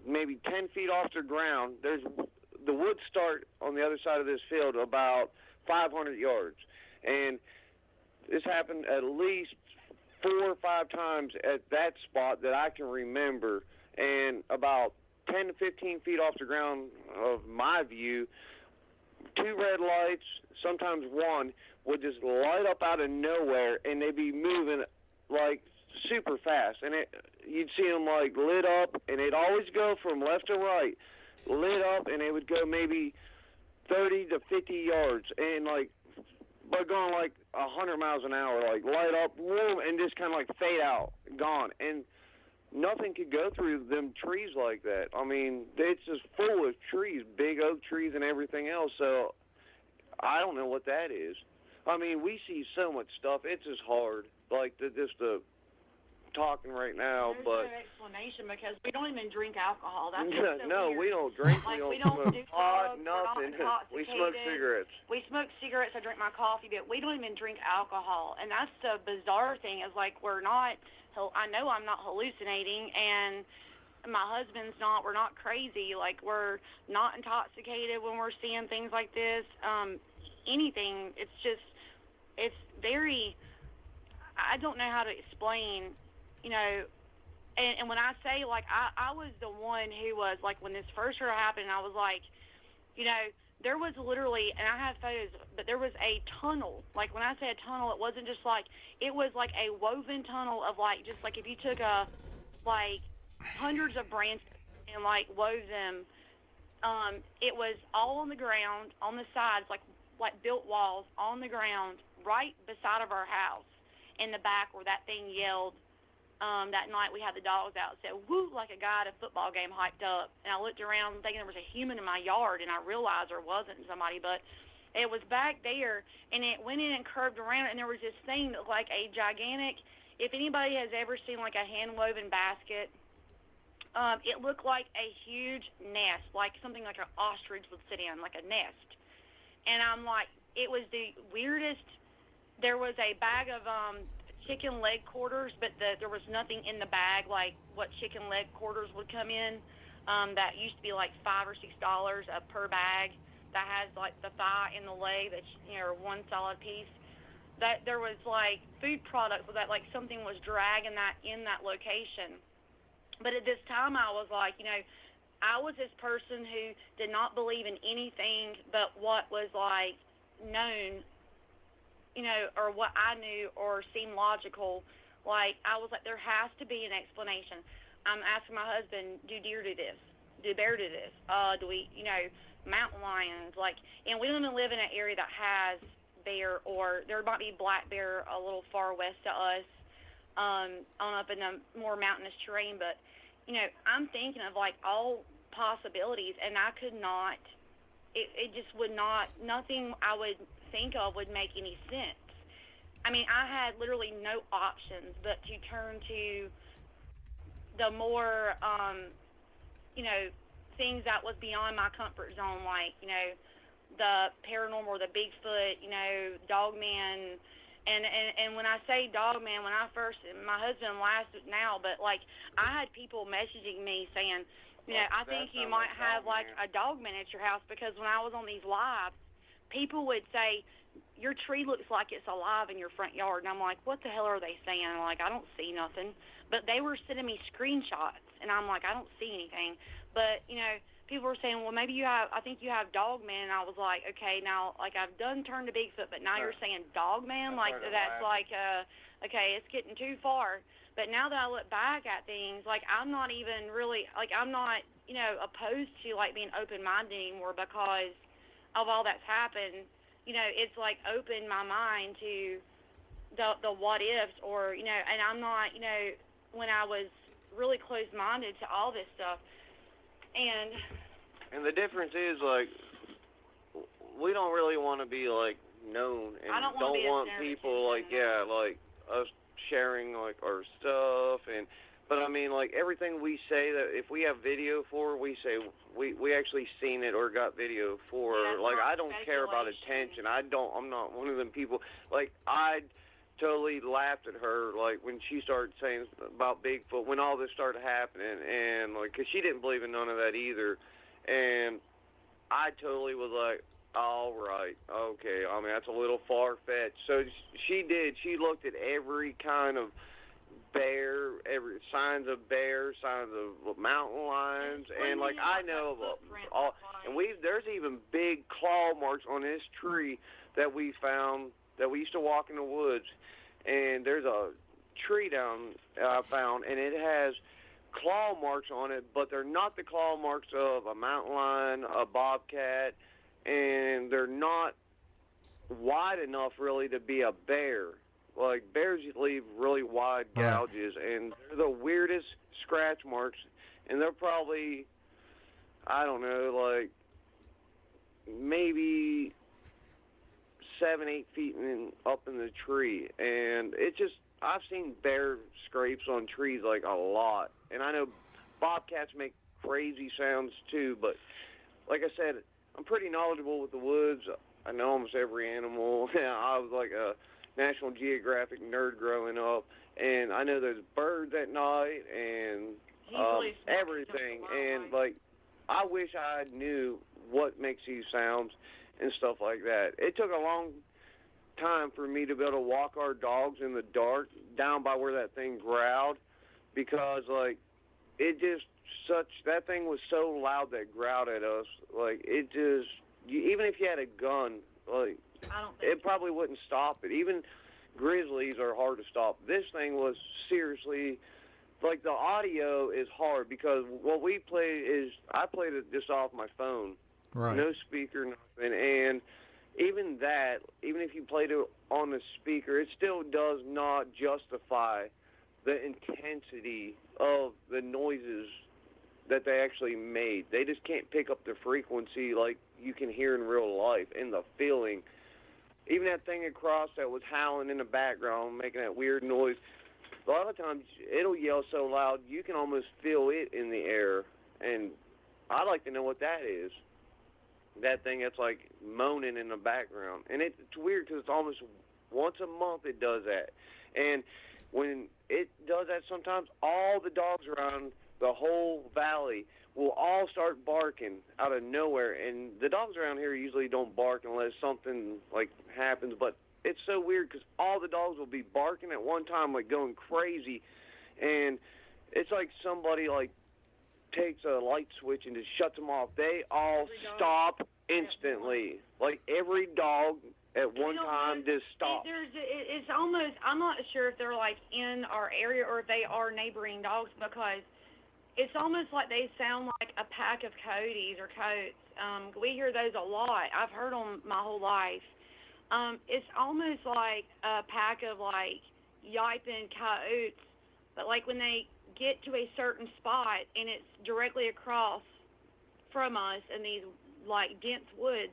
maybe 10 feet off the ground. The woods start on the other side of this field about 500 yards, and this happened at least 4 or 5 times at that spot that I can remember, and about 10 to 15 feet off the ground of my view, 2 red lights, sometimes 1, would just light up out of nowhere, and they'd be moving, like, super fast. And you'd see them, like, lit up, and they'd always go from left to right, lit up, and they would go maybe 30 to 50 yards, and, like, but going, like, 100 miles an hour, like light up, boom, and just kind of like fade out, gone. And nothing could go through them trees like that. I mean, it's just full of trees, big oak trees and everything else. So I don't know what that is. I mean, we see so much stuff. It's just hard, like talking right now. There's but no explanation because we don't even drink alcohol. That's no, weird. we don't drink. Like, we we don't don't smoke do pot, drugs, we're not nothing. We smoke intoxicated. cigarettes. We smoke cigarettes. I drink my coffee, but we don't even drink alcohol. And that's the bizarre thing is like we're not. I know I'm not hallucinating, and my husband's not. We're not crazy. Like we're not intoxicated when we're seeing things like this. Anything. It's just. It's very. I don't know how to explain. You know. And when I say, like, I was the one who was, like, when this first started happening, I was like, you know, there was literally, and I have photos, but there was a tunnel. Like, when I say a tunnel, it wasn't just, like, it was, like, a woven tunnel of, like, just, like, if you took like, hundreds of branches and, like, wove them, it was all on the ground, on the sides, like built walls on the ground, right beside of our house, in the back where that thing yelled. That night we had the dogs out, so woo, like a guy at a football game hyped up. And I looked around thinking there was a human in my yard, and I realized there wasn't somebody, but it was back there, and it went in and curved around, and there was this thing that like a gigantic, if anybody has ever seen like a hand-woven basket, it looked like a huge nest, like something like an ostrich would sit in, like a nest. And I'm like, it was the weirdest. There was a bag of chicken leg quarters, but there was nothing in the bag like what chicken leg quarters would come in. That used to be like $5 or $6 per bag. That has like the thigh and the leg, that's one solid piece. That there was like food products that like something was dragging that in that location. But at this time, I was like, I was this person who did not believe in anything but what was like known. Or what I knew or seemed logical. Like, I was like, there has to be an explanation. I'm asking my husband, do deer do this? Do bear do this? Do we, mountain lions? Like, and we don't even live in an area that has bear, or there might be black bear a little far west of us, on up in the more mountainous terrain. But, I'm thinking of, like, all possibilities, and I could not, it just would not, nothing I would think of would make any sense. I mean, I had literally no options but to turn to the more, things that was beyond my comfort zone, like, the paranormal, the bigfoot, Dogman. And when I say Dogman, when I first, my husband laughs now, but, like, I had people messaging me saying, I think you might have, like, a Dogman at your house, because when I was on these lives, people would say, your tree looks like it's alive in your front yard. And I'm like, what the hell are they saying? I'm like, I don't see nothing. But they were sending me screenshots, and I'm like, I don't see anything. But, people were saying, well, maybe I think you have Dogman. And I was like, okay, now, like, I've done turned to Bigfoot, but now you're saying Dogman? Like, that's like, okay, it's getting too far. But now that I look back at things, like, I'm not even really, like, I'm not, opposed to, like, being open-minded anymore because of all that's happened. It's like opened my mind to the what ifs, or and I'm not, when I was really closed-minded to all this stuff. And the difference is, like, we don't really want to be like known, and I don't want people like like us sharing like our stuff. But I mean, like, everything we say, that if we have video for, we say we actually seen it or got video for. Like, I don't care about attention. I'm not one of them people. Like, I totally laughed at her, like, when she started saying about Bigfoot, when all this started happening, and, like, because she didn't believe in none of that either. And I totally was like, all right, okay. I mean, that's a little far-fetched. So she did. She looked at every kind of bear, every signs of mountain lions, and like I know of all, and there's even big claw marks on this tree that we found, that we used to walk in the woods, and there's a tree down I found, and it has claw marks on it, but they're not the claw marks of a mountain lion, a bobcat, and they're not wide enough really to be a bear. Like, bears leave really wide gouges, and they're the weirdest scratch marks, and they're probably, I don't know, like, maybe 7-8 feet up in the tree. And it just, I've seen bear scrapes on trees, like, a lot. And I know bobcats make crazy sounds, too, but like I said, I'm pretty knowledgeable with the woods. I know almost every animal. I was like a National Geographic nerd growing up, and I know there's birds at night and everything. And like, I wish I knew what makes these sounds and stuff like that. It took a long time for me to be able to walk our dogs in the dark down by where that thing growled, because like that thing was so loud that growled at us. Like, it just, even if you had a gun, like, it probably wouldn't stop it. Even grizzlies are hard to stop. This thing was seriously, like, the audio is hard, because what we play is, I played it just off my phone. Right. No speaker, nothing. And even that, even if you played it on the speaker, it still does not justify the intensity of the noises that they actually made. They just can't pick up the frequency like you can hear in real life, and the feeling. Even that thing across that was howling in the background, making that weird noise, a lot of times it'll yell so loud you can almost feel it in the air. And I'd like to know what that is. That thing that's like moaning in the background. And it's weird because it's almost once a month it does that. And when it does that, sometimes all the dogs around the whole valley will all start barking out of nowhere. And the dogs around here usually don't bark unless something like happens, but it's so weird because all the dogs will be barking at one time, like going crazy. And it's like somebody like takes a light switch and just shuts them off. They all stop instantly. Like, every dog at one time just stops. It's almost, I'm not sure if they're like in our area or if they are neighboring dogs, because it's almost like they sound like a pack of coyotes or coats. We hear those a lot. I've heard them my whole life. It's almost like a pack of like yiping coyotes, but like when they get to a certain spot and it's directly across from us in these like dense woods,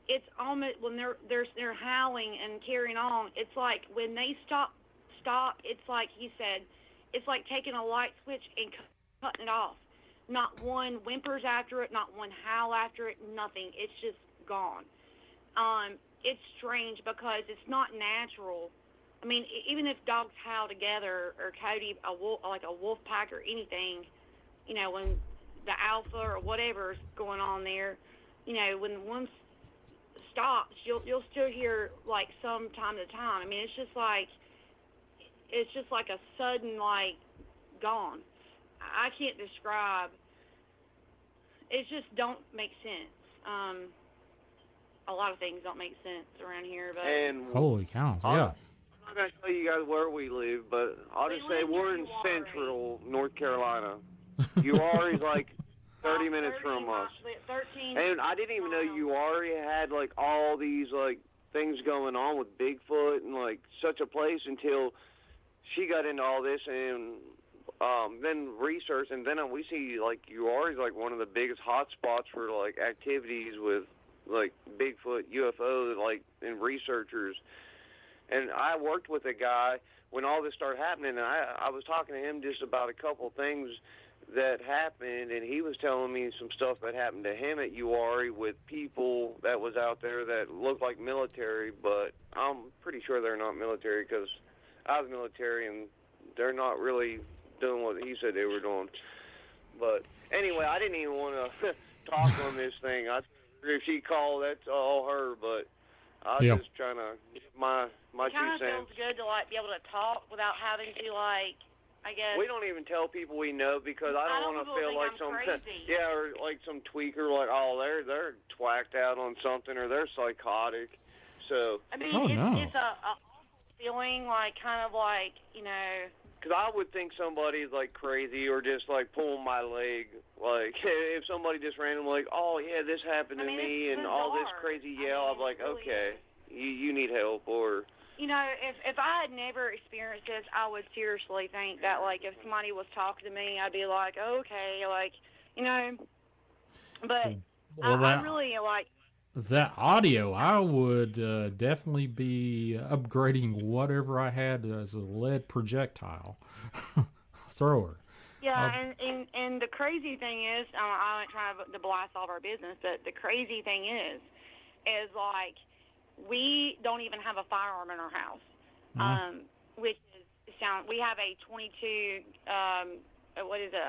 it's almost, when they're howling and carrying on, it's like when they stop, it's like he said, it's like taking a light switch and cutting it off. Not one whimpers after it, not one howl after it, nothing. It's just gone. It's strange because it's not natural. I mean, even if dogs howl together, or coyote, like a wolf pack or anything, you know, when the alpha or whatever's going on there, you know, when one stops, you'll still hear like some time to time. I mean, it's just like a sudden, like, gone. I can't describe. It just don't make sense. A lot of things don't make sense around here, but holy cows, yeah. I'm not going to tell you guys where we live, but I'll just say we're in central North Carolina. Uwharrie's like 30 minutes from us. 13 and I didn't even know Uwharrie had like all these like things going on with Bigfoot and like such a place until she got into all this and then research, and then we see like Uwharrie's like one of the biggest hot spots for like activities with like Bigfoot, UFO, like, and researchers. And I worked with a guy when all this started happening, and I was talking to him just about a couple things that happened, and he was telling me some stuff that happened to him at Uwharrie with people that was out there that looked like military, but I'm pretty sure they're not military because I was military, and they're not really doing what he said they were doing. But anyway, I didn't even want to talk on this thing. If she called, that's all her, but I was just trying to give my 2 cents. It kind of feels good to like be able to talk without having to, like, I guess. We don't even tell people we know because I don't want to feel like some crazy. or like some tweaker, like, oh, they're twacked out on something or they're psychotic. So I mean, it's a feeling, like, kind of like, you know. Because I would think somebody's like crazy or just like pulling my leg. Like, if somebody just randomly like, oh yeah, this happened to me and all this crazy yell, I'm like, okay. you need help, or You know, if I had never experienced this, I would seriously think that, like, if somebody was talking to me, I'd be like, okay, like, you know. But Well, I really, like... That audio, I would definitely be upgrading whatever I had as a lead projectile thrower. Yeah, and the crazy thing is, I ain't trying to blast all of our business, but the crazy thing is like, we don't even have a firearm in our house, which is we have a 22, what is it?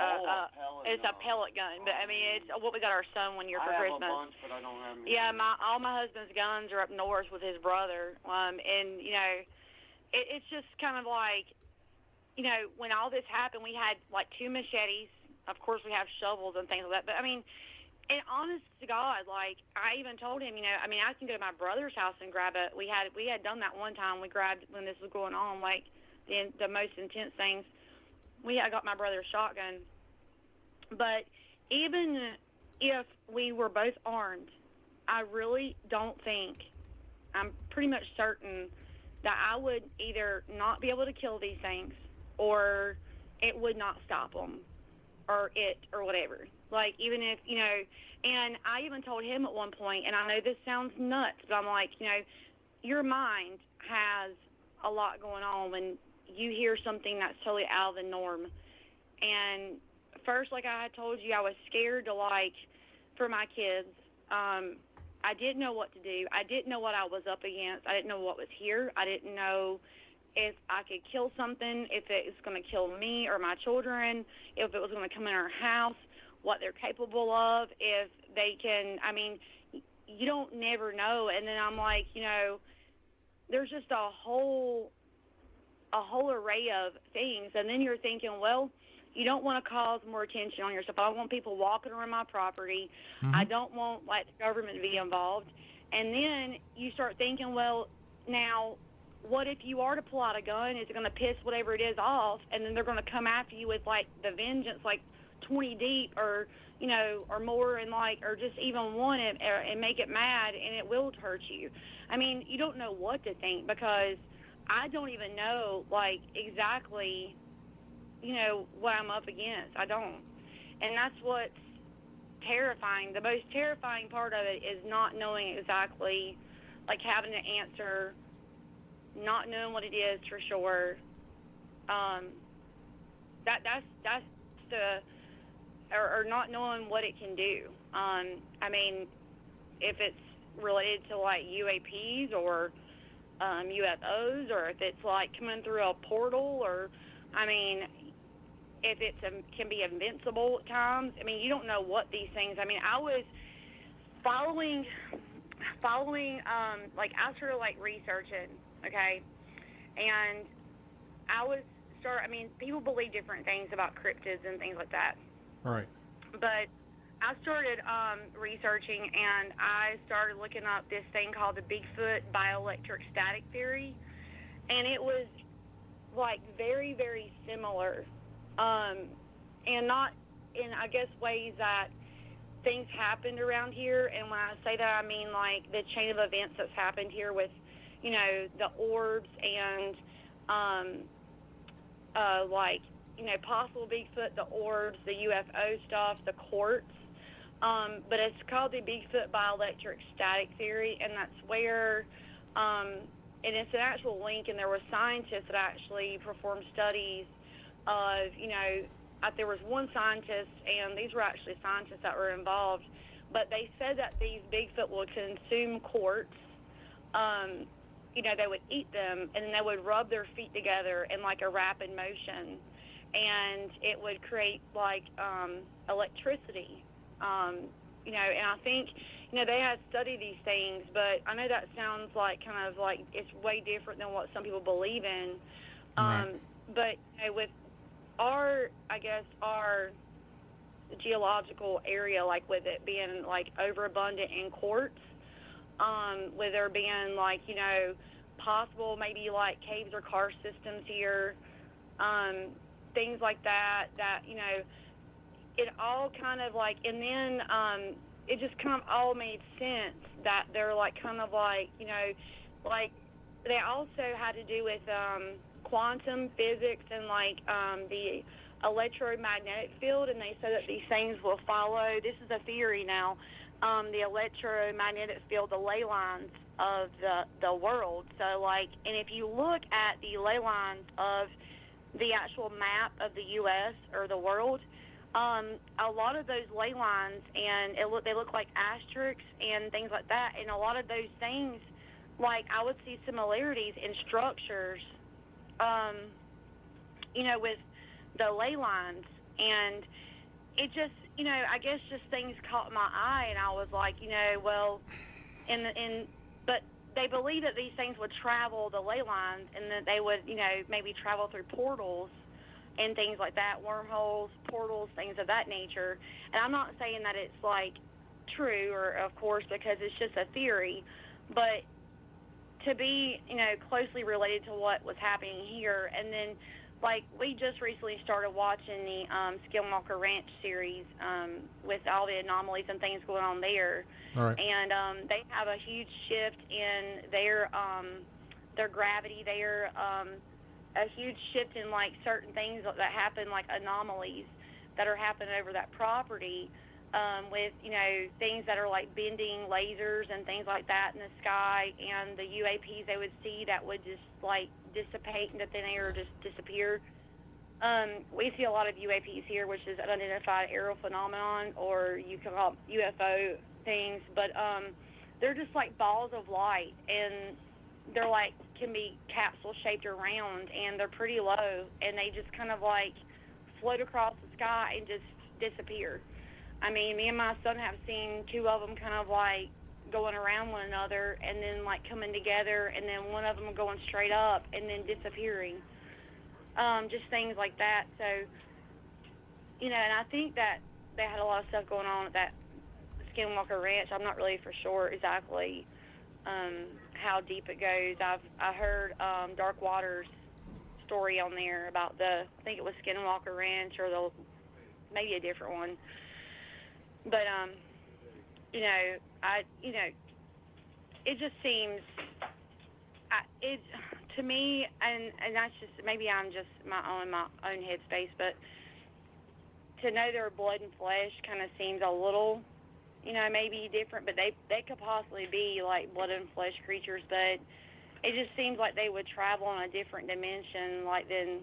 It's a pellet gun, but I mean, it's what we got our son one year for Christmas. I have a bunch, but I don't have many. Yeah, all my husband's guns are up north with his brother, and you know, it's just kind of like, you know, when all this happened, we had like 2 machetes. Of course, we have shovels and things like that, but I mean. And honest to God, like, I even told him, you know, I mean, I can go to my brother's house and grab it. We had done that one time. We grabbed, when this was going on, like, the most intense things. I got my brother's shotgun. But even if we were both armed, I really don't think, I'm pretty much certain that I would either not be able to kill these things, or it would not stop them, or whatever. Like, even if, you know, and I even told him at one point, and I know this sounds nuts, but I'm like, you know, your mind has a lot going on when you hear something that's totally out of the norm. And first, like I had told you, I was scared to, like, for my kids. I didn't know what to do. I didn't know what I was up against. I didn't know what was here. I didn't know if I could kill something, if it was going to kill me or my children, if it was going to come in our house, what they're capable of, if they can, I mean, you don't never know. And then I'm like, you know, there's just a whole array of things. And then you're thinking, well, you don't want to cause more attention on yourself. I don't want people walking around my property. I don't want, like, the government to be involved. And then you start thinking, well, now, what if you are to pull out a gun? Is it going to piss whatever it is off? And then they're going to come after you with, like, the vengeance, like, 20 deep, or, you know, or more, and, like, or just even one, and make it mad, and it will hurt you. I mean, you don't know what to think, because I don't even know, like, exactly, you know, what I'm up against. I don't. And that's what's terrifying. The most terrifying part of it is not knowing exactly, like, having to answer, not knowing what it is for sure. That's the, or not knowing what it can do. I mean, if it's related to, like, UAPs or UFOs, or if it's, like, coming through a portal, or, I mean, if it can be invincible at times. I mean, you don't know what these things. I mean, I was following, like, I started, like, researching, okay, and I mean, people believe different things about cryptids and things like that. Right. But I started researching, and I started looking up this thing called the Bigfoot bioelectric static theory, and it was, like, very, very similar, and not in, I guess, ways that things happened around here. And when I say that, I mean, like, the chain of events that's happened here with, you know, the orbs and, like, you know, possible Bigfoot, the orbs, the UFO stuff, the quartz. But it's called the Bigfoot bioelectric static theory, and that's where, and it's an actual link, and there were scientists that actually performed studies of, you know, there was one scientist, and these were actually scientists that were involved, but they said that these Bigfoot would consume quartz. You know, they would eat them, and then they would rub their feet together in, like, a rapid motion, and it would create, like, electricity. You know, and I think, you know, they had studied these things, but I know that sounds like kind of like it's way different than what some people believe in. Right. But, you know, with our geological area, like, with it being, like, overabundant in quartz, with there being, like, you know, possible maybe, like, caves or karst systems here, things like that, you know, it all kind of, like, and then it just kind of all made sense that they're, like, kind of like, you know, like, they also had to do with quantum physics and, like, the electromagnetic field, and they said that these things will follow. This is a theory now. The electromagnetic field, the ley lines of the world. So, like, and if you look at the ley lines of the actual map of the U.S. or the world, a lot of those ley lines, and they look like asterisks and things like that, and a lot of those things, like, I would see similarities in structures, with the ley lines, and it just, I guess just things caught my eye, and I was like, well, but they believe that these things would travel the ley lines, and that they would, maybe travel through portals and things like that, wormholes, portals, things of that nature. And I'm not saying that it's, like, true, or, of course, because it's just a theory, but to be, closely related to what was happening here. And then, like, we just recently started watching the Skinwalker Ranch series with all the anomalies and things going on there. All right. And they have a huge shift in their gravity there, a huge shift in, like, certain things that happen, like anomalies that are happening over that property, with, things that are like bending lasers and things like that in the sky, and the UAPs they would see that would just, like, dissipate into thin air or just disappear. We see a lot of UAPs here, which is unidentified aerial phenomenon, or you can call them UFO things, but they're just like balls of light, and they're like, can be capsule shaped or round, and they're pretty low, and they just kind of like float across the sky and just disappear. I mean, me and my son have seen two of them kind of like going around one another, and then like coming together, and then one of them going straight up and then disappearing. Just things like that. So, and I think that they had a lot of stuff going on at that Skinwalker Ranch. I'm not really for sure exactly how deep it goes. I heard Dark Water's story on there about I think it was Skinwalker Ranch, or maybe a different one. But it just seems, to me, and that's just, maybe I'm just my own headspace, but to know they're blood and flesh kind of seems a little, maybe different, but they could possibly be like blood and flesh creatures, but it just seems like they would travel in a different dimension, like, than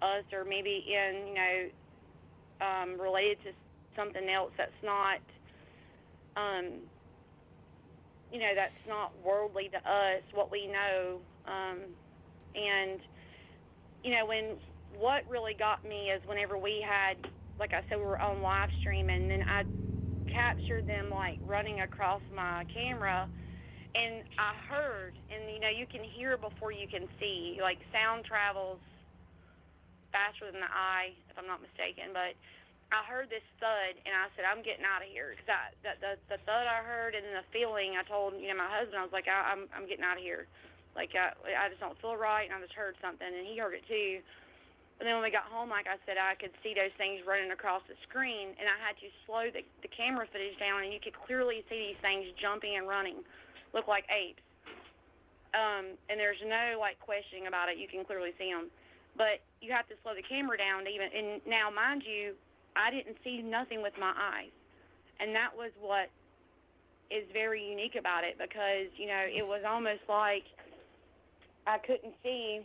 us, or maybe in, related to something else that's not, that's not worldly to us, what we know. And, what really got me is whenever we had, like I said, we were on live stream, and then I captured them, like, running across my camera, and I heard, and, you can hear before you can see, like, sound travels faster than the eye, if I'm not mistaken, but I heard this thud, and I said, I'm getting out of here, because the thud I heard, and then the feeling, I told, my husband, I was like, I'm getting out of here. Like, I just don't feel right, and I just heard something, and he heard it too. And then when we got home, like I said, I could see those things running across the screen, and I had to slow the camera footage down, and you could clearly see these things jumping and running, look like apes. And there's no, like, questioning about it. You can clearly see them. But you have to slow the camera down to even, and now, mind you, I didn't see nothing with my eyes. And that was what is very unique about it, because, it was almost like I couldn't see,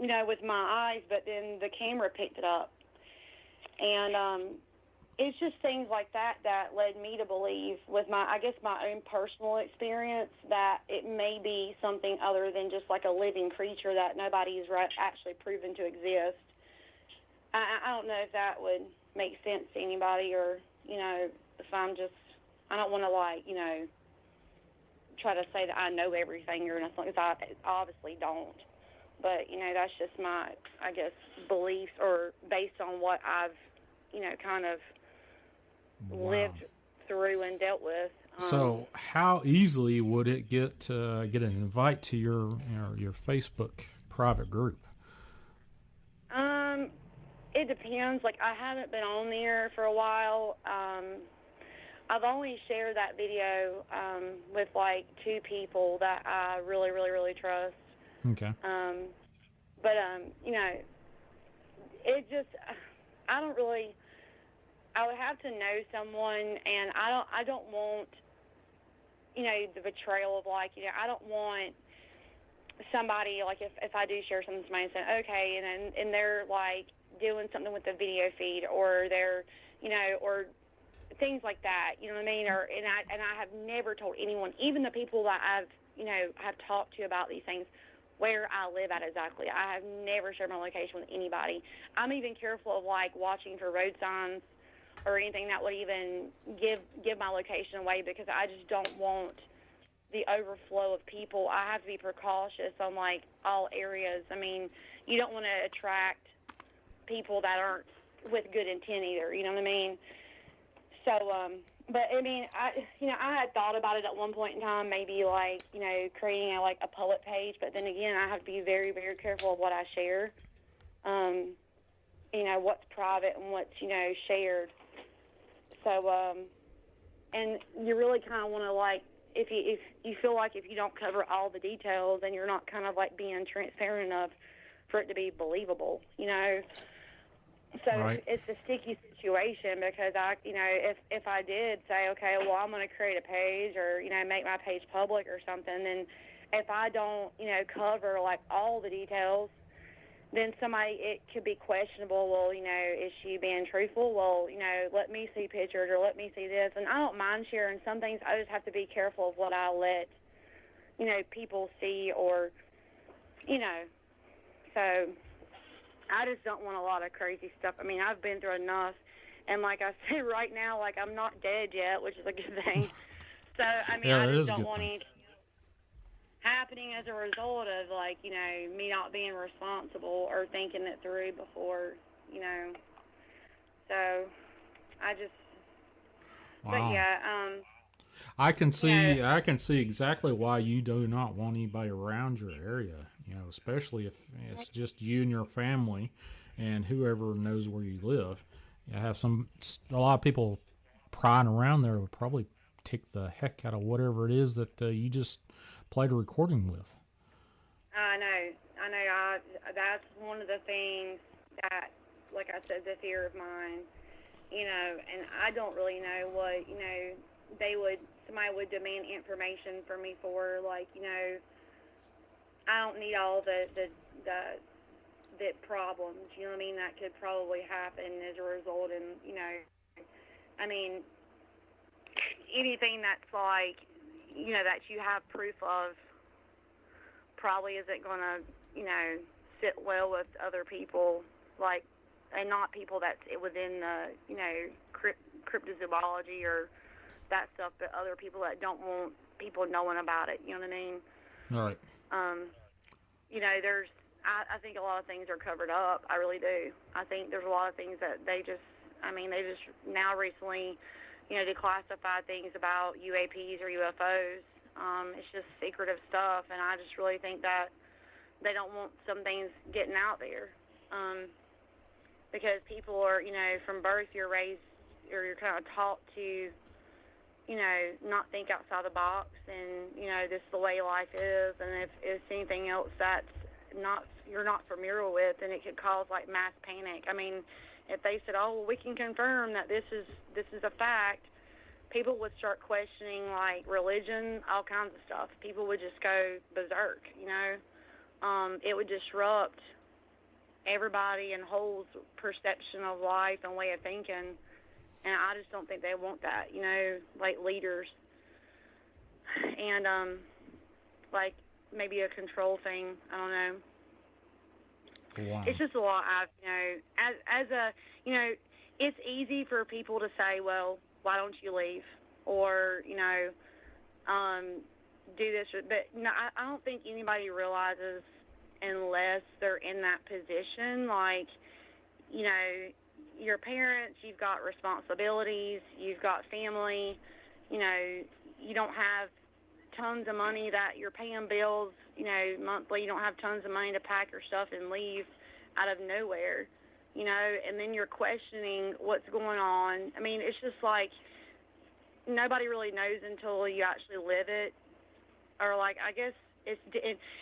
with my eyes, but then the camera picked it up. And it's just things like that led me to believe, with my own personal experience, that it may be something other than just like a living creature that nobody's actually proven to exist. I don't know if that would make sense to anybody, or, if I don't want to, like, try to say that I know everything or nothing, because I obviously don't. But, that's just my, I guess, beliefs, or based on what I've, kind of lived through and dealt with. So how easily would it get an invite to your Facebook private group? It depends. Like, I haven't been on there for a while. I've only shared that video with like 2 people that I really, really, really trust. Okay. But you know, it just, I don't really. I would have to know someone, and I don't want, you know, the betrayal of, like, you know, I don't want somebody, like, if I do share something to somebody and say, okay, and they're, like, doing something with the video feed, or they're, you know, or things like that, you know what I mean? And I have never told anyone, even the people that I've, you know, have talked to about these things, where I live at exactly. I have never shared my location with anybody. I'm even careful of, like, watching for road signs or anything that would even give my location away, because I just don't want the overflow of people. I have to be precautious on, like, all areas. I mean, you don't want to attract people that aren't with good intent either, you know what I mean? So, but I mean, I had thought about it at one point in time, maybe, like, you know, creating a public page, but then again, I have to be very, very careful of what I share. You know, what's private and what's, you know, shared. So, and you really kind of want to, like, if you feel like if you don't cover all the details, then you're not kind of, like, being transparent enough for it to be believable, you know. So right. it's a sticky situation, because you know, if I did say, okay, well, I'm going to create a page, or, you know, make my page public or something, then if I don't, you know, cover, like, all the details, then it could be questionable. Well, you know, is she being truthful? Well, you know, let me see pictures, or let me see this. And I don't mind sharing some things. I just have to be careful of what I let, you know, people see, or, you know. So I just don't want a lot of crazy stuff. I mean, I've been through enough. And like I said, right now, like, I'm not dead yet, which is a good thing. So, I mean, I just don't want anything happening as a result of, like, you know, me not being responsible or thinking it through before, you know. So I just, wow. But yeah, I can see exactly why you do not want anybody around your area, you know, especially if it's just you and your family and whoever knows where you live. You have a lot of people prying around there would probably tick the heck out of whatever it is that you just played a recording with. I know. That's one of the things that, like I said, the fear of mine, you know, and I don't really know what, you know, somebody would demand information from me for, like, you know, I don't need all the problems, you know what I mean, that could probably happen as a result. And, you know, I mean, anything that's, like, you know, that you have proof of probably isn't going to, you know, sit well with other people, like, and not people that's within the, you know, cryptozoology or that stuff, but other people that don't want people knowing about it, you know what I mean? All right. You know, I think a lot of things are covered up. I really do. I think there's a lot of things that they just now recently, you know, declassify things about UAPs or UFOs. It's just secretive stuff, and I just really think that they don't want some things getting out there. Because people are, you know, from birth you're raised, or you're kind of taught to, you know, not think outside the box, and, you know, this is the way life is, and if it's anything else that's you're not familiar with, then it could cause, like, mass panic. I mean, if they said, oh, well, we can confirm that this is a fact, people would start questioning, like, religion, all kinds of stuff. People would just go berserk, you know. It would disrupt everybody and whole perception of life and way of thinking. And I just don't think they want that, you know, like leaders. And, like, maybe a control thing. I don't know. Wow. It's just a lot. You know, as a, you know, it's easy for people to say, well, why don't you leave? Or, you know, do this. But no, I don't think anybody realizes, unless they're in that position, like, you know, your parents, you've got responsibilities, you've got family, you know, you don't have tons of money that you're paying bills, you know, monthly. You don't have tons of money to pack your stuff and leave out of nowhere, you know, and then you're questioning what's going on. I mean, it's just like, nobody really knows until you actually live it, or like I guess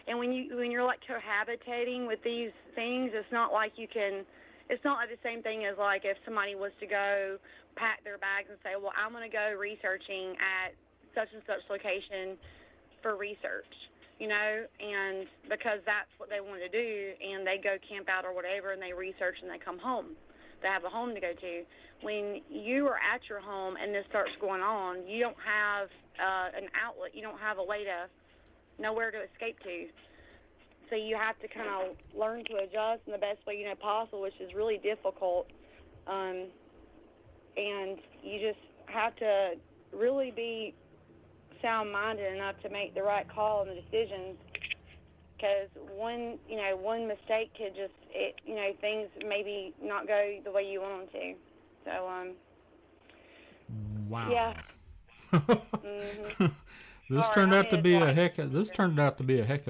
and when you're like cohabitating with these things, it's not like you can. It's not like the same thing as like if somebody was to go pack their bags and say, well, I'm going to go researching at such and such location for research, you know, and because that's what they want to do, and they go camp out or whatever, and they research and they come home. They have a home to go to. When you are at your home and this starts going on, you don't have an outlet. You don't have a way to, nowhere to escape to. So you have to kind of learn to adjust in the best way you know possible, which is really difficult. And you just have to really be sound-minded enough to make the right call and the decisions. Because one mistake could just, things maybe not go the way you want them to. So, wow. Yeah. Mm-hmm. This turned out to be a heck of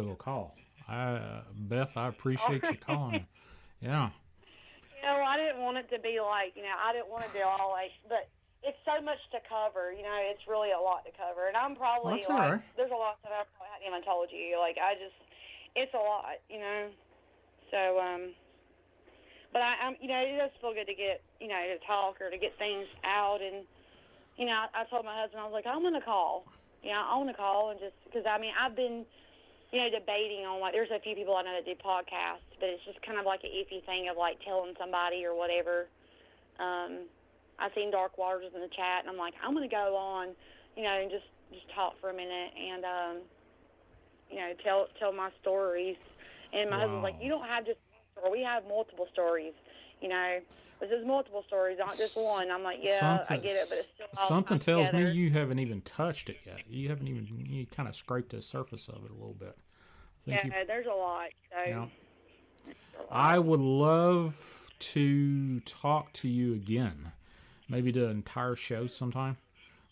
a call. Beth, I appreciate you calling. Yeah. I didn't want it to be like, I didn't want to do all like, but it's so much to cover, it's really a lot to cover. And I'm probably That's all right. There's a lot that I probably haven't even told you. Like, it's a lot, So, but I'm, it does feel good to get, to talk or to get things out. And, I told my husband, I was like, I'm going to call. I want to call and just, because, I've been, debating on, like, there's a few people I know that do podcasts, but it's just kind of like an iffy thing of, like, telling somebody or whatever. I've seen Dark Waters in the chat, and I'm like, I'm going to go on, and just talk for a minute and, tell my stories. And my husband's like, you don't have just one story. We have multiple stories, This is multiple stories, not just one. I'm like, yeah, I get it, but it's still all something tells together. me you haven't even touched it yet. You kind of scraped the surface of it a little bit. There's a lot. So. Yeah. I would love to talk to you again. Maybe the entire show sometime.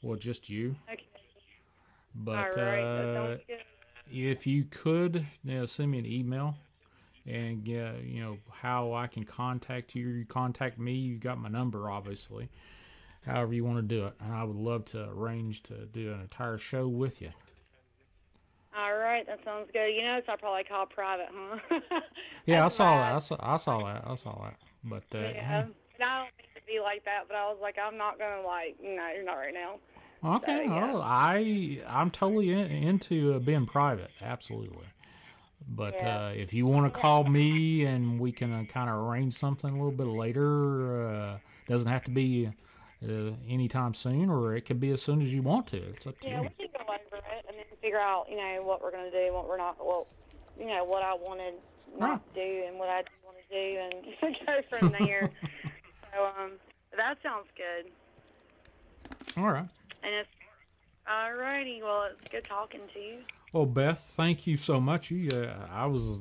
Well, just you. Okay. But All right, that sounds good. if you could send me an email and how I can contact you. You contact me. You got my number, obviously. However you want to do it, and I would love to arrange to do an entire show with you. All right, that sounds good. So I probably call private, huh? Yeah, I saw that. I saw that. But yeah, I don't mean to be like that, but I was like, I'm not gonna you're not right now. Okay, So, yeah. well, I'm totally into being private, absolutely. But if you want to call me and we can kind of arrange something a little bit later, doesn't have to be anytime soon, or it could be as soon as you want to. It's up to you. Yeah, we can go over it and then figure out, what we're going to do and what we're not, what I wanted not to do and what I do want to do, and go from there. So, that sounds good. All right. And it's, all righty, well, it's good talking to you. Well, Beth, thank you so much. I was,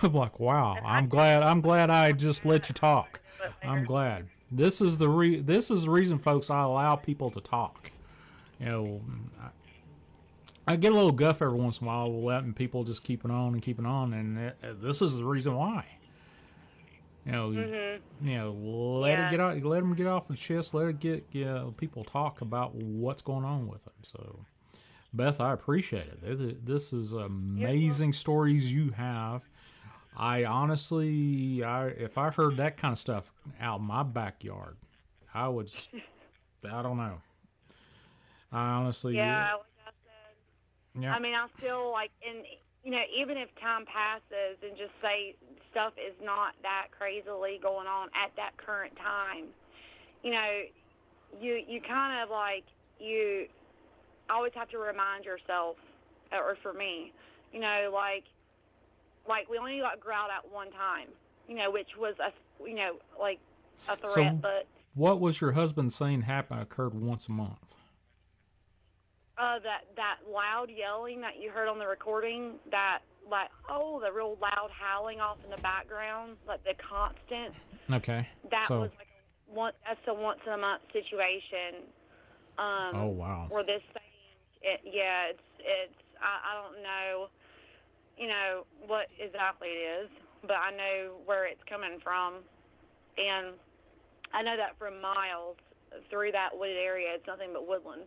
I'm like, wow. I'm glad I just let you talk. I'm glad. This is the reason, folks. I allow people to talk. I get a little guff every once in a while, letting people just keeping on, and this is the reason why. Let it get out. Let them get off the chest. Let it get people talk about what's going on with them. So. Beth, I appreciate it. This is amazing stories you have. I honestly, if I heard that kind of stuff out in my backyard, I would, I don't know. I honestly. Yeah, like I said. Yeah. I feel like, even if time passes and just say stuff is not that crazily going on at that current time, you kind of like, you always have to remind yourself, or for me, like we only got growled at one time, which was a threat. So but what was your husband saying occurred once a month? That loud yelling that you heard on the recording, the real loud howling off in the background, like the constant. Okay. That was like that's a once in a month situation. Oh wow. Where this thing. It's I don't know, what exactly it is, but I know where it's coming from, and I know that from miles, through that wooded area, it's nothing but woodland.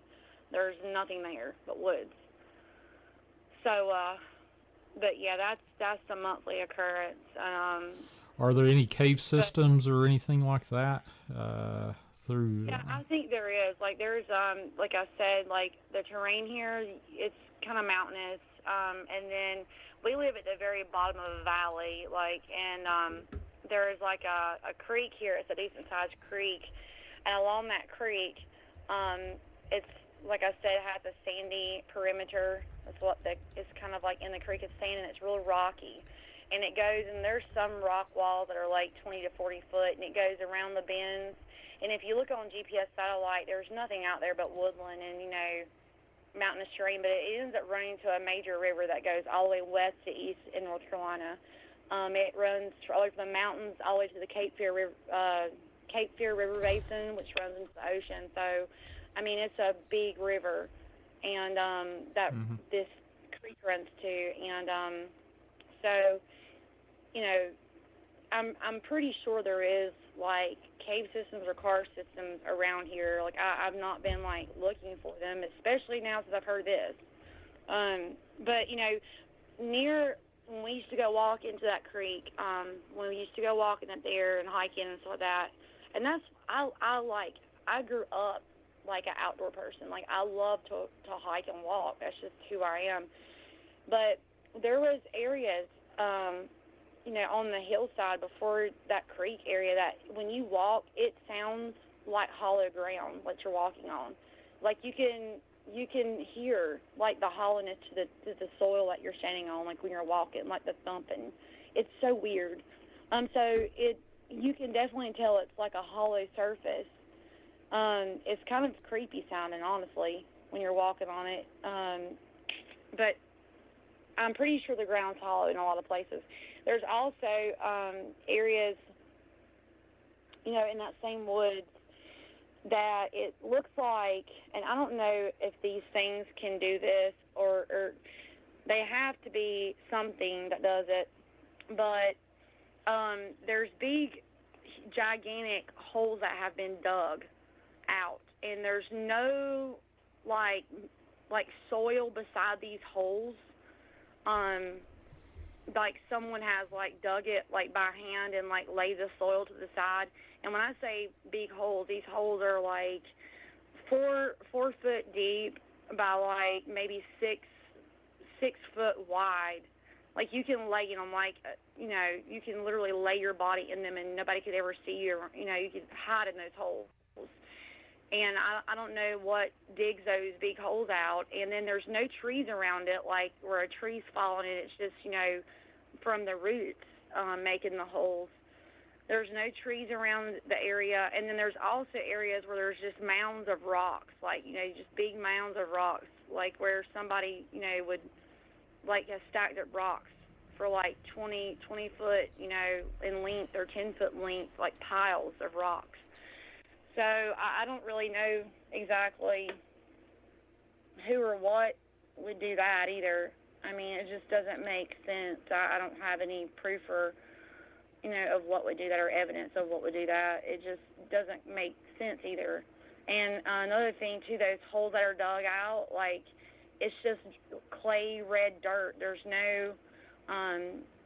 There's nothing there but woods. So, but yeah, that's a monthly occurrence. Are there any cave systems or anything like that through? Yeah, I think there is. Like, there's, like I said, like the terrain here, it's kind of mountainous, and then we live at the very bottom of a valley, like, and there's like a creek here. It's a decent-sized creek, and along that creek, it's, like I said, it has a sandy perimeter. It's kind of like in the creek, it's sand, and it's real rocky. And it goes, and there's some rock walls that are like 20 to 40 foot, and it goes around the bends. And if you look on GPS satellite, there's nothing out there but woodland and, you know, mountainous terrain, but it ends up running to a major river that goes all the way west to east in North Carolina. It runs all the way from the mountains all the way to the Cape Fear River Basin, which runs into the ocean. So, I mean, it's a big river, and that this creek runs to. And so, you know, I'm pretty sure there is, like, cave systems or car systems around here. Like, I've not been, like, looking for them, especially now since I've heard this. But, you know, when we used to go walk into that creek, when we used to go walking up there and hiking and stuff like that, and that's, I grew up like an outdoor person. Like, I love to hike and walk. That's just who I am. But there was areas, you know, on the hillside before that creek area that when you walk, it sounds like hollow ground, what you're walking on. Like, you can hear, like, the hollowness to the soil that you're standing on, like, when you're walking, like the thumping. It's so weird. So you can definitely tell it's like a hollow surface. It's kind of creepy sounding, honestly, when you're walking on it. But I'm pretty sure the ground's hollow in a lot of places. There's also areas, you know, in that same woods that it looks like, and I don't know if these things can do this or they have to be something that does it, but there's big, gigantic holes that have been dug out, and there's no, like soil beside these holes. Like someone has, like, dug it, like, by hand and, like, laid the soil to the side. And when I say big holes, these holes are, like, 4 foot deep by, like, maybe 6 foot wide. Like, you can lay in them, like, you know, you can literally lay your body in them and nobody could ever see you. Or, you know, you could hide in those holes. And I don't know what digs those big holes out. And then there's no trees around it, like where a tree's falling in. It's just, you know, from the roots making the holes. There's no trees around the area. And then there's also areas where there's just mounds of rocks, like, you know, just big mounds of rocks, like where somebody, you know, would, like, have stacked up rocks for, like, 20 foot, you know, in length or 10 foot length, like piles of rocks. So I don't really know exactly who or what would do that either. I mean, it just doesn't make sense. I don't have any proof or, you know, of what would do that or evidence of what would do that. It just doesn't make sense either. And another thing, too, those holes that are dug out, like, it's just clay red dirt. There's no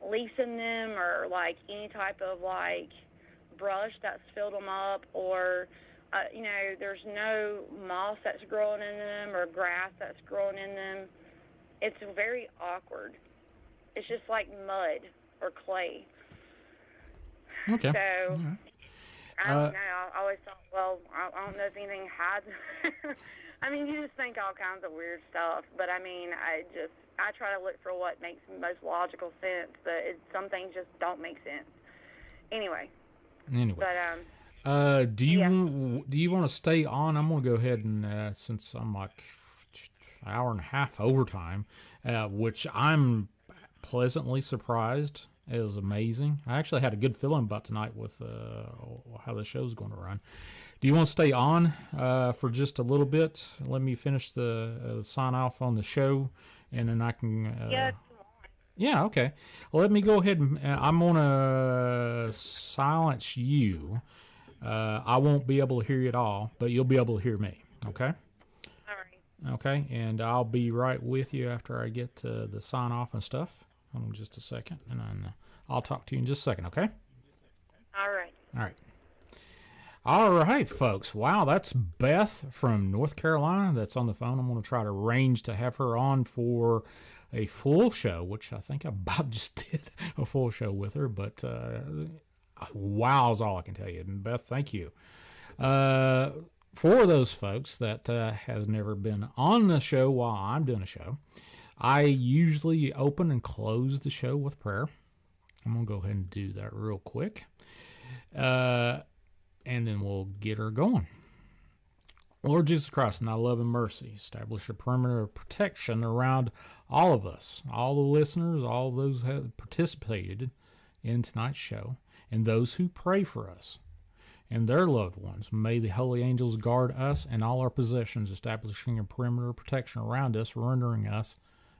leaves in them or, like, any type of, like, brush that's filled them up, or you know, there's no moss that's growing in them or grass that's growing in them. It's very awkward. It's just like mud or clay. Okay. So I don't know. I always thought, well, I don't know if anything hides. I mean, you just think all kinds of weird stuff, but I mean, I try to look for what makes the most logical sense, but some things just don't make sense. Anyway. But do you want to stay on? I'm going to go ahead and since I'm like an hour and a half overtime, which I'm pleasantly surprised. It was amazing. I actually had a good feeling about tonight with how the show's going to run. Do you want to stay on for just a little bit? Let me finish the sign off on the show, and then I can. Yeah, okay. Well, let me go ahead and I'm going to silence you. I won't be able to hear you at all, but you'll be able to hear me. Okay? All right. Okay, and I'll be right with you after I get to the sign off and stuff. Hold on just a second, and then I'll talk to you in just a second, okay? All right. All right. All right, folks. Wow, that's Beth from North Carolina that's on the phone. I'm going to try to arrange to have her on for a full show, which I think I about just did a full show with her, but wow is all I can tell you. And Beth, thank you. For those folks that has never been on the show while I'm doing a show, I usually open and close the show with prayer. I'm going to go ahead and do that real quick. And then we'll get her going. Lord Jesus Christ, in thy love and mercy, establish a perimeter of protection around all of us, all the listeners, all those who have participated in tonight's show, and those who pray for us and their loved ones. May the holy angels guard us and all our possessions, establishing a perimeter of protection around us, rendering us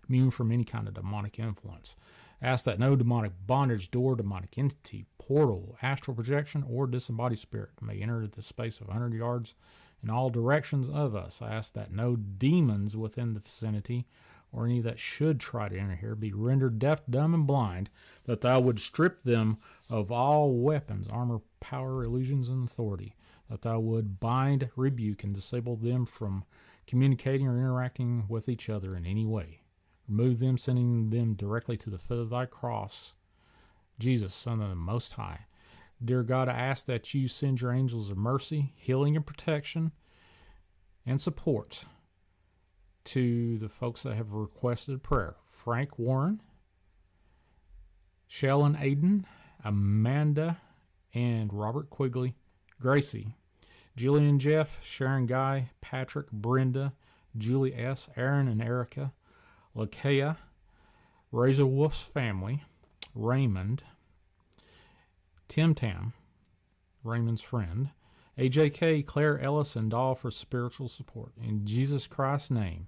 immune from any kind of demonic influence. Ask that no demonic bondage, door, demonic entity, portal, astral projection, or disembodied spirit may enter the space of 100 yards in all directions of us. I ask that no demons within the vicinity or any that should try to enter here be rendered deaf, dumb, and blind, that thou would strip them of all weapons, armor, power, illusions, and authority, that thou would bind, rebuke, and disable them from communicating or interacting with each other in any way. Remove them, sending them directly to the foot of thy cross, Jesus, Son of the Most High. Dear God, I ask that you send your angels of mercy, healing, and protection, and support to the folks that have requested prayer. Frank Warren, Shellen Aiden, Amanda and Robert Quigley, Gracie, Julian Jeff, Sharon Guy, Patrick, Brenda, Julie S., Aaron and Erica, Lakea, Razor Wolf's family, Raymond, Tim Tam, Raymond's friend, AJK, Claire Ellis, and Doll for spiritual support. In Jesus Christ's name,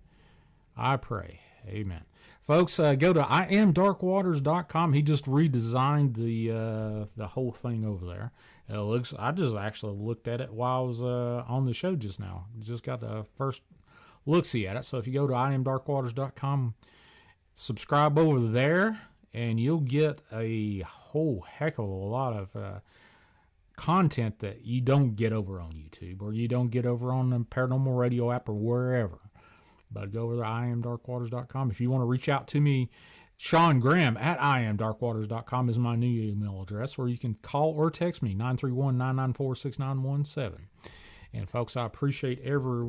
I pray. Amen. Folks, go to IamDarkWaters.com. He just redesigned the whole thing over there. It looks. I just actually looked at it while I was on the show just now. Just got the first look-see at it. So if you go to IamDarkWaters.com, subscribe over there, and you'll get a whole heck of a lot of content that you don't get over on YouTube or you don't get over on the Paranormal Radio app or wherever. But go over to IamDarkWaters.com. If you want to reach out to me, Sean Graham at IamDarkWaters.com is my new email address, or you can call or text me, 931-994-6917. And folks, I appreciate every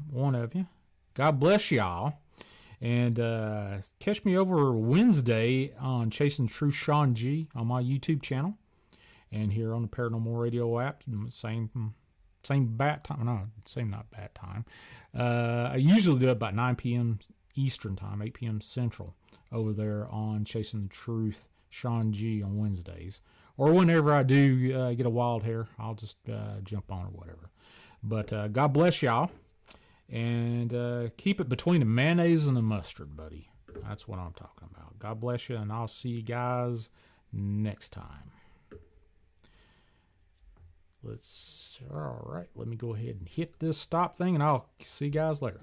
one of you. God bless y'all. And catch me over Wednesday on Chasing True Sean G on my YouTube channel. And here on the Paranormal Radio app, same bat time. No, same not bat time. I usually do it about 9 p.m. Eastern time, 8 p.m. Central, over there on Chasing the Truth, Sean G on Wednesdays. Or whenever I do get a wild hair, I'll just jump on or whatever. But God bless y'all. And keep it between the mayonnaise and the mustard, buddy. That's what I'm talking about. God bless you, and I'll see you guys next time. All right, let me go ahead and hit this stop thing, and I'll see you guys later.